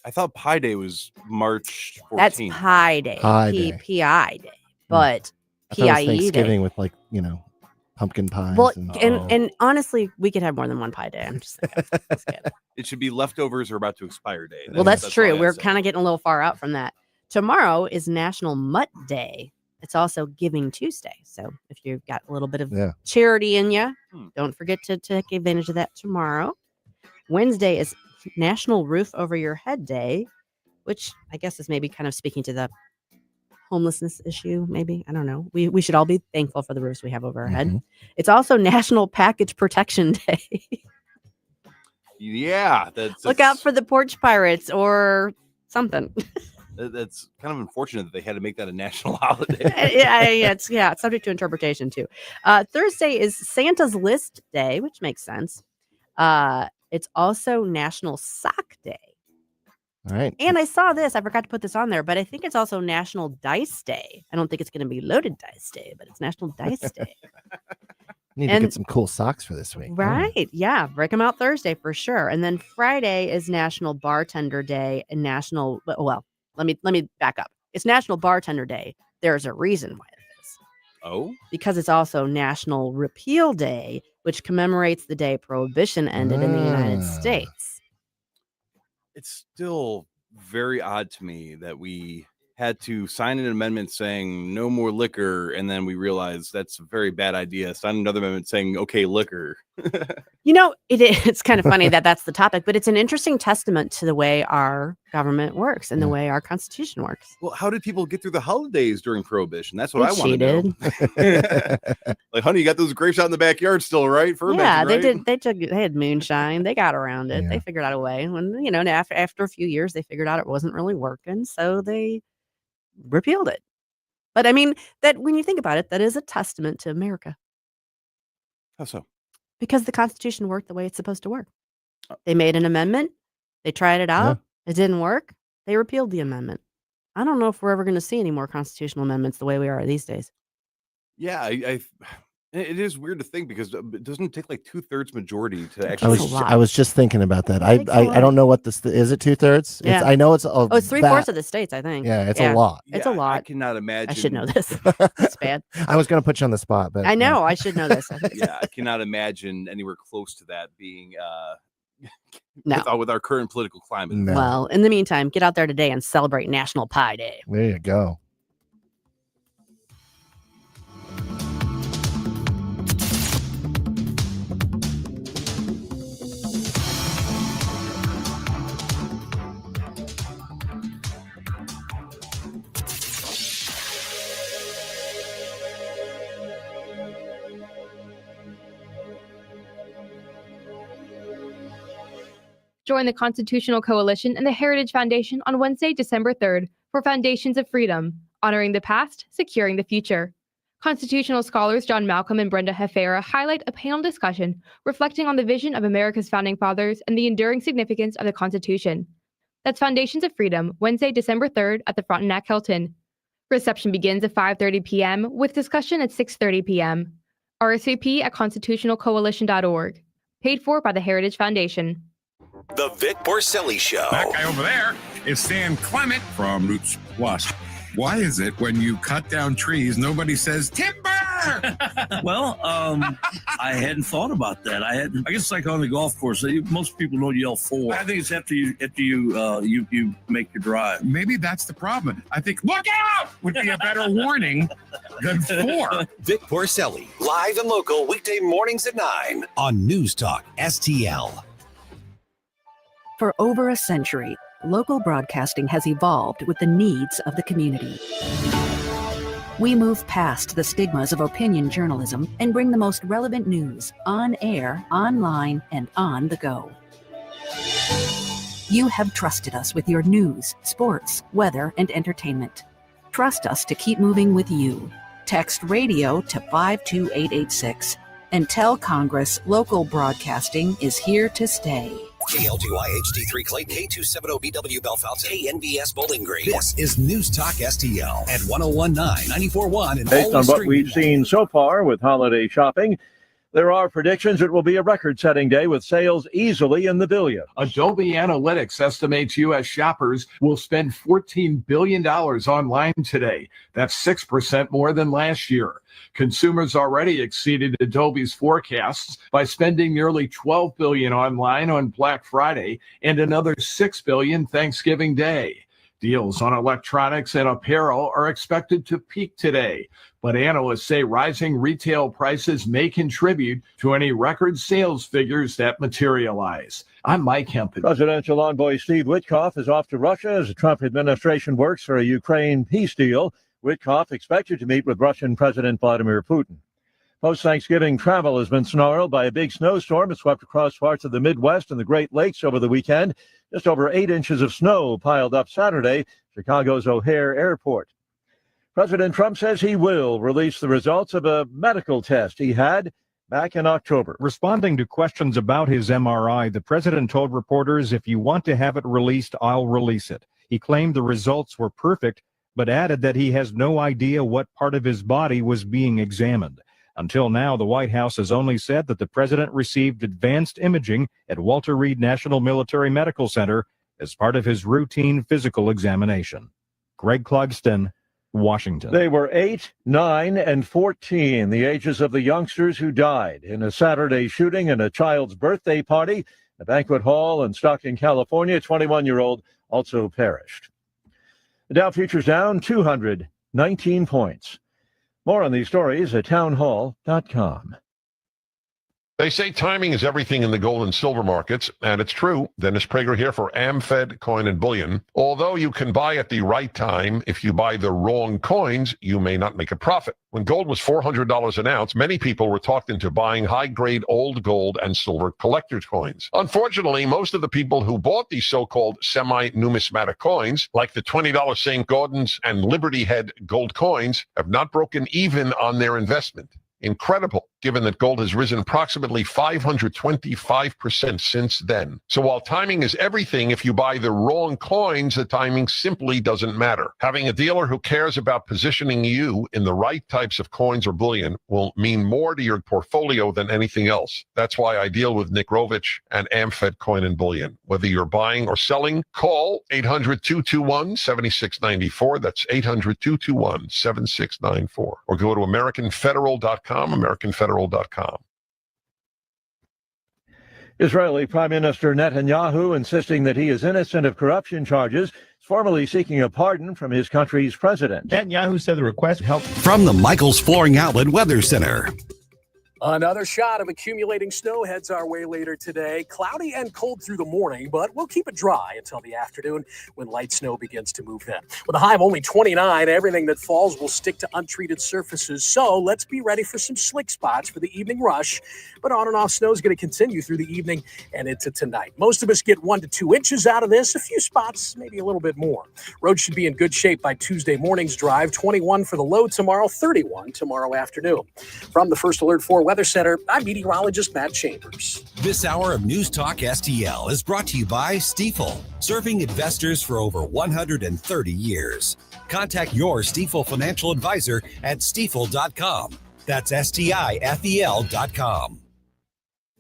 I thought Pi Day was March 14th. That's Pie Day. Pie Day. P-I Day. But I thought it was P-I-E Thanksgiving Day. with pumpkin pies. Well, and and honestly, we could have more than one Pie Day. I'm just saying. It should be leftovers or about to expire day. Well, that's all true. I We're say. kind of getting a little far out from that. Tomorrow is National Mutt Day. It's also Giving Tuesday. So if you've got a little bit of charity in you, don't forget to take advantage of that tomorrow. Wednesday is National Roof Over Your Head Day, which I guess is maybe kind of speaking to the homelessness issue, maybe. I don't know. We should all be thankful for the roofs we have over our head. It's also National Package Protection Day. Yeah. Look out for the porch pirates or something. That's kind of unfortunate that they had to make that a national holiday. It's subject to interpretation too. Thursday is Santa's List Day, which makes sense. It's also National Sock Day. All right. And I saw this. I forgot to put this on there, but I think it's also National Dice Day. I don't think it's going to be Loaded Dice Day, but it's National Dice Day. Need to get some cool socks for this week. Right. Yeah. Break them out Thursday for sure. And then Friday is National Bartender Day and National, well, let me back up. It's National Bartender Day. There's a reason why it is. Oh? Because it's also National Repeal Day, which commemorates the day Prohibition ended in the United States. It's still very odd to me that we had to sign an amendment saying no more liquor, and then we realized that's a very bad idea. Sign another amendment saying okay, liquor. It's kind of funny that that's the topic, but it's an interesting testament to the way our government works and the way our Constitution works. Well, how did people get through the holidays during Prohibition? That's what I want cheated. to know. Like, honey, you got those grapes out in the backyard still, right? Yeah, they right? did. They had moonshine. They got around it. They figured out a way. When after a few years, they figured out it wasn't really working, so they repealed it. But I mean, that when you think about it, that is a testament to America. How so? Because the Constitution worked the way it's supposed to work. They made an amendment. They tried it out. It didn't work. They repealed the amendment. I don't know if we're ever going to see any more constitutional amendments the way we are these days. Yeah, it is weird to think because it doesn't take like 2/3 majority to actually. I was just thinking about that. I don't know what this is. It 2/3? Yeah. I know it's. It's 3/4 of the states, I think. Yeah, it's a lot. It's a lot. I cannot imagine. I should know this. It's bad. I was going to put you on the spot, but I know I should know this. Yeah, I cannot imagine anywhere close to that being No. with our current political climate. No. Well, in the meantime, get out there today and celebrate National Pie Day. There you go. Join the Constitutional Coalition and the Heritage Foundation on Wednesday, December 3rd for Foundations of Freedom, honoring the past, securing the future. Constitutional scholars John Malcolm and Brenda Hefera highlight a panel discussion reflecting on the vision of America's founding fathers and the enduring significance of the Constitution. That's Foundations of Freedom, Wednesday, December 3rd at the Frontenac Hilton. Reception begins at 5:30 p.m. with discussion at 6:30 p.m. RSVP at constitutionalcoalition.org. Paid for by the Heritage Foundation. The Vic Porcelli Show. That guy over there is Stan Clement from Roots Plus. Why is it when you cut down trees, nobody says timber? Well, I hadn't thought about that. I guess it's like on the golf course. Most people don't yell for. I think it's after you make your drive. Maybe that's the problem. I think look out would be a better warning than for. Vic Porcelli, live and local, weekday mornings at 9 on News Talk STL. For over a century, local broadcasting has evolved with the needs of the community. We move past the stigmas of opinion journalism and bring the most relevant news on air, online, and on the go. You have trusted us with your news, sports, weather, and entertainment. Trust us to keep moving with you. Text radio to 52886 and tell Congress local broadcasting is here to stay. KLGY HD3 Clayton, K270BW Belfast, KNBS Bowling Green. This is News Talk STL at 1019, 94.1. And based on what we've seen so far with holiday shopping, there are predictions it will be a record-setting day with sales easily in the billions. Adobe Analytics estimates U.S. shoppers will spend $14 billion online today. That's 6% more than last year. Consumers already exceeded Adobe's forecasts by spending nearly $12 billion online on Black Friday and another $6 billion Thanksgiving Day. Deals on electronics and apparel are expected to peak today, but analysts say rising retail prices may contribute to any record sales figures that materialize. I'm Mike Hempel. Presidential envoy Steve Witkoff is off to Russia as the Trump administration works for a Ukraine peace deal. Witkoff expected to meet with Russian President Vladimir Putin. Post-Thanksgiving travel has been snarled by a big snowstorm that swept across parts of the Midwest and the Great Lakes over the weekend. Just over 8 inches of snow piled up Saturday, Chicago's O'Hare Airport. President Trump says he will release the results of a medical test he had back in October. Responding to questions about his MRI, the president told reporters, "If you want to have it released, I'll release it." He claimed the results were perfect, but added that he has no idea what part of his body was being examined. Until now, the White House has only said that the president received advanced imaging at Walter Reed National Military Medical Center as part of his routine physical examination. Greg Clugston, Washington. They were 8, 9, and 14, the ages of the youngsters who died in a Saturday shooting in a child's birthday party, a banquet hall in Stockton, California. 21-year-old also perished. The Dow futures down 219 points. More on these stories at townhall.com. They say timing is everything in the gold and silver markets, and it's true. Dennis Prager here for AmFed Coin and Bullion. Although you can buy at the right time, if you buy the wrong coins, you may not make a profit. When gold was $400 an ounce, many people were talked into buying high-grade old gold and silver collector's coins. Unfortunately, most of the people who bought these so-called semi-numismatic coins, like the $20 St. Gaudens and Liberty Head gold coins, have not broken even on their investment. Incredible, given that gold has risen approximately 525% since then. So while timing is everything, if you buy the wrong coins, the timing simply doesn't matter. Having a dealer who cares about positioning you in the right types of coins or bullion will mean more to your portfolio than anything else. That's why I deal with Nick Rovich and AmFed Coin and Bullion. Whether you're buying or selling, call 800-221-7694. That's 800-221-7694. Or go to AmericanFederal.com. AmericanFederal.com. Israeli Prime Minister Netanyahu insisting that he is innocent of corruption charges, formally seeking a pardon from his country's president. Netanyahu said the request helped. From the Michaels Flooring Outlet Weather Center. Another shot of accumulating snow heads our way later today. Cloudy and cold through the morning, but we'll keep it dry until the afternoon when light snow begins to move in. With a high of only 29, everything that falls will stick to untreated surfaces, so let's be ready for some slick spots for the evening rush. But on and off snow is going to continue through the evening and into tonight. Most of us get 1 to 2 inches out of this, a few spots, maybe a little bit more. Roads should be in good shape by Tuesday morning's drive. 21 for the low tomorrow, 31 tomorrow afternoon. From the First Alert 4 Weather Center, I'm meteorologist Matt Chambers. This hour of News Talk STL is brought to you by Stifel, serving investors for over 130 years. Contact your Stifel financial advisor at stifel.com. That's STIFEL.com.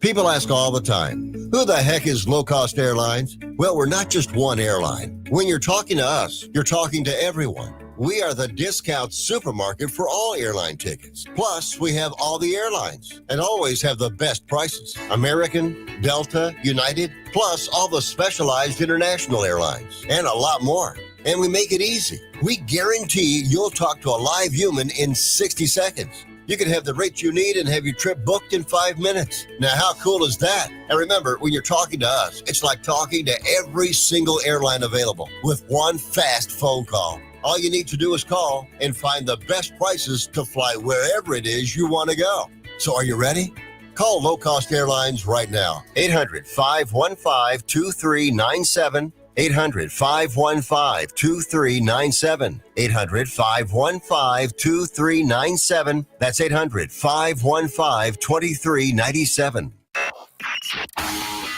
People ask all the time, who the heck is Low Cost Airlines? Well, we're not just one airline. When you're talking to us, you're talking to everyone. We are the discount supermarket for all airline tickets. Plus, we have all the airlines and always have the best prices. American, Delta, United, plus all the specialized international airlines and a lot more. And we make it easy. We guarantee you'll talk to a live human in 60 seconds. You can have the rate you need and have your trip booked in 5 minutes. Now, how cool is that? And remember, when you're talking to us, it's like talking to every single airline available with one fast phone call. All you need to do is call and find the best prices to fly wherever it is you want to go. So are you ready? Call Low Cost Airlines right now. 800-515-2397. 800-515-2397. 800-515-2397. That's 800-515-2397.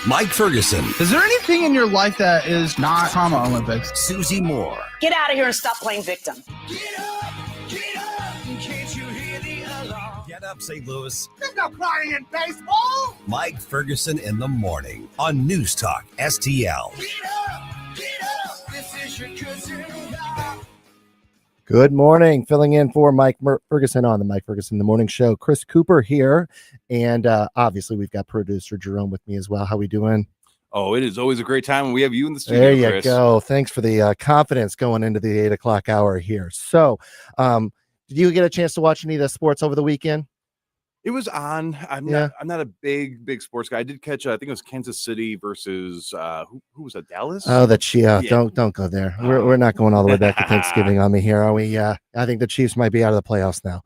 Mike Ferguson. Is there anything in your life that is not Trauma Olympics? Susie Moore. Get out of here and stop playing victim. Get up, St. Louis. There's no crying in baseball. Mike Ferguson in the morning on News Talk STL. This is your cousin. Good morning. Filling in for Mike Ferguson on the Mike Ferguson in the Morning Show. Chris Cooper here. And obviously, we've got producer Jerome with me as well. How we doing? Oh, it is always a great time when we have you in the studio, There you Chris. go. Thanks for the confidence going into the 8 o'clock hour here. So, did you get a chance to watch any of the sports over the weekend? It was on. I'm not a big sports guy. I did catch. I think it was Kansas City versus who was that? Dallas. Oh, the Chiefs. Don't go there. We're not going all the way back to Thanksgiving on me here, are we? I think the Chiefs might be out of the playoffs now.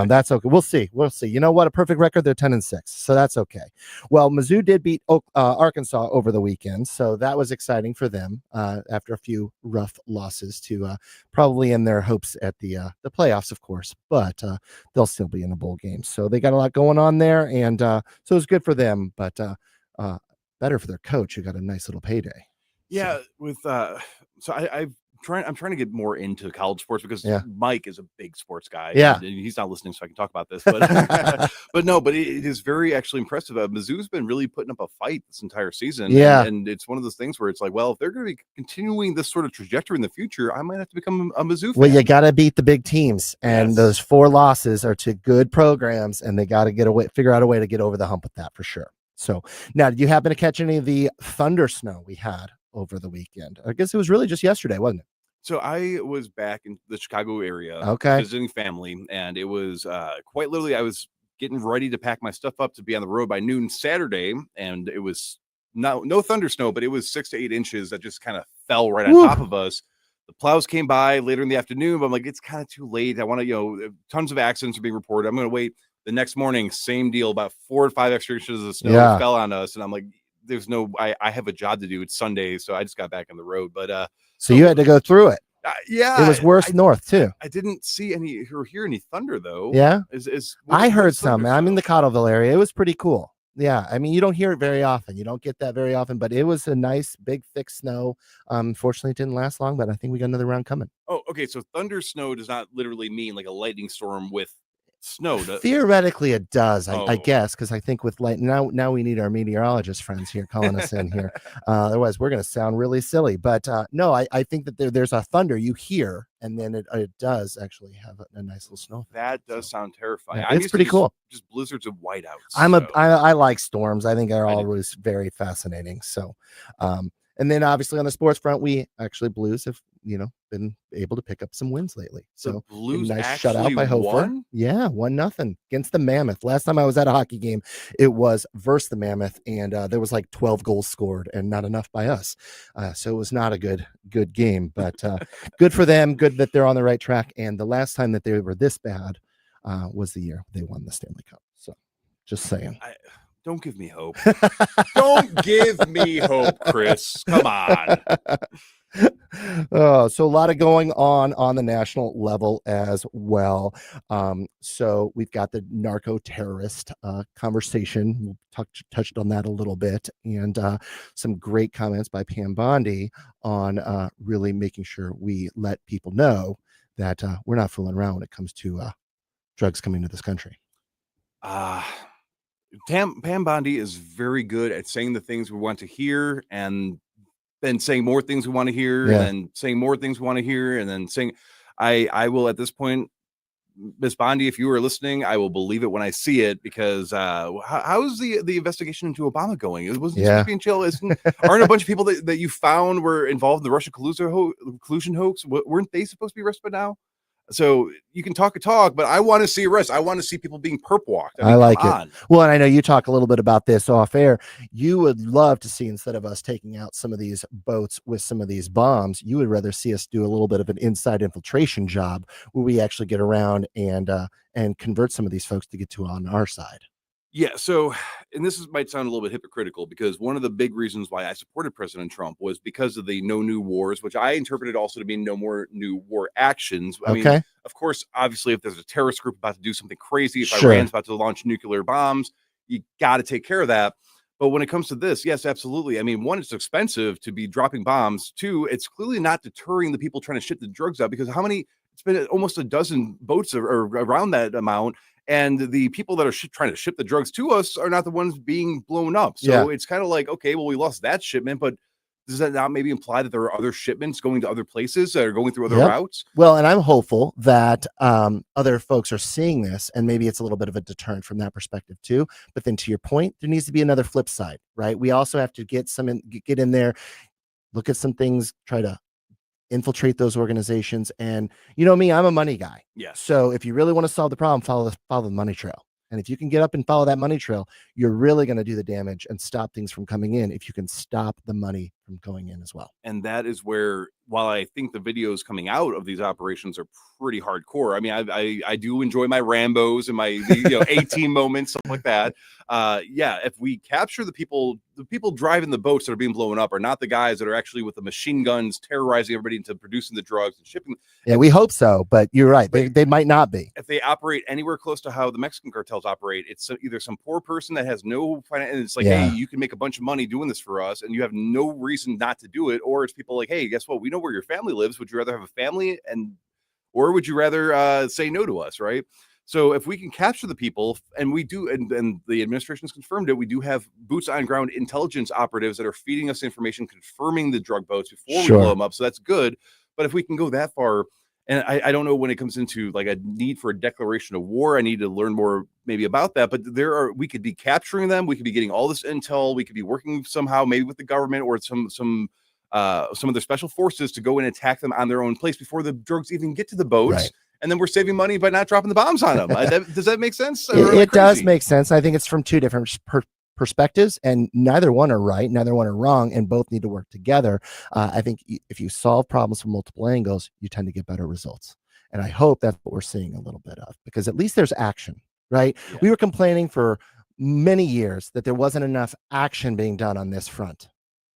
That's okay. We'll see. You know what? A perfect record. They're 10-6, so that's okay. Well, Mizzou did beat Arkansas over the weekend, so that was exciting for them after a few rough losses to probably end their hopes at the playoffs, of course, but they'll still be in a bowl game. So they got a lot going on there, and so it was good for them, but better for their coach who got a nice little payday. Yeah, I'm trying to get more into college sports because Mike is a big sports guy. Yeah. And he's not listening, so I can talk about this. But but it is very actually impressive. Mizzou's been really putting up a fight this entire season. Yeah. And it's one of those things where it's like, well, if they're going to be continuing this sort of trajectory in the future, I might have to become a Mizzou fan. Well, you got to beat the big teams, and those 4 losses are to good programs, and they got to figure out a way to get over the hump with that for sure. So now, did you happen to catch any of the thunder snow we had over the weekend? I guess it was really just yesterday, wasn't it? So I was back in the Chicago area visiting family, and it was quite literally, I was getting ready to pack my stuff up to be on the road by noon Saturday, and it was no thunder snow, but it was 6 to 8 inches that just kind of fell right on top of us. The plows came by later in the afternoon, but I'm like, it's kind of too late. I want to, tons of accidents are being reported. I'm going to wait. The next morning, same deal, about 4 or 5 extra inches of snow fell on us, and I'm like, there's no, I have a job to do. It's Sunday, so I just got back on the road. But so you had to go through it. Yeah, it was worse north too. I didn't see any or hear any thunder though. Yeah, I heard some. I'm in the Cottleville area. It was pretty cool. Yeah, I mean, you don't hear it very often. You don't get that very often, but it was a nice, big, thick snow. Fortunately, it didn't last long, but I think we got another round coming. Oh, okay. So thunder snow does not literally mean like a lightning storm with snow. Theoretically, it does, I guess, because I think with light now we need our meteorologist friends here calling us in here. Otherwise, we're going to sound really silly. But no, I think that there's a thunder you hear, and then it does actually have a nice little snow. That does sound terrifying. Yeah, it's pretty cool. Just blizzards of whiteouts. I like storms. I think they're always very fascinating. So, and then obviously on the sports front, we actually Blues have been able to pick up some wins lately. So The Blues nice actually shutout by Hofer. won? Yeah, 1-0 against the Mammoth. Last time I was at a hockey game, it was versus the Mammoth, and there was like 12 goals scored, and not enough by us. So it was not a good game, but good for them. Good that they're on the right track. And the last time that they were this bad was the year they won the Stanley Cup. So just saying. Don't give me hope. Don't give me hope, Chris. Come on. So a lot of going on the national level as well. So we've got the narco-terrorist conversation. We'll touched on that a little bit, and some great comments by Pam Bondi on really making sure we let people know that we're not fooling around when it comes to drugs coming to this country. Pam Bondi is very good at saying the things we want to hear, and then saying more things we want to hear, and then saying more things we want to hear, and then saying, I will at this point, Miss Bondi, if you are listening, I will believe it when I see it, because how is the investigation into Obama going? It wasn't supposed to be in jail. Aren't a bunch of people that you found were involved in the Russia collusion hoax? Weren't they supposed to be arrested by now? So you can talk, but I want to see arrests. I want to see people being perp walked. I like it. Well, and I know you talk a little bit about this off air. You would love to see, instead of us taking out some of these boats with some of these bombs, you would rather see us do a little bit of an inside infiltration job where we actually get around and convert some of these folks to get to on our side. Yeah. So, and might sound a little bit hypocritical, because one of the big reasons why I supported President Trump was because of the no new wars, which I interpreted also to mean no more new war actions. I mean, of course, obviously, if there's a terrorist group about to do something crazy, if Iran's about to launch nuclear bombs, you got to take care of that. But when it comes to this, yes, absolutely. I mean, one, it's expensive to be dropping bombs. Two, it's clearly not deterring the people trying to ship the drugs out, because it's been almost a dozen boats or around that amount. And the people that are trying to ship the drugs to us are not the ones being blown up. So it's kind of like, okay, well, we lost that shipment, but does that not maybe imply that there are other shipments going to other places that are going through other routes? Well, and I'm hopeful that other folks are seeing this, and maybe it's a little bit of a deterrent from that perspective too. But then, to your point, there needs to be another flip side, right? We also have to get in there, look at some things, try to infiltrate those organizations. And you know me, I'm a money guy. Yes. So if you really want to solve the problem, follow the money trail. And if you can get up and follow that money trail, you're really going to do the damage and stop things from coming in, if you can stop the money from going in as well. And that is where, while I think the videos coming out of these operations are pretty hardcore, I mean, I do enjoy my Rambos and my A-team moments, stuff like that. If we capture the people driving the boats that are being blown up are not the guys that are actually with the machine guns terrorizing everybody into producing the drugs and shipping. Yeah, we hope so, but you're right. They might not be. If they operate anywhere close to how the Mexican cartels operate, it's either some poor person that has no finance, and it's like, hey, you can make a bunch of money doing this for us, and you have no reason not to do it. Or it's people like, hey, guess what? We know where your family lives. Would you rather have a family, or would you rather say no to us, right? So if we can capture the people, and we do, and the administration has confirmed it, we do have boots on ground intelligence operatives that are feeding us information, confirming the drug boats before we blow them up. So that's good. But if we can go that far, and I don't know when it comes into like a need for a declaration of war, I need to learn more maybe about that. But we could be capturing them. We could be getting all this intel. We could be working somehow, maybe with the government or some of their special forces to go and attack them on their own place before the drugs even get to the boats. Right. And then we're saving money by not dropping the bombs on them. Does that make sense? It does make sense. I think it's from two different perspectives, and neither one are right, neither one are wrong, and both need to work together. I think if you solve problems from multiple angles, you tend to get better results. And I hope that's what we're seeing a little bit of, because at least there's action, right? Yeah. We were complaining for many years that there wasn't enough action being done on this front.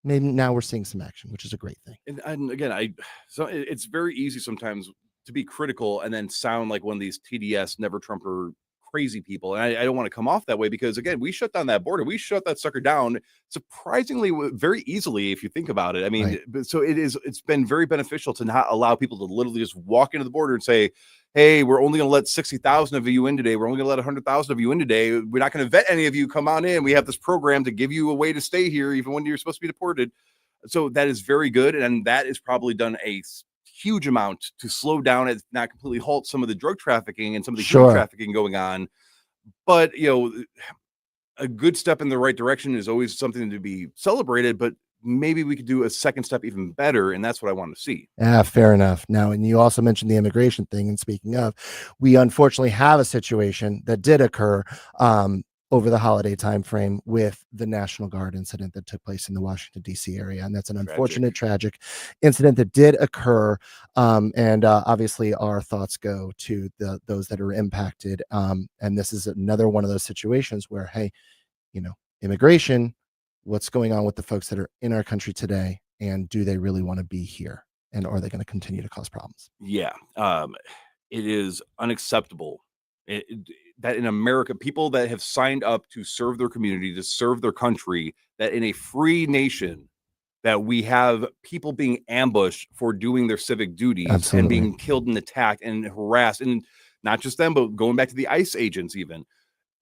Maybe now we're seeing some action, which is a great thing. And again, so it's very easy sometimes to be critical and then sound like one of these TDS never Trumper crazy people. And I don't want to come off that way, because again, we shut down that border. We shut that sucker down surprisingly very easily, if you think about it. I mean, so it's been very beneficial to not allow people to literally just walk into the border and say, hey, we're only going to let 60,000 of you in today. We're only going to let 100,000 of you in today. We're not going to vet any of you. Come on in. We have this program to give you a way to stay here, even when you're supposed to be deported. So that is very good. And that is probably done a huge amount to slow down and not completely halt some of the drug trafficking and some of the human trafficking going on. But, a good step in the right direction is always something to be celebrated. But maybe we could do a second step even better, and that's what I want to see. Yeah, fair enough. Now, and you also mentioned the immigration thing. And speaking of, we unfortunately have a situation that did occur over the holiday time frame with the National Guard incident that took place in the Washington, D.C. area. And that's an unfortunate, tragic incident that did occur. And obviously our thoughts go to those that are impacted. And this is another one of those situations where, hey, immigration, what's going on with the folks that are in our country today, and do they really want to be here, and are they going to continue to cause problems? Yeah, it is unacceptable that in America, people that have signed up to serve their community, to serve their country, that in a free nation, that we have people being ambushed for doing their civic duties and being killed and attacked and harassed, and not just them, but going back to the ICE agents even.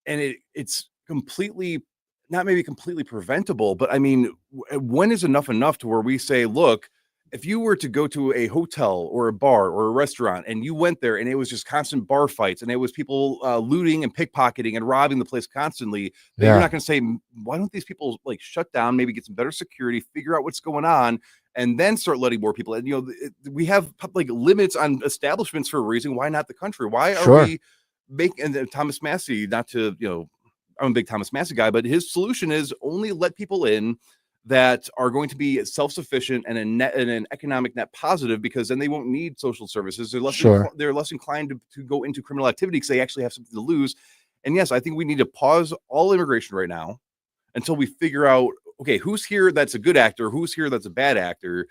And it's completely, not maybe completely preventable, but I mean, when is enough to where we say, look, if you were to go to a hotel or a bar or a restaurant and you went there and it was just constant bar fights and it was people looting and pickpocketing and robbing the place constantly, then you're not going to say, why don't these people like shut down, maybe get some better security, figure out what's going on, and then start letting more people in? We have like limits on establishments for a reason. Why not the country? Why are we making, and Thomas Massey, not to, I'm a big Thomas Massey guy, but his solution is only let people in that are going to be self-sufficient and an economic net positive, because then they won't need social services. They're less inclined to go into criminal activity because they actually have something to lose. And yes, I think we need to pause all immigration right now until we figure out, okay, who's here that's a good actor, who's here that's a bad actor,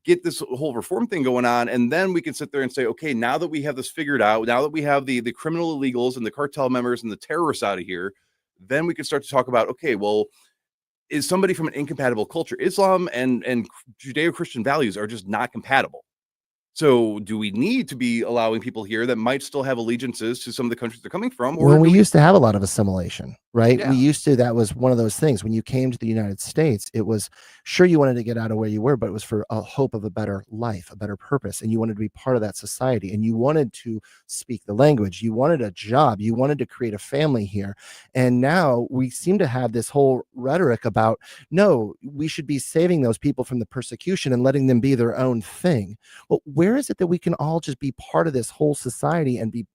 get this whole reform thing going on, and then we can sit there and say, okay, now that we have this figured out, now that we have the criminal illegals and the cartel members and the terrorists out of here, then we can start to talk about, okay, well, is somebody from an incompatible culture? Islam and Judeo-Christian values are just not compatible. So do we need to be allowing people here that might still have allegiances to some of the countries they're coming from? Or we used to have a lot of assimilation, right? We used to, that was one of those things. When you came to the United States, it was sure you wanted to get out of where you were, but it was for a hope of a better life, a better purpose. And you wanted to be part of that society, and you wanted to speak the language. You wanted a job. You wanted to create a family here. And now we seem to have this whole rhetoric about, no, we should be saving those people from the persecution and letting them be their own thing. Well, where is it that we can all just be part of this whole society and be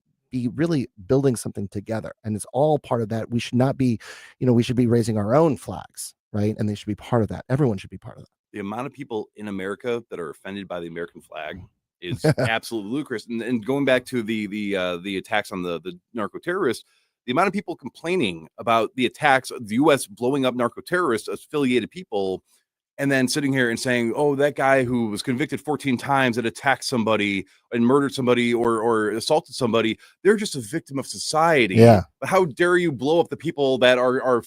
really building something together? And it's all part of that. We should not be, we should be raising our own flags, right? And they should be part of that. Everyone should be part of that. The amount of people in America that are offended by the American flag is absolutely ludicrous. And going back to the attacks on the narco terrorists, the amount of people complaining about the attacks, the U.S. blowing up narco terrorists, affiliated people, and then sitting here and saying, oh, that guy who was convicted 14 times that attacked somebody and murdered somebody or assaulted somebody, they're just a victim of society. Yeah. But how dare you blow up the people that are a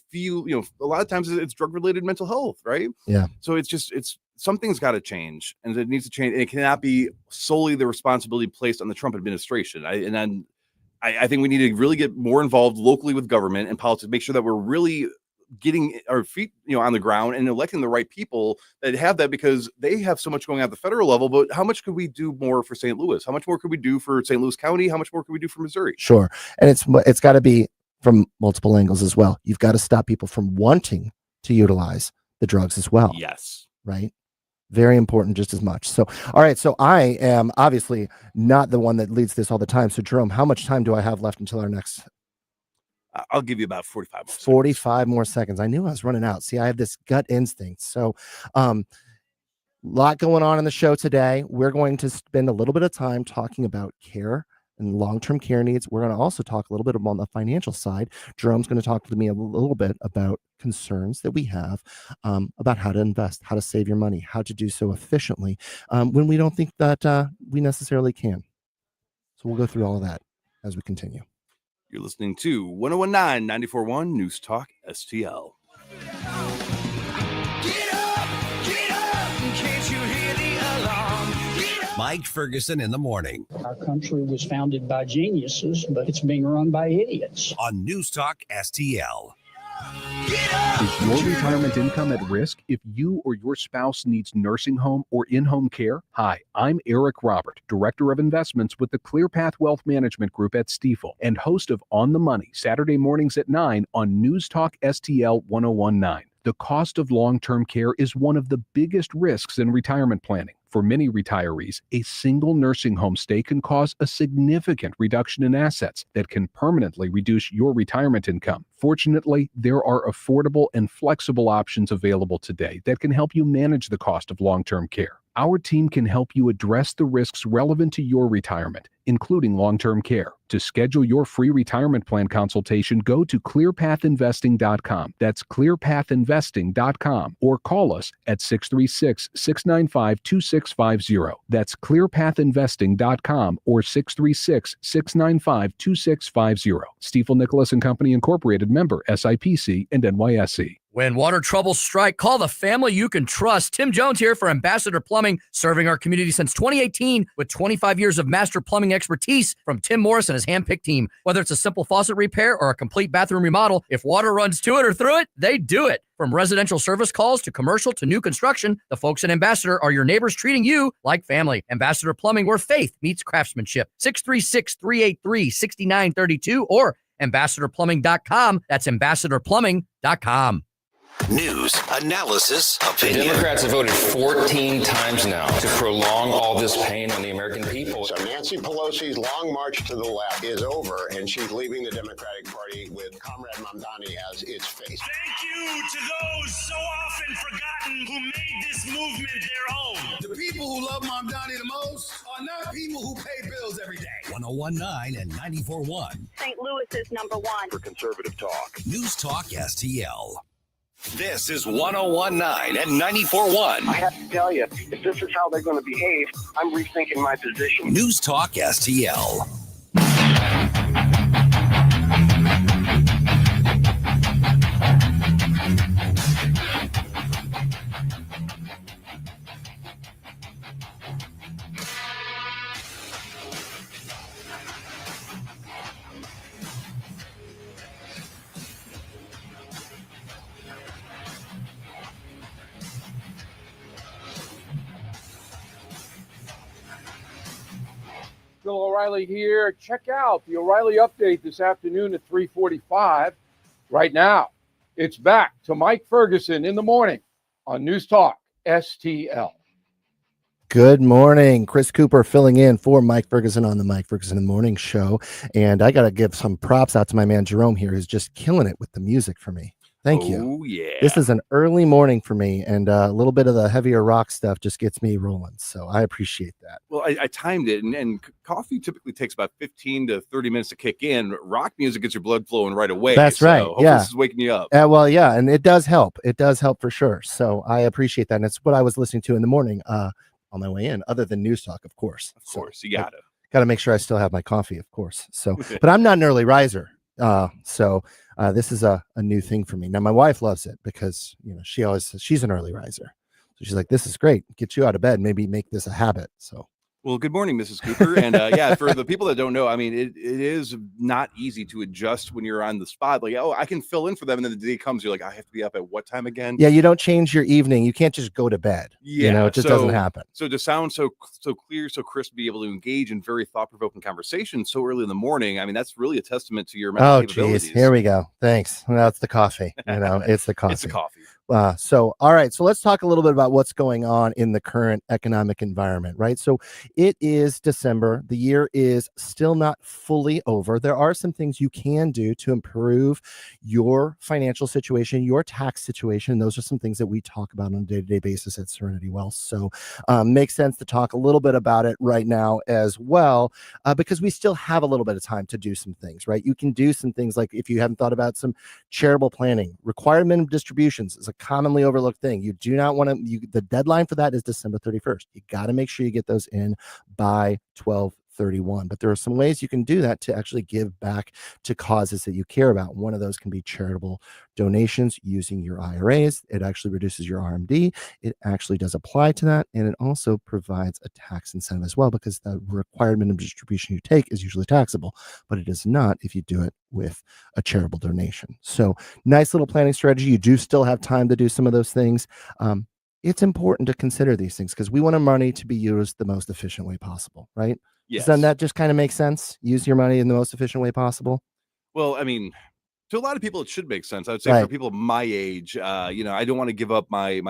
lot of times it's drug-related mental health, right? Yeah. So it's something's got to change, and it needs to change. And it cannot be solely the responsibility placed on the Trump administration. I think we need to really get more involved locally with government and politics, make sure that we're really getting our feet on the ground and electing the right people that have that, because they have so much going on at the federal level. But how much could we do more for St. Louis? How much more could we do for St. Louis County? How much more could we do for Missouri? Sure. And it's got to be from multiple angles as well. You've got to stop people from wanting to utilize the drugs as well. Yes. Right. Very important just as much. So, all right. So I am obviously not the one that leads this all the time. So Jerome, how much time do I have left until our next? I'll give you about 45 more 45 more seconds. I knew I was running out. See, I have this gut instinct. So, lot going on in the show today. We're going to spend a little bit of time talking about care and long-term care needs. We're going to also talk a little bit about the financial side. Jerome's going to talk to me a little bit about concerns that we have about how to invest, how to save your money, how to do so efficiently when we don't think that we necessarily can. So we'll go through all of that as we continue. You're listening to 1019 94.1 News Talk STL. Mike Ferguson in the morning. Our country was founded by geniuses, but it's being run by idiots. On News Talk STL. Is your retirement income at risk if you or your spouse needs nursing home or in-home care? Hi, I'm Eric Robert, Director of Investments with the ClearPath Wealth Management Group at Stifel and host of On the Money, Saturday mornings at 9 on News Talk STL 1019. The cost of long-term care is one of the biggest risks in retirement planning. For many retirees, a single nursing home stay can cause a significant reduction in assets that can permanently reduce your retirement income. Fortunately, there are affordable and flexible options available today that can help you manage the cost of long-term care. Our team can help you address the risks relevant to your retirement, including long-term care. To schedule your free retirement plan consultation, go to clearpathinvesting.com. That's clearpathinvesting.com, or call us at 636-695-2650. That's clearpathinvesting.com or 636-695-2650. Stifel Nicholas and Company Incorporated, member SIPC and NYSE. When water troubles strike, call the family you can trust. Tim Jones here for Ambassador Plumbing, serving our community since 2018 with 25 years of master plumbing expertise from Tim Morris and his handpicked team. Whether it's a simple faucet repair or a complete bathroom remodel, if water runs to it or through it, they do it. From residential service calls to commercial to new construction, the folks at Ambassador are your neighbors treating you like family. Ambassador Plumbing, where faith meets craftsmanship. 636-383-6932 or ambassadorplumbing.com. That's ambassadorplumbing.com. News, analysis, opinion. Democrats have voted 14 times now to prolong all this pain on the American people. So Nancy Pelosi's long march to the left is over, and she's leaving the Democratic Party with Comrade Mamdani as its face. Thank you to those so often forgotten who made this movement their own. The people who love Mamdani the most are not people who pay bills every day. 101.9 and 94.1. St. Louis is number one. For conservative talk. News Talk STL. This is 101.9 and 94.1. I have to tell you, if this is how they're going to behave, I'm rethinking my position. News Talk STL. Bill O'Reilly here. Check out the O'Reilly Update this afternoon at 3:45. Right now, it's back to Mike Ferguson in the morning on News Talk STL. Good morning. Chris Cooper filling in for Mike Ferguson on the Mike Ferguson in the Morning Show. And I got to give some props out to my man Jerome here, who's just killing it with the music for me. Thank you. Oh, yeah. This is an early morning for me, and a little bit of the heavier rock stuff just gets me rolling. So I appreciate that. Well, I timed it, and coffee typically takes about 15 to 30 minutes to kick in. Rock music gets your blood flowing right away. That's right. Hopefully Yeah. this is waking you up. Well, yeah, and it does help. It does help for sure. So I appreciate that. And it's what I was listening to in the morning on my way in, other than News Talk, of course. Of course, you got to. Got to make sure I still have my coffee, of course. So, but I'm not an early riser. So this is a new thing for me. Now, my wife loves it because, you know, she always says she's an early riser. So she's like, this is great. Get you out of bed. Maybe make this a habit. So. Well, good morning, Mrs. Cooper. And yeah, for the people that don't know, I mean, it is not easy to adjust when you're on the spot. Like, oh, I can fill in for them. And then the day comes, you're like, I have to be up at what time again? Yeah, you don't change your evening. You can't just go to bed. Yeah, you know, it just doesn't happen. So to sound so clear, so crisp, be able to engage in very thought-provoking conversation so early in the morning, I mean, that's really a testament to your mental capabilities. Geez. Here we go. Thanks. Well, that's the coffee. You know, it's the coffee. It's the coffee. So, all right. So let's talk a little bit about what's going on in the current economic environment, right? So it is December. The year is still not fully over. There are some things you can do to improve your financial situation, your tax situation. And those are some things that we talk about on a day-to-day basis at Serenity Wealth. So makes sense to talk a little bit about it right now as well, because we still have a little bit of time to do some things, right? You can do some things like, if you haven't thought about some charitable planning, required minimum distributions is a commonly overlooked thing. You do not want to, the deadline for that is December 31st. You got to make sure you get those in by 12/31. But there are some ways you can do that to actually give back to causes that you care about. One of those can be charitable donations using your IRAs. It actually reduces your RMD. It actually does apply to that. And it also provides a tax incentive as well, because the required minimum distribution you take is usually taxable, but it is not if you do it with a charitable donation. So nice little planning strategy. You do still have time to do some of those things. It's important to consider these things because we want our money to be used the most efficient way possible, right? Yes. Doesn't that just kind of make sense? Use your money in the most efficient way possible. Well, I mean, To a lot of people, it should make sense. I would say for people my age, you know, I don't want to give up my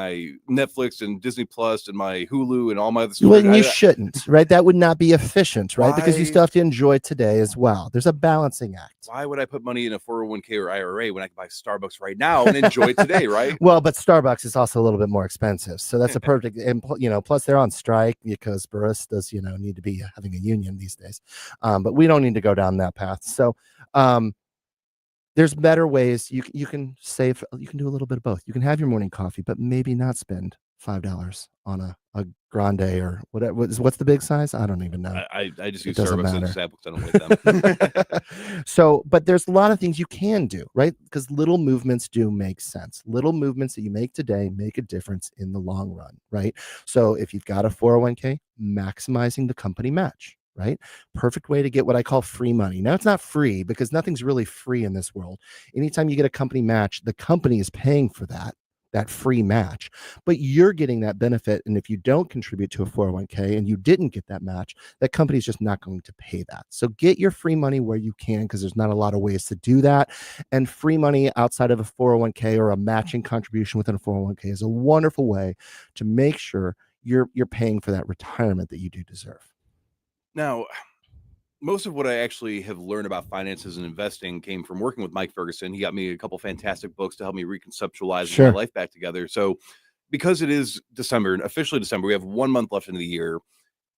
Netflix and Disney Plus and my Hulu and all my other stuff. Well, you shouldn't, right? That would not be efficient, right? Because you still have to enjoy today as well. There's a balancing act. Why would I put money in a 401k or IRA when I can buy Starbucks right now and enjoy today, right? Well, but Starbucks is also a little bit more expensive. So that's a perfect, and you know, plus they're on strike because baristas, you know, need to be having a union these days. But we don't need to go down that path. So, there's better ways you can save. You can do a little bit of both. You can have your morning coffee, but maybe not spend $5 on a grande or whatever. What's the big size? I don't even know. I just use Starbucks and examples. I don't like them. So, but there's a lot of things you can do, right? Because little movements do make sense. Little movements that you make today make a difference in the long run, right? So if you've got a 401k, maximizing the company match. Right? Perfect way to get what I call free money. Now, it's not free because nothing's really free in this world. Anytime you get a company match, the company is paying for that free match, but you're getting that benefit. And if you don't contribute to a 401k and you didn't get that match, that company is just not going to pay that. So get your free money where you can, because there's not a lot of ways to do that. And free money outside of a 401k or a matching contribution within a 401k is a wonderful way to make sure you're paying for that retirement that you do deserve. Now, most of what I actually have learned about finances and investing came from working with Mike Ferguson. He got me a couple fantastic books to help me reconceptualize my life back together. So because it is December, officially December, we have 1 month left into the year.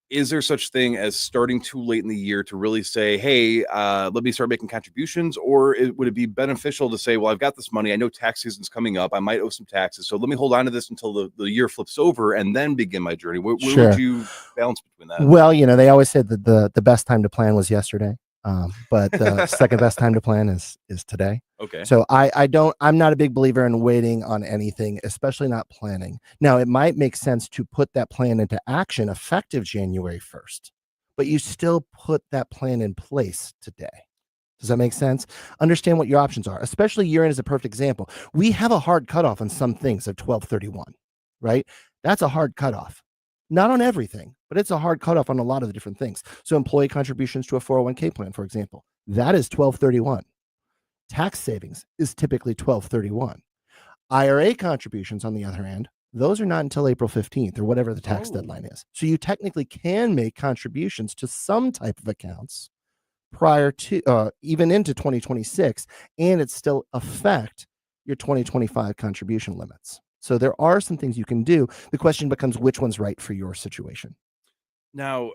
Is there such thing as starting too late in the year to really say, hey, let me start making contributions? Or would it be beneficial to say, well, I've got this money. I know tax season's coming up. I might owe some taxes. So let me hold on to this until the year flips over and then begin my journey. Where would you balance between that? Well, you know, they always said that the best time to plan was yesterday. But the second best time to plan is today. Okay. So I'm not a big believer in waiting on anything, especially not planning. Now, it might make sense to put that plan into action effective January 1st, but you still put that plan in place today. Does that make sense? Understand what your options are, especially year-end is a perfect example. We have a hard cutoff on some things at 12/31, right? That's a hard cutoff. Not on everything, but it's a hard cutoff on a lot of the different things. So employee contributions to a 401k plan, for example, that is 12/31. Tax savings is typically 12/31. IRA contributions, on the other hand, those are not until April 15th or whatever the tax deadline is. So you technically can make contributions to some type of accounts prior to even into 2026, and it still affect your 2025 contribution limits. So there are some things you can do. The question becomes which one's right for your situation. Now,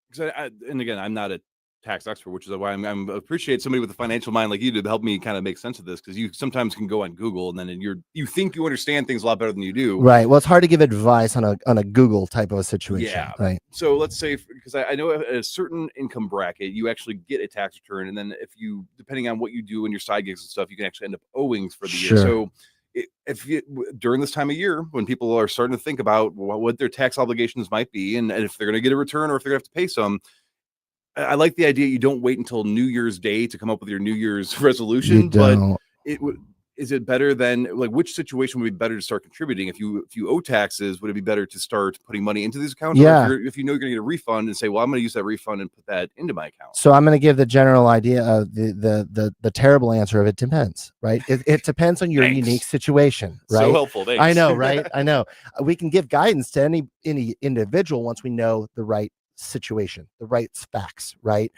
because and again, I'm not a tax expert, which is why I'm appreciate somebody with a financial mind like you to help me kind of make sense of this, because you sometimes can go on Google and then you think you understand things a lot better than you do. Right. Well, it's hard to give advice on a Google type of a situation. Yeah. Right. So let's say, because I know at a certain income bracket, you actually get a tax return, and then if you, depending on what you do in your side gigs and stuff, you can actually end up owing for the year. So if you, during this time of year, when people are starting to think about what their tax obligations might be, and if they're going to get a return or if they're going to have to pay some, I like the idea you don't wait until New Year's Day to come up with your New Year's resolution. But is it better than, like, which situation would be better to start contributing? If you owe taxes, would it be better to start putting money into these accounts? Yeah. Or if you know you're going to get a refund and say, well, I'm going to use that refund and put that into my account. So I'm going to give the general idea of the terrible answer of it depends, right? It depends on your unique situation, right? So helpful. Thanks. I know, right? I know. We can give guidance to any individual once we know the right situation, the right facts, right?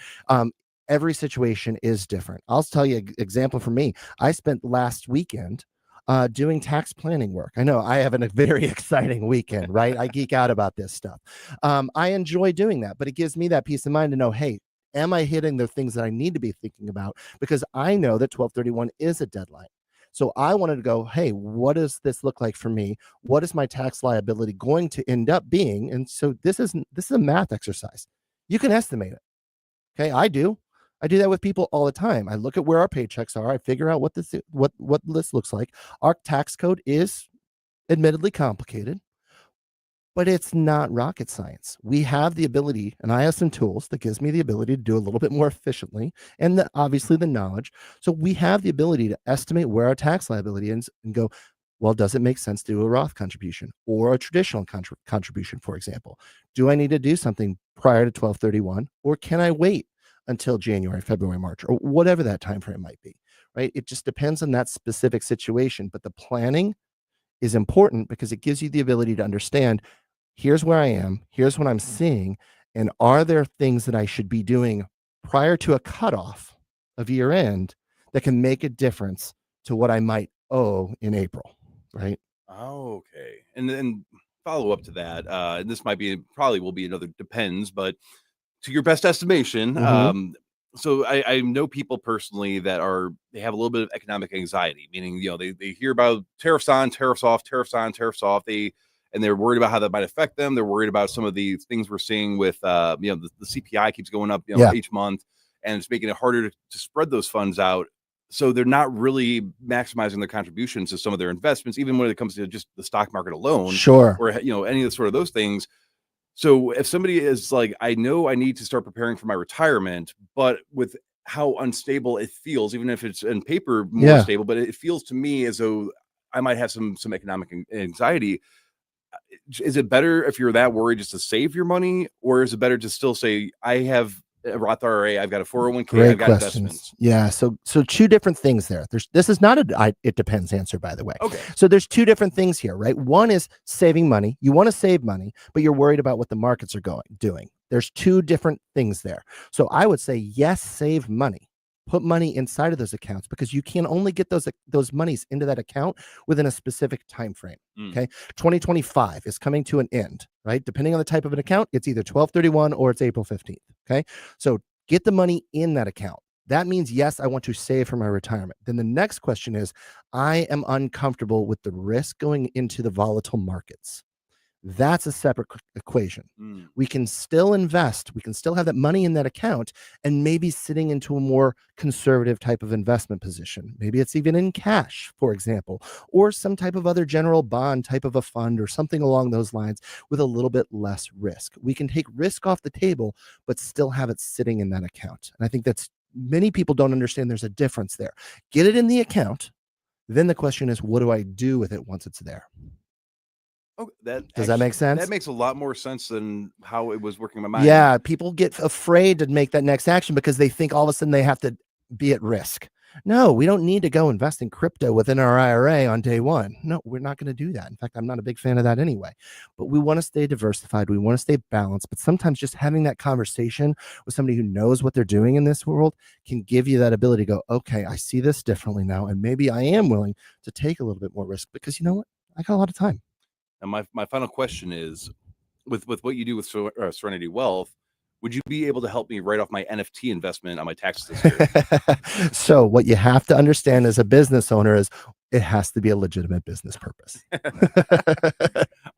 Every situation is different. I'll tell you an example for me. I spent last weekend doing tax planning work. I know I have a very exciting weekend, right? I geek out about this stuff. I enjoy doing that, but it gives me that peace of mind to know, hey, am I hitting the things that I need to be thinking about? Because I know that 12/31 is a deadline. So I wanted to go, hey, what does this look like for me? What is my tax liability going to end up being? And so this is a math exercise. You can estimate it. Okay, I do that with people all the time. I look at where our paychecks are. I figure out what this looks like. Our tax code is admittedly complicated, but it's not rocket science. We have the ability, and I have some tools that gives me the ability to do a little bit more efficiently, and obviously the knowledge. So we have the ability to estimate where our tax liability is and go, well, does it make sense to do a Roth contribution or a traditional contribution, for example? Do I need to do something prior to 12/31, or can I wait until January, February, March, or whatever that time frame might be, right? It just depends on that specific situation. But the planning is important because it gives you the ability to understand, here's where I am, here's what I'm seeing, and are there things that I should be doing prior to a cutoff of year end that can make a difference to what I might owe in April, right? Okay. And then follow up to that. And this probably will be another depends, but to your best estimation, so I know people personally that they have a little bit of economic anxiety, meaning, they hear about tariffs on, tariffs off, tariffs on, tariffs off. And they're worried about how that might affect them. They're worried about some of the things we're seeing with, the CPI keeps going up, each month, and it's making it harder to spread those funds out. So they're not really maximizing their contributions to some of their investments, even when it comes to just the stock market alone, Sure, or any of the sort of those things. So if somebody is like, I know I need to start preparing for my retirement, but with how unstable it feels, even if it's in paper more stable, but it feels to me as though I might have some economic anxiety. Is it better if you're that worried just to save your money, or is it better to still say, I have a Roth IRA, I've got a 401k, great I've got questions. investments? Yeah, so two different things there. This is not it depends answer, by the way. Okay. So there's two different things here, right? One is saving money. You want to save money, but you're worried about what the markets are doing. There's two different things there. So I would say, yes, save money. Put money inside of those accounts, because you can only get those monies into that account within a specific time frame. Okay, 2025 is coming to an end, right? Depending on the type of an account, it's either 12/31 or it's April 15th. Okay, so get the money in that account. That means, yes, I want to save for my retirement. Then the next question is, I am uncomfortable with the risk going into the volatile markets. That's a separate equation. We can still invest. We can still have that money in that account and maybe sitting into a more conservative type of investment position. Maybe it's even in cash, for example, or some type of other general bond type of a fund or something along those lines with a little bit less risk. We can take risk off the table, but still have it sitting in that account. And I think many people don't understand there's a difference there. Get it in the account. Then the question is, what do I do with it once it's there? Oh, Does that make sense? That makes a lot more sense than how it was working in my mind. Yeah, people get afraid to make that next action because they think all of a sudden they have to be at risk. No, we don't need to go invest in crypto within our IRA on day one. No, we're not going to do that. In fact, I'm not a big fan of that anyway. But we want to stay diversified. We want to stay balanced. But sometimes just having that conversation with somebody who knows what they're doing in this world can give you that ability to go, okay, I see this differently now. And maybe I am willing to take a little bit more risk because, you know what? I got a lot of time. And my final question is, with what you do with Serenity Wealth, would you be able to help me write off my NFT investment on my taxes this year? So what you have to understand as a business owner is it has to be a legitimate business purpose.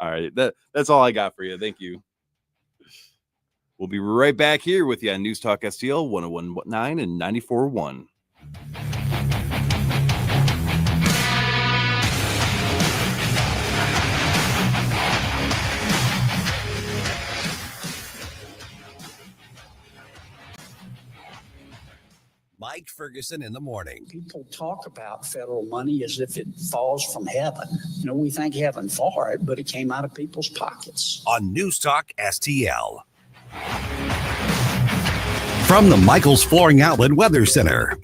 All right. That's all I got for you. Thank you. We'll be right back here with you on News Talk STL 101.9 and 94.1. Mike Ferguson in the morning. People talk about federal money as if it falls from heaven. We thank heaven for it, but it came out of people's pockets. On News Talk STL. From the Michaels Flooring Outlet Weather Center.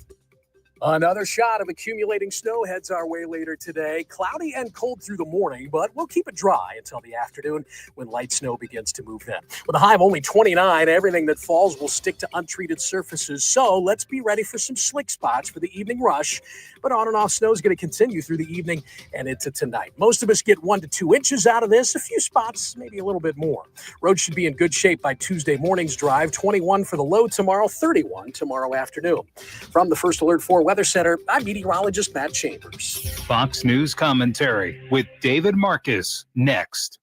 Another shot of accumulating snow heads our way later today. Cloudy and cold through the morning, but we'll keep it dry until the afternoon when light snow begins to move in. With a high of only 29, everything that falls will stick to untreated surfaces. So let's be ready for some slick spots for the evening rush. But on and off snow is going to continue through the evening and into tonight. Most of us get 1 to 2 inches out of this. A few spots, maybe a little bit more. Roads should be in good shape by Tuesday morning's drive. 21 for the low tomorrow, 31 tomorrow afternoon. From the First Alert 4 Weather Center, I'm meteorologist Matt Chambers. Fox News commentary with David Marcus next.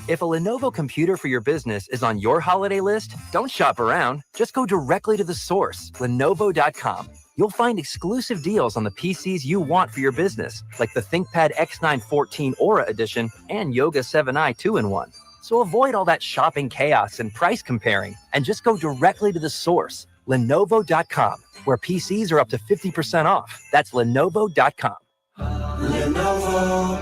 If a Lenovo computer for your business is on your holiday list, don't shop around. Just go directly to the source, Lenovo.com. You'll find exclusive deals on the PCs you want for your business, like the ThinkPad X9 14 Aura Edition and Yoga 7i 2-in-1. So avoid all that shopping chaos and price comparing, and just go directly to the source, Lenovo.com, where PCs are up to 50% off. That's Lenovo.com. Lenovo.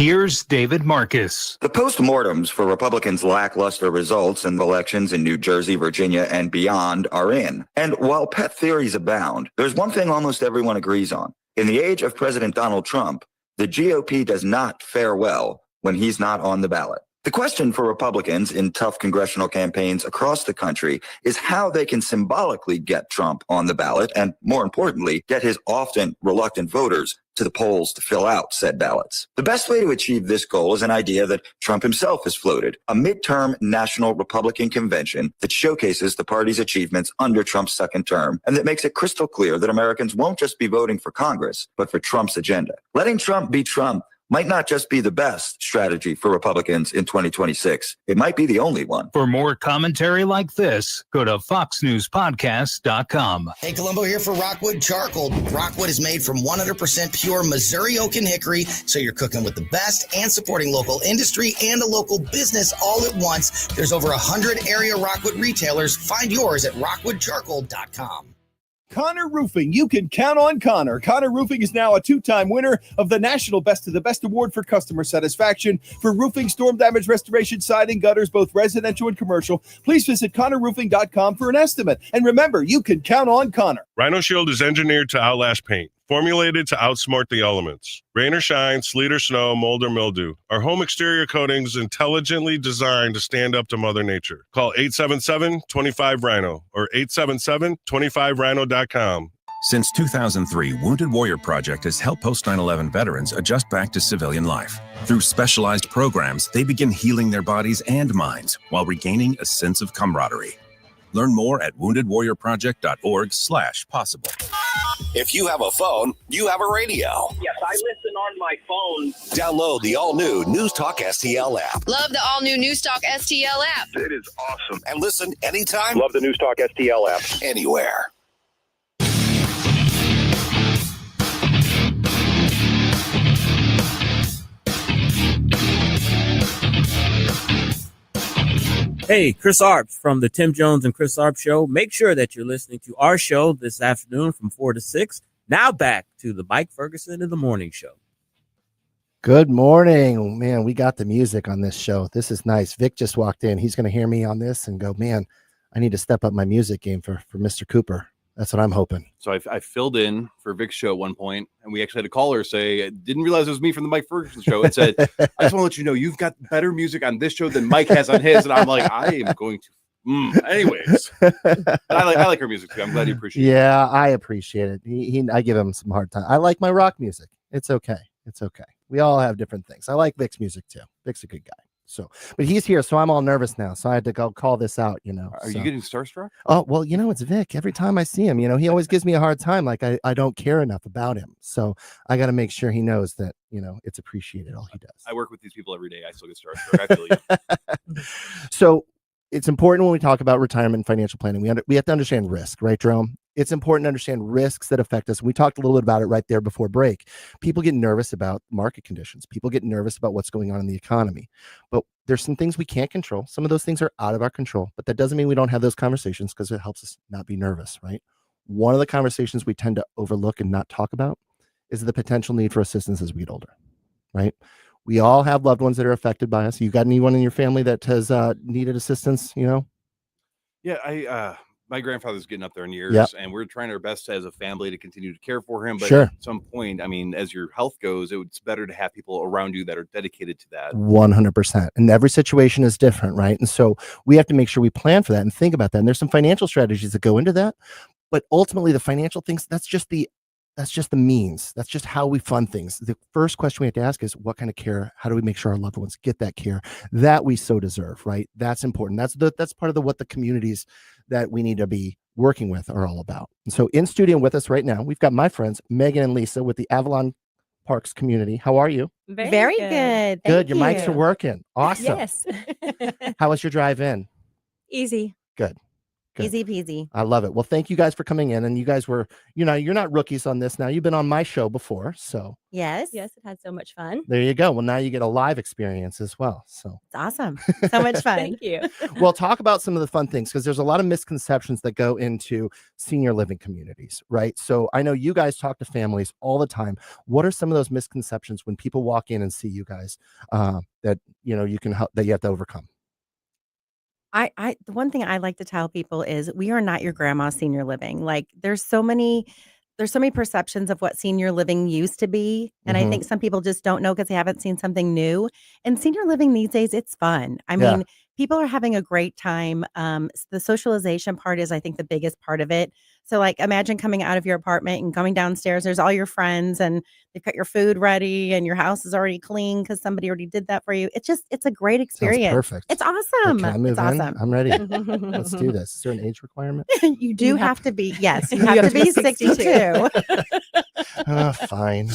Here's David Marcus. The postmortems for Republicans' lackluster results in elections in New Jersey, Virginia, and beyond are in. And while pet theories abound, there's one thing almost everyone agrees on. In the age of President Donald Trump, the GOP does not fare well when he's not on the ballot. The question for Republicans in tough congressional campaigns across the country is how they can symbolically get Trump on the ballot and, more importantly, get his often reluctant voters to the polls to fill out said ballots. The best way to achieve this goal is an idea that Trump himself has floated, a midterm national Republican convention that showcases the party's achievements under Trump's second term and that makes it crystal clear that Americans won't just be voting for Congress, but for Trump's agenda. Letting Trump be Trump might not just be the best strategy for Republicans in 2026. It might be the only one. For more commentary like this, go to foxnewspodcast.com. Hey, Columbo here for Rockwood Charcoal. Rockwood is made from 100% pure Missouri oak and hickory, so you're cooking with the best and supporting local industry and a local business all at once. There's over 100 area Rockwood retailers. Find yours at rockwoodcharcoal.com. Connor Roofing. You can count on Connor. Connor Roofing is now a 2-time winner of the National Best of the Best Award for customer satisfaction for roofing, storm damage restoration, siding, gutters, both residential and commercial. Please visit ConnorRoofing.com for an estimate. And remember, you can count on Connor. Rhino Shield is engineered to outlast paint, formulated to outsmart the elements. Rain or shine, sleet or snow, mold or mildew. Our home exterior coatings intelligently designed to stand up to Mother Nature. Call 877-25-RHINO or 877-25rhino.com. Since 2003, Wounded Warrior Project has helped post 9/11 veterans adjust back to civilian life. Through specialized programs, they begin healing their bodies and minds while regaining a sense of camaraderie. Learn more at woundedwarriorproject.org/possible. If you have a phone, you have a radio. Yes, I listen on my phone. Download the all-new NewsTalkSTL app. Love the all-new NewsTalkSTL app. It is awesome. And listen anytime. Love the NewsTalkSTL app. Anywhere. Hey, Chris Arps from the Tim Jones and Chris Arps Show. Make sure that you're listening to our show this afternoon from 4 to 6. Now back to the Mike Ferguson in the Morning Show. Good morning. Man, we got the music on this show. This is nice. Vic just walked in. He's going to hear me on this and go, man, I need to step up my music game for Mr. Cooper. That's what I'm hoping. So I filled in for Vic's show at one point, and we actually had a caller say, I didn't realize it was me from the Mike Ferguson show. It said, I just want to let you know you've got better music on this show than Mike has on his. And I'm like, I am going to. Anyways, I like her music too. I'm glad you appreciate it. Yeah, I appreciate it. I give him some hard time. I like my rock music. It's okay. It's okay. We all have different things. I like Vic's music too. Vic's a good guy. So, but he's here, so I'm all nervous now. So I had to go call this out, Are you getting starstruck? Oh, well, it's Vic. Every time I see him, he always gives me a hard time. Like I don't care enough about him. So I got to make sure he knows that, it's appreciated all he does. I work with these people every day. I still get starstruck. I feel you. So it's important when we talk about retirement and financial planning. We have to understand risk, right, Jerome? It's important to understand risks that affect us. We talked a little bit about it right there before break. People get nervous about market conditions. People get nervous about what's going on in the economy. But there's some things we can't control. Some of those things are out of our control. But that doesn't mean we don't have those conversations because it helps us not be nervous, right? One of the conversations we tend to overlook and not talk about is the potential need for assistance as we get older, right? We all have loved ones that are affected by us. You got anyone in your family that has needed assistance, Yeah, my grandfather's getting up there in years, and we're trying our best as a family to continue to care for him. But at some point, as your health goes, it's better to have people around you that are dedicated to that. 100%. And every situation is different, right? And so we have to make sure we plan for that and think about that. And there's some financial strategies that go into that. But ultimately, the financial things, that's just the means. That's just how we fund things. The first question we have to ask is, what kind of care? How do we make sure our loved ones get that care that we so deserve, right? That's important. That's part of what the communities that we need to be working with are all about. And so in studio with us right now, we've got my friends, Megan and Lisa with the Avalon Parks community. How are you? Very good. Good. Your mics are working. Awesome. Yes. How was your drive in? Easy. Good. Good. Easy peasy. I love it. Well, thank you guys for coming in. And you guys were, you're not rookies on this now. You've been on my show before. So Yes. Yes, it had so much fun. there you go. Well, now you get a live experience as well. So It's awesome. So much fun. Thank you. well, talk about some of the fun things because there's a lot of misconceptions that go into senior living communities, right? So I know you guys talk to families all the time. What are some of those misconceptions when people walk in and see you guys that you can help that you have to overcome? The one thing I like to tell people is we are not your grandma's senior living. Like there's so many perceptions of what senior living used to be. And I think some people just don't know because they haven't seen something new. And senior living these days, it's fun. I mean, people are having a great time. The socialization part is, I think, the biggest part of it. So like imagine coming out of your apartment and coming downstairs, there's all your friends and they've got your food ready and your house is already clean because somebody already did that for you. It's a great experience. Sounds perfect. It's awesome. Can I move It's in? awesome. I'm ready. Let's do this. Is there an age requirement? You do have to be, yes, you have to be 62. Fine.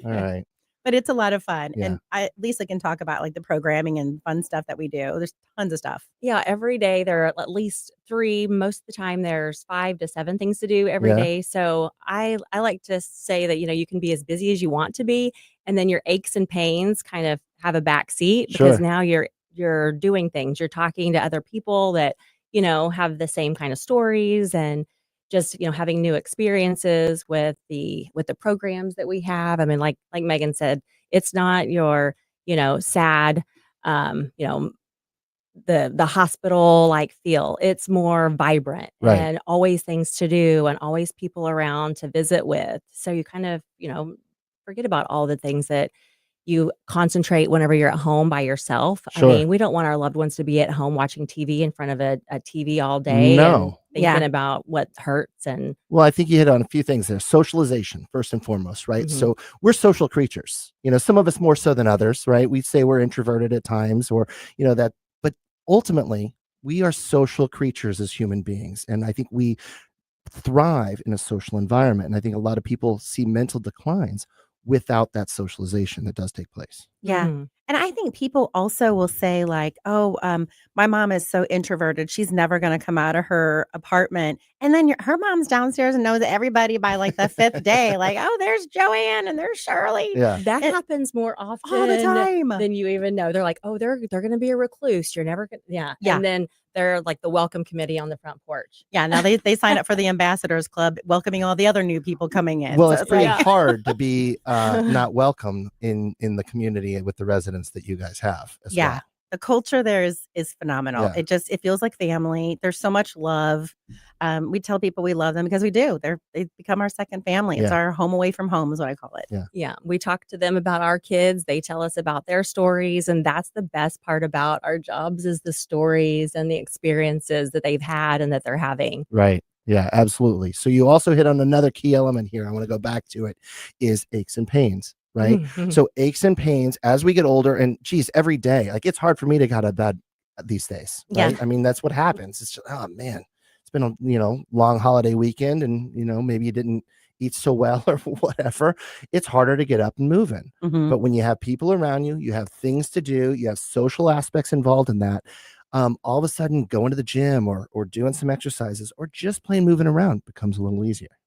All right. But it's a lot of fun. Yeah. And Lisa can talk about like the programming and fun stuff that we do. There's tons of stuff. Yeah, every day there are at least 3. Most of the time there's 5 to 7 things to do every day. So I like to say that, you can be as busy as you want to be. And then your aches and pains kind of have a back seat because now you're doing things. You're talking to other people that, have the same kind of stories and just, having new experiences with the programs that we have. I mean, like Megan said, it's not your, sad, the hospital like feel. It's more vibrant and always things to do and always people around to visit with. So you kind of, forget about all the things that you concentrate whenever you're at home by yourself. I mean, we don't want our loved ones to be at home watching TV in front of a TV all day. No. And thinking about what hurts. And well, I think you hit on a few things there. Socialization, first and foremost, right? So we're social creatures. Some of us more so than others, right? We say we're introverted at times or, that, but ultimately we are social creatures as human beings. And I think we thrive in a social environment. And I think a lot of people see mental declines without that socialization that does take place. Yeah. And I think people also will say like, oh, my mom is so introverted. She's never going to come out of her apartment. And then her mom's downstairs and knows everybody by like the 5th day. Like, oh, there's Joanne and there's Shirley. Yeah. That happens more often all the time than you even know. They're like, oh, they're going to be a recluse. You're never going to. Yeah. And then they're like the welcome committee on the front porch. Yeah. Now they sign up for the ambassadors club, welcoming all the other new people coming in. Well, So it's pretty like, hard to be not welcome in the community with the residents that you guys have as well. The culture there is phenomenal. Yeah. It feels like family. There's so much love. We tell people we love them because we do. They become our second family. It's our home away from home is what I call it. Yeah. We talk to them about our kids. They tell us about their stories. And that's the best part about our jobs is the stories and the experiences that they've had and that they're having. Right. Yeah, absolutely. So you also hit on another key element here. I want to go back to it is aches and pains. Right. So aches and pains as we get older and geez, every day, like it's hard for me to get out of bed these days. Right? Yeah. I mean, that's what happens. It's just, oh man, it's been a, long holiday weekend and, maybe you didn't eat so well or whatever. It's harder to get up and moving. But when you have people around you, you have things to do, you have social aspects involved in that. All of a sudden going to the gym or doing some exercises or just plain moving around becomes a little easier.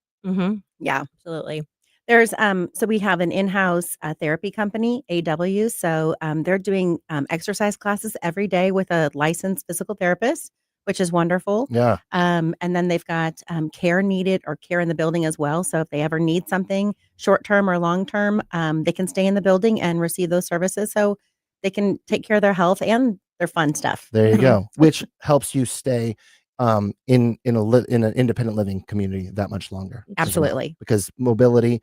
Yeah. Absolutely. There's so we have an in-house therapy company, AW. So they're doing exercise classes every day with a licensed physical therapist, which is wonderful. Yeah. And then they've got care needed or care in the building as well. So if they ever need something short term or long term, they can stay in the building and receive those services. So they can take care of their health and their fun stuff. There you go, which helps you stay in an independent living community that much longer. Absolutely. Because mobility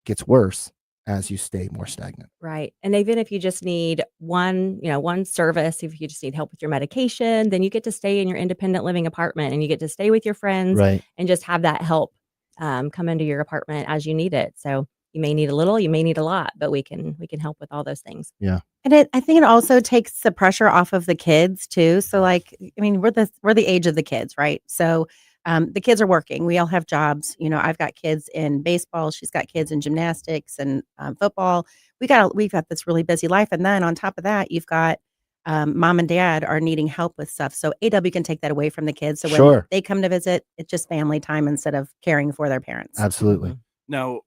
gets worse as you stay more stagnant. Right. And even if you just need one service, if you just need help with your medication, then you get to stay in your independent living apartment and you get to stay with your friends and just have that help come into your apartment as you need it. So you may need a little, you may need a lot, but we can help with all those things. Yeah. And I think it also takes the pressure off of the kids too. So like, I mean, we're the age of the kids, right? So the kids are working. We all have jobs. I've got kids in baseball. She's got kids in gymnastics and football. We've got this really busy life. And then on top of that, you've got mom and dad are needing help with stuff. So AW can take that away from the kids. So when Sure. they come to visit, it's just family time instead of caring for their parents. Absolutely. Now,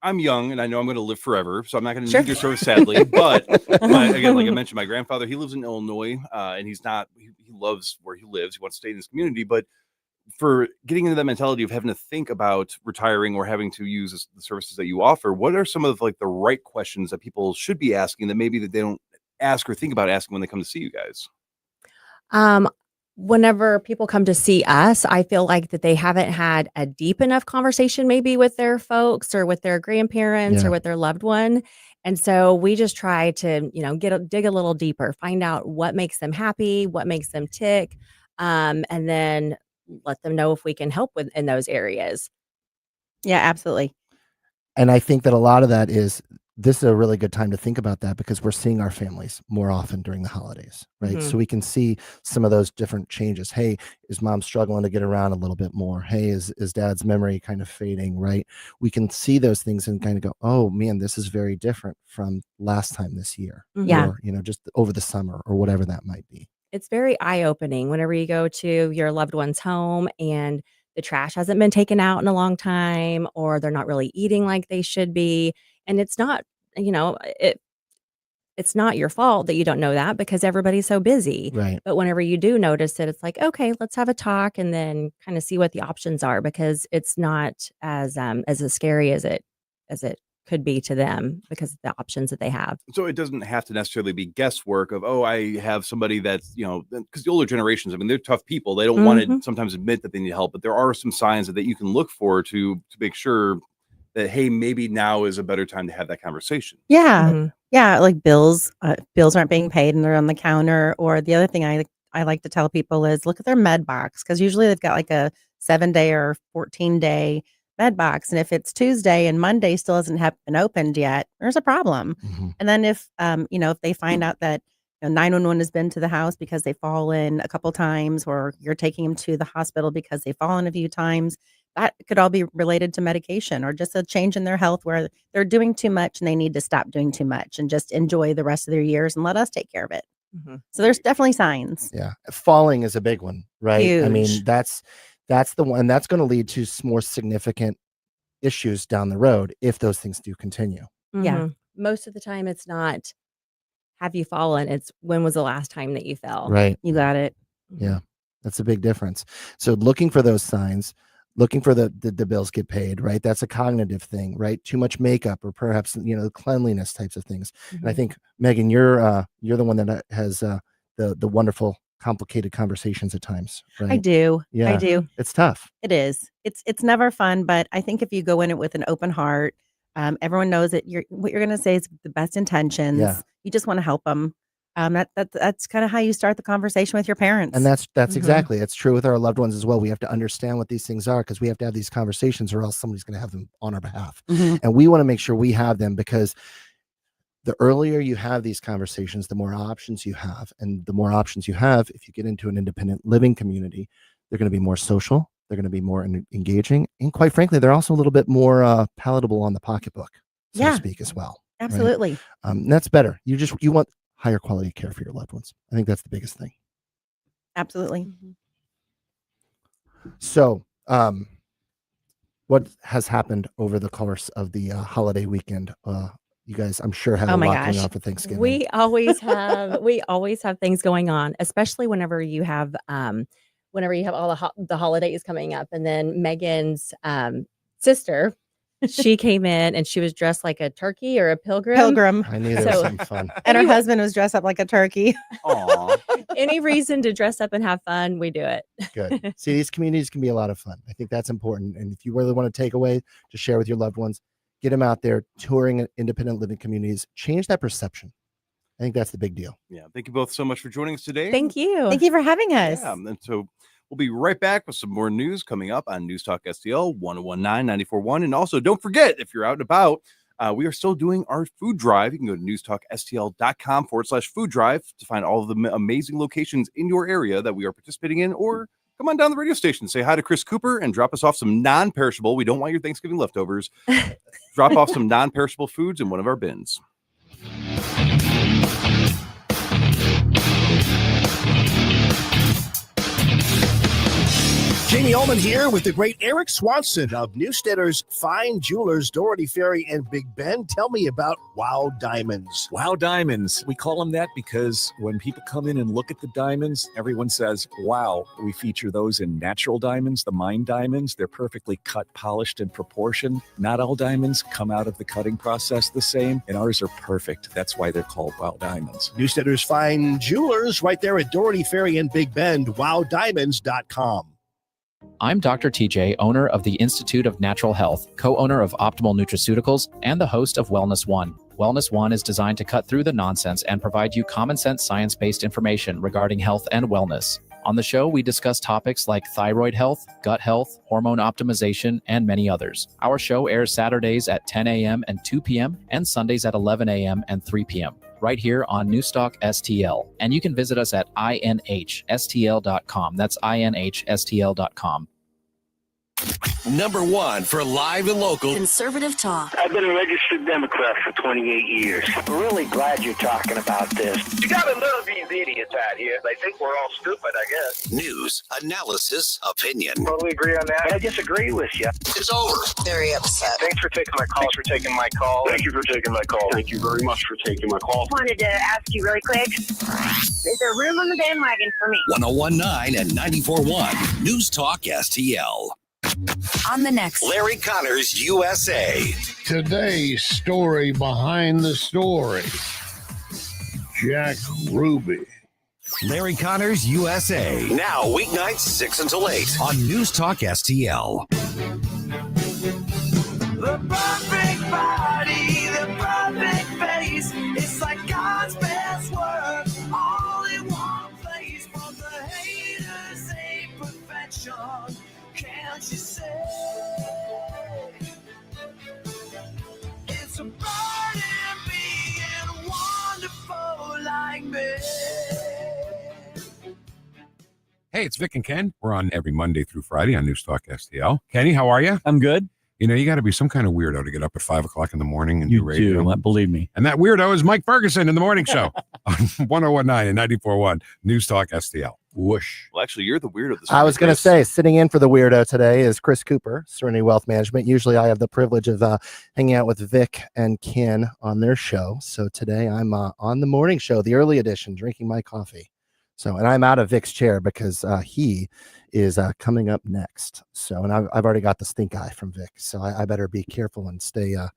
I'm young and I know I'm going to live forever, so I'm not going to Sure. need your service, sadly. But again, like I mentioned, my grandfather, he lives in Illinois, and he loves where he lives. He wants to stay in this community. But for getting into that mentality of having to think about retiring or having to use the services that you offer, what are some of like the right questions that people should be asking that maybe that they don't ask or think about asking when they come to see you guys? Whenever people come to see us, I feel like that they haven't had a deep enough conversation maybe with their folks or with their grandparents Yeah. or with their loved one. And so we just try to, dig a little deeper, find out what makes them happy, what makes them tick, and then let them know if we can help in those areas. Yeah, absolutely. And I think that a lot of that is, this is a really good time to think about that because we're seeing our families more often during the holidays, right? Mhm. So we can see some of those different changes. Hey, is mom struggling to get around a little bit more? Hey, is dad's memory kind of fading, right? We can see those things and kind of go, oh man, this is very different from last time this year. Yeah. Or, just over the summer or whatever that might be. It's very eye-opening whenever you go to your loved one's home and the trash hasn't been taken out in a long time, or they're not really eating like they should be. And it's not, it's not your fault that you don't know that because everybody's so busy. Right. But whenever you do notice it, it's like, okay, let's have a talk and then kind of see what the options are, because it's not as scary as it could be to them because of the options that they have. So it doesn't have to necessarily be guesswork of, oh, I have somebody that's, because the older generations, I mean, they're tough people. They don't want to sometimes admit that they need help, but there are some signs that you can look for to make sure that, hey, maybe now is a better time to have that conversation. Yeah. Mhm. Yeah. Like bills aren't being paid and they're on the counter. Or the other thing I like to tell people is look at their med box, because usually they've got like a 7-day or 14-day med box. And if it's Tuesday and Monday still hasn't been opened yet, there's a problem. Mhm. And then if they find out that 911 has been to the house because they've fallen a couple times, or you're taking them to the hospital because they've fallen a few times, that could all be related to medication or just a change in their health where they're doing too much and they need to stop doing too much and just enjoy the rest of their years and let us take care of it. Mhm. So there's definitely signs. Yeah. Falling is a big one, right? I mean, Huge. that's the one that's going to lead to more significant issues down the road if those things do continue. Yeah. Mhm. Most of the time it's not, have you fallen? It's, when was the last time that you fell? Right. You got it. Yeah. That's a big difference. So looking for those signs, looking for the bills get paid, right? That's a cognitive thing, right? Too much makeup or perhaps, cleanliness types of things. And I think, Megan, you're the one that has the wonderful, complicated conversations at times, right? I do. Yeah. I do. It's tough. It is. It's never fun, but I think if you go in it with an open heart, everyone knows that what you're going to say is the best intentions. Yeah. You just want to help them. That's kind of how you start the conversation with your parents. And that's Mhm. exactly, it's true with our loved ones as well. We have to understand what these things are because we have to have these conversations or else somebody's going to have them on our behalf. Mhm. And we want to make sure we have them because the earlier you have these conversations, the more options you have. And the more options you have, if you get into an independent living community, they're going to be more social. They're going to be more engaging. And quite frankly, they're also a little bit more palatable on the pocketbook, so to speak, as well. right? Absolutely. That's better. You want higher quality care for your loved ones. I think that's the biggest thing. Absolutely. So, what has happened over the course of the holiday weekend? You guys, I'm sure, have Oh a my lot going gosh. on for Thanksgiving. We always have things going on, especially whenever you have all the holidays coming up. And then Megan's sister, she came in and she was dressed like a turkey or a pilgrim. I knew there was something fun. And her Anyway. husband was dressed up like a turkey. Aw. Any reason to dress up and have fun, we do it. Good. See, these communities can be a lot of fun. I think that's important. And if you really want to take away to share with your loved ones, get them out there touring independent living communities. Change that perception. I think that's the big deal. Yeah. Thank you both so much for joining us today. Thank you. Thank you for having us. Yeah. And so we'll be right back with some more news coming up on News Talk STL 1019-94.1. And also, don't forget, if you're out and about, we are still doing our food drive. You can go to newstalkstl.com/food drive to find all of the amazing locations in your area that we are participating in, or come on down to the radio station, say hi to Chris Cooper and drop us off some non-perishable. We don't want your Thanksgiving leftovers. Drop off some non-perishable foods in one of our bins. Jamie Ullman here with the great Eric Swanson of Newstedter's Fine Jewelers, Doherty Ferry, and Big Bend. Tell me about Wow Diamonds. Wow Diamonds. We call them that because when people come in and look at the diamonds, everyone says, wow. We feature those in natural diamonds, the mine diamonds. They're perfectly cut, polished, and proportioned. Not all diamonds come out of the cutting process the same, and ours are perfect. That's why they're called Wow Diamonds. Newstedter's Fine Jewelers right there at Doherty Ferry and Big Bend, wowdiamonds.com. I'm Dr. TJ, owner of the Institute of Natural Health, co-owner of Optimal Nutraceuticals, and the host of Wellness One. Wellness One is designed to cut through the nonsense and provide you common sense science-based information regarding health and wellness. On the show, we discuss topics like thyroid health, gut health, hormone optimization, and many others. Our show airs Saturdays at 10 a.m. and 2 p.m. and Sundays at 11 a.m. and 3 p.m. right here on NewsTalkSTL. And you can visit us at inhstl.com. That's inhstl.com. Number one for live and local conservative talk. I've been a registered Democrat for 28 years. I'm really glad you're talking about this. You gotta love these idiots out here. They think we're all stupid, I guess. news, analysis, opinion. Totally agree on that. I disagree with you. It's over. Very upset. Thanks for taking my call. Thanks for taking my call. Thank you for taking my call. Thank you very much for taking my call. Wanted to ask you really quick. Is there room on the bandwagon for me? 101.9 and 94.1 News Talk STL. On the next Larry Connors USA. Today's story behind the story. Jack Ruby. Larry Connors USA. Now weeknights 6 until 8 on News Talk STL. The perfect body, the perfect face. It's like God's best work, all in one place. From the haters, a perfection. Can't you say it's a burden being wonderful like me? Hey, it's Vic and Ken. We're on every Monday through Friday on News Talk STL. Kenny, how are you? I'm good. You know, you got to be some kind of weirdo to get up at 5 o'clock in the morning and do radio. Do, believe me. And that weirdo is Mike Ferguson in the morning show on 101.9 and 94.1 News Talk STL. Whoosh. Well, actually, you're the weirdo. I was going to say, sitting in for the weirdo today is Chris Cooper, Serenity Wealth Management. Usually I have the privilege of hanging out with Vic and Ken on their show. So today I'm on the morning show, the early edition, drinking my coffee. So, and I'm out of Vic's chair because he is coming up next. So, and I've already got the stink eye from Vic. So I better be careful and stay on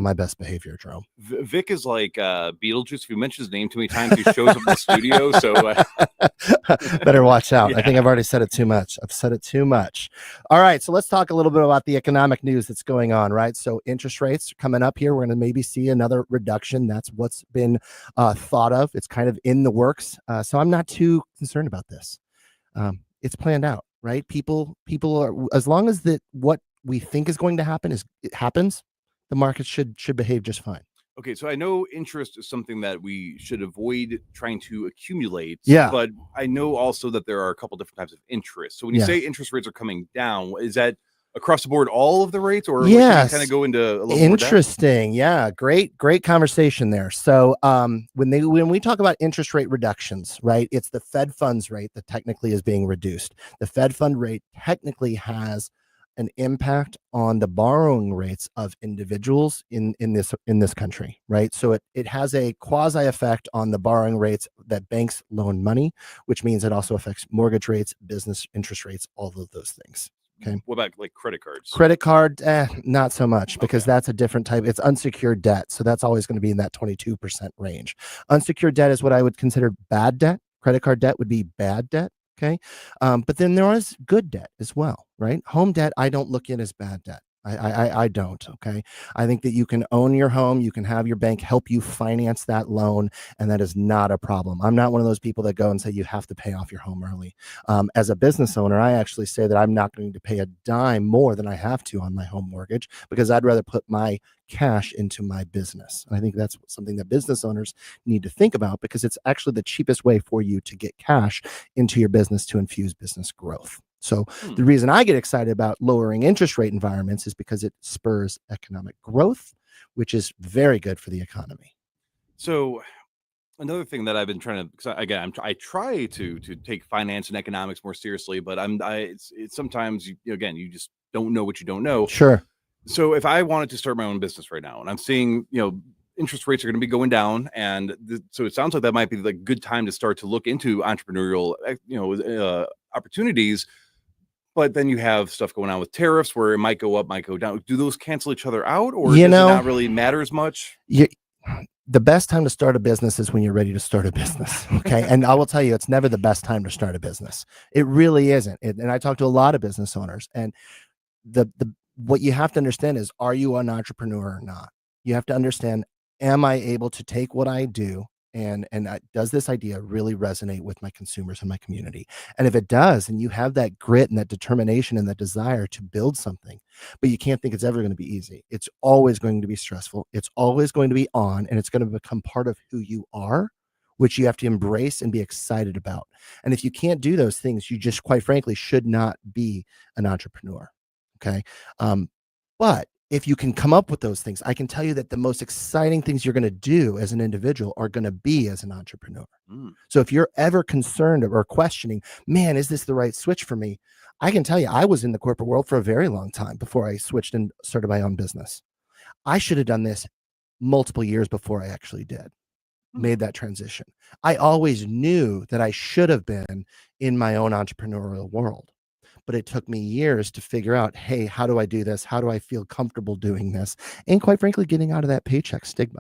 my best behavior, Jerome. Vic is like Beetlejuice. If you mention his name too many times, he shows up in the studio. So better watch out. Yeah. I think I've already said it too much. I've said it too much. All right. So let's talk a little bit about the economic news that's going on, right? So interest rates are coming up here. We're going to maybe see another reduction. That's what's been thought of. It's kind of in the works. So I'm not too concerned about this. It's planned out, right? People are, as long as that what we think is going to happen it happens, the market should behave just fine. okay, so I know interest is something that we should avoid trying to accumulate. Yeah. But I know also that there are a couple different types of interest. So when you Yeah. say interest rates are coming down, is that across the board all of the rates, or Yes. kind of go into a little more depth? Interesting. Yeah, great conversation there. So when we talk about interest rate reductions, right, it's the Fed funds rate that technically is being reduced. The Fed fund rate technically has an impact on the borrowing rates of individuals in this country, right? So it has a quasi effect on the borrowing rates that banks loan money, which means it also affects mortgage rates, business interest rates, all of those things. Okay. What about like credit cards? Credit card, not so much, because that's a different type. It's unsecured debt. So that's always going to be in that 22% range. Unsecured debt is what I would consider bad debt. Credit card debt would be bad debt. Okay. But then there is good debt as well, right? Home debt, I don't look at as bad debt. I don't. Okay. I think that you can own your home. You can have your bank help you finance that loan. And that is not a problem. I'm not one of those people that go and say you have to pay off your home early. As a business owner, I actually say that I'm not going to pay a dime more than I have to on my home mortgage, because I'd rather put my cash into my business. And I think that's something that business owners need to think about, because it's actually the cheapest way for you to get cash into your business to infuse business growth. So the reason I get excited about lowering interest rate environments is because it spurs economic growth, which is very good for the economy. So Another thing that I've been trying to, because again, I try to take finance and economics more seriously, but it's sometimes again, you just don't know what you don't know. Sure. So if I wanted to start my own business right now, and I'm seeing interest rates are going to be going down, and so it sounds like that might be the good time to start to look into entrepreneurial opportunities. But then you have stuff going on with tariffs where it might go up, might go down. Do those cancel each other out, or does it not really matter as much? The best time to start a business is when you're ready to start a business. Okay. And I will tell you, it's never the best time to start a business. It really isn't. And I talk to a lot of business owners, and what you have to understand is, are you an entrepreneur or not? You have to understand, am I able to take what I do and does this idea really resonate with my consumers and my community? And if it does, and you have that grit and that determination and that desire to build something, but you can't think it's ever going to be easy. It's always going to be stressful. It's always going to be on, and it's going to become part of who you are, which you have to embrace and be excited about. And if you can't do those things, you just, quite frankly, should not be an entrepreneur. Okay. But if you can come up with those things, I can tell you that the most exciting things you're going to do as an individual are going to be as an entrepreneur. So if you're ever concerned or questioning, man, is this the right switch for me? I can tell you, I was in the corporate world for a very long time before I switched and started my own business. I should have done this multiple years before I actually did, made that transition. I always knew that I should have been in my own entrepreneurial world. But it took me years to figure out, hey, how do I do this? How do I feel comfortable doing this? And quite frankly, getting out of that paycheck stigma.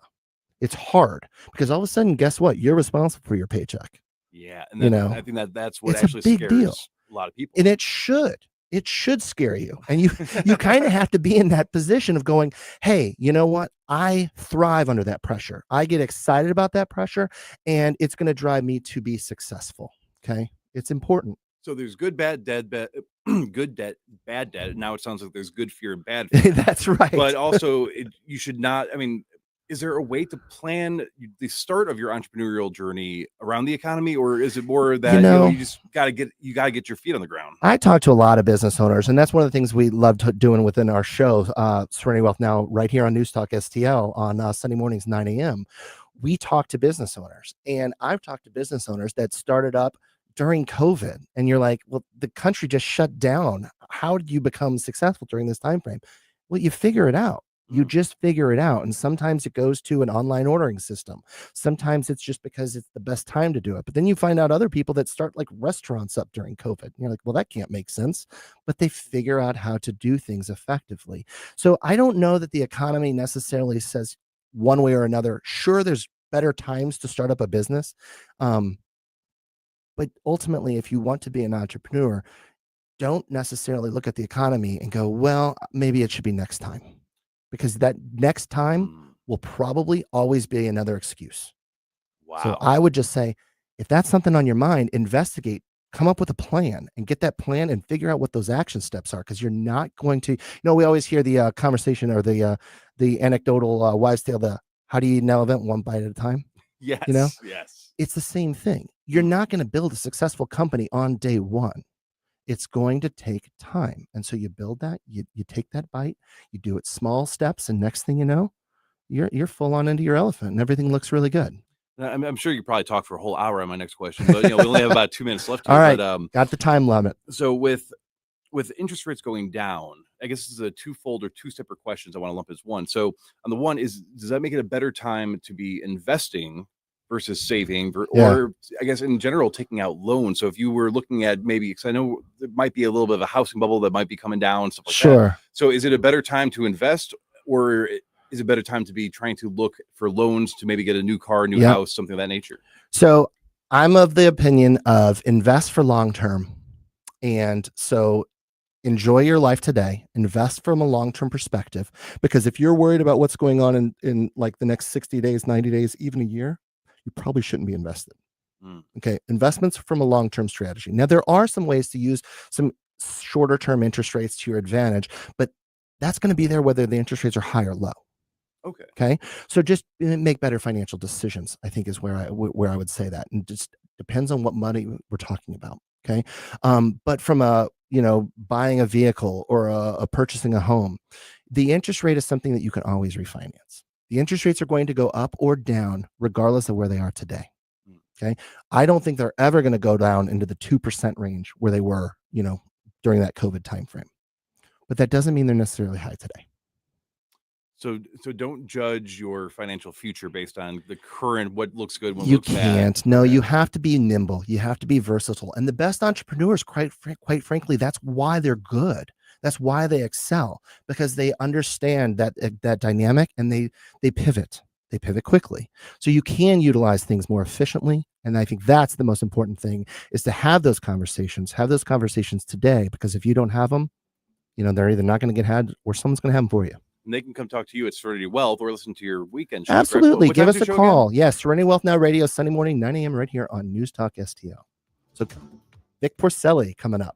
It's hard because all of a sudden, guess what? You're responsible for your paycheck. Yeah. And I think that's what actually scares a lot of people. And it should scare you. And you kind of have to be in that position of going, hey, you know what? I thrive under that pressure. I get excited about that pressure, and it's going to drive me to be successful. Okay. It's important. So there's good, bad, dead, good debt, bad debt. Now it sounds like there's good fear and bad fear. That's right. But also, you should not. I mean, is there a way to plan the start of your entrepreneurial journey around the economy, or is it more that you just gotta get your feet on the ground? I talk to a lot of business owners, and that's one of the things we love doing within our show, Serenity Wealth Now, right here on NewsTalkSTL on Sunday mornings 9 a.m. We talk to business owners, and I've talked to business owners that started up during COVID, and you're like, well, the country just shut down. How did you become successful during this time frame? Well, you figure it out. You just figure it out. And sometimes it goes to an online ordering system. Sometimes it's just because it's the best time to do it. But then you find out other people that start like restaurants up during COVID. And you're like, well, that can't make sense. But they figure out how to do things effectively. So I don't know that the economy necessarily says one way or another. Sure, there's better times to start up a business. But ultimately, if you want to be an entrepreneur, don't necessarily look at the economy and go, well, maybe it should be next time, because that next time will probably always be another excuse. Wow. So I would just say, if that's something on your mind, investigate, come up with a plan and get that plan and figure out what those action steps are. Because you're not going to, we always hear the conversation or the anecdotal wives' tale, how do you eat an elephant one bite at a time? Yes. Yes. It's the same thing. You're not going to build a successful company on day one. It's going to take time. And so you build that, you take that bite, you do it small steps, and next thing you know, you're full on into your elephant and everything looks really good. I'm sure you could probably talk for a whole hour on my next question, but we only have about 2 minutes left here. All right, but, got the time limit. So with interest rates going down, I guess this is a twofold or two separate questions I want to lump as one. So on the one is, does that make it a better time to be investing versus saving, or I guess in general, taking out loans? So if you were looking at maybe, because I know there might be a little bit of a housing bubble that might be coming down, stuff like that. So is it a better time to invest, or is it a better time to be trying to look for loans to maybe get a new car, new house, something of that nature? So I'm of the opinion of invest for long-term. And so enjoy your life today, invest from a long-term perspective, because if you're worried about what's going on in like the next 60 days, 90 days, even a year, you probably shouldn't be invested. Okay. Investments from a long-term strategy. Now, there are some ways to use some shorter term interest rates to your advantage, but that's going to be there whether the interest rates are high or low. Okay. So just make better financial decisions, I think, is where I would say that. And just depends on what money we're talking about. Okay. But from buying a vehicle or purchasing a home, the interest rate is something that you can always refinance. The interest rates are going to go up or down regardless of where they are today. Okay. I don't think they're ever going to go down into the 2% range where they were, during that COVID timeframe. But that doesn't mean they're necessarily high today. So don't judge your financial future based on the current, what looks good, what You looks can't. bad. No, you have to be nimble. You have to be versatile. And the best entrepreneurs, quite frankly, that's why they're good. That's why they excel, because they understand that dynamic, and they pivot. They pivot quickly. So you can utilize things more efficiently. And I think that's the most important thing, is to have those conversations today, because if you don't have them, they're either not going to get had or someone's going to have them for you. And they can come talk to you at Serenity Wealth or listen to your weekend show. Absolutely. What Give time's us a your show call. again? Yes, Serenity Wealth Now Radio, Sunday morning, 9 a.m. right here on News Talk STL. So Vic Porcelli coming up.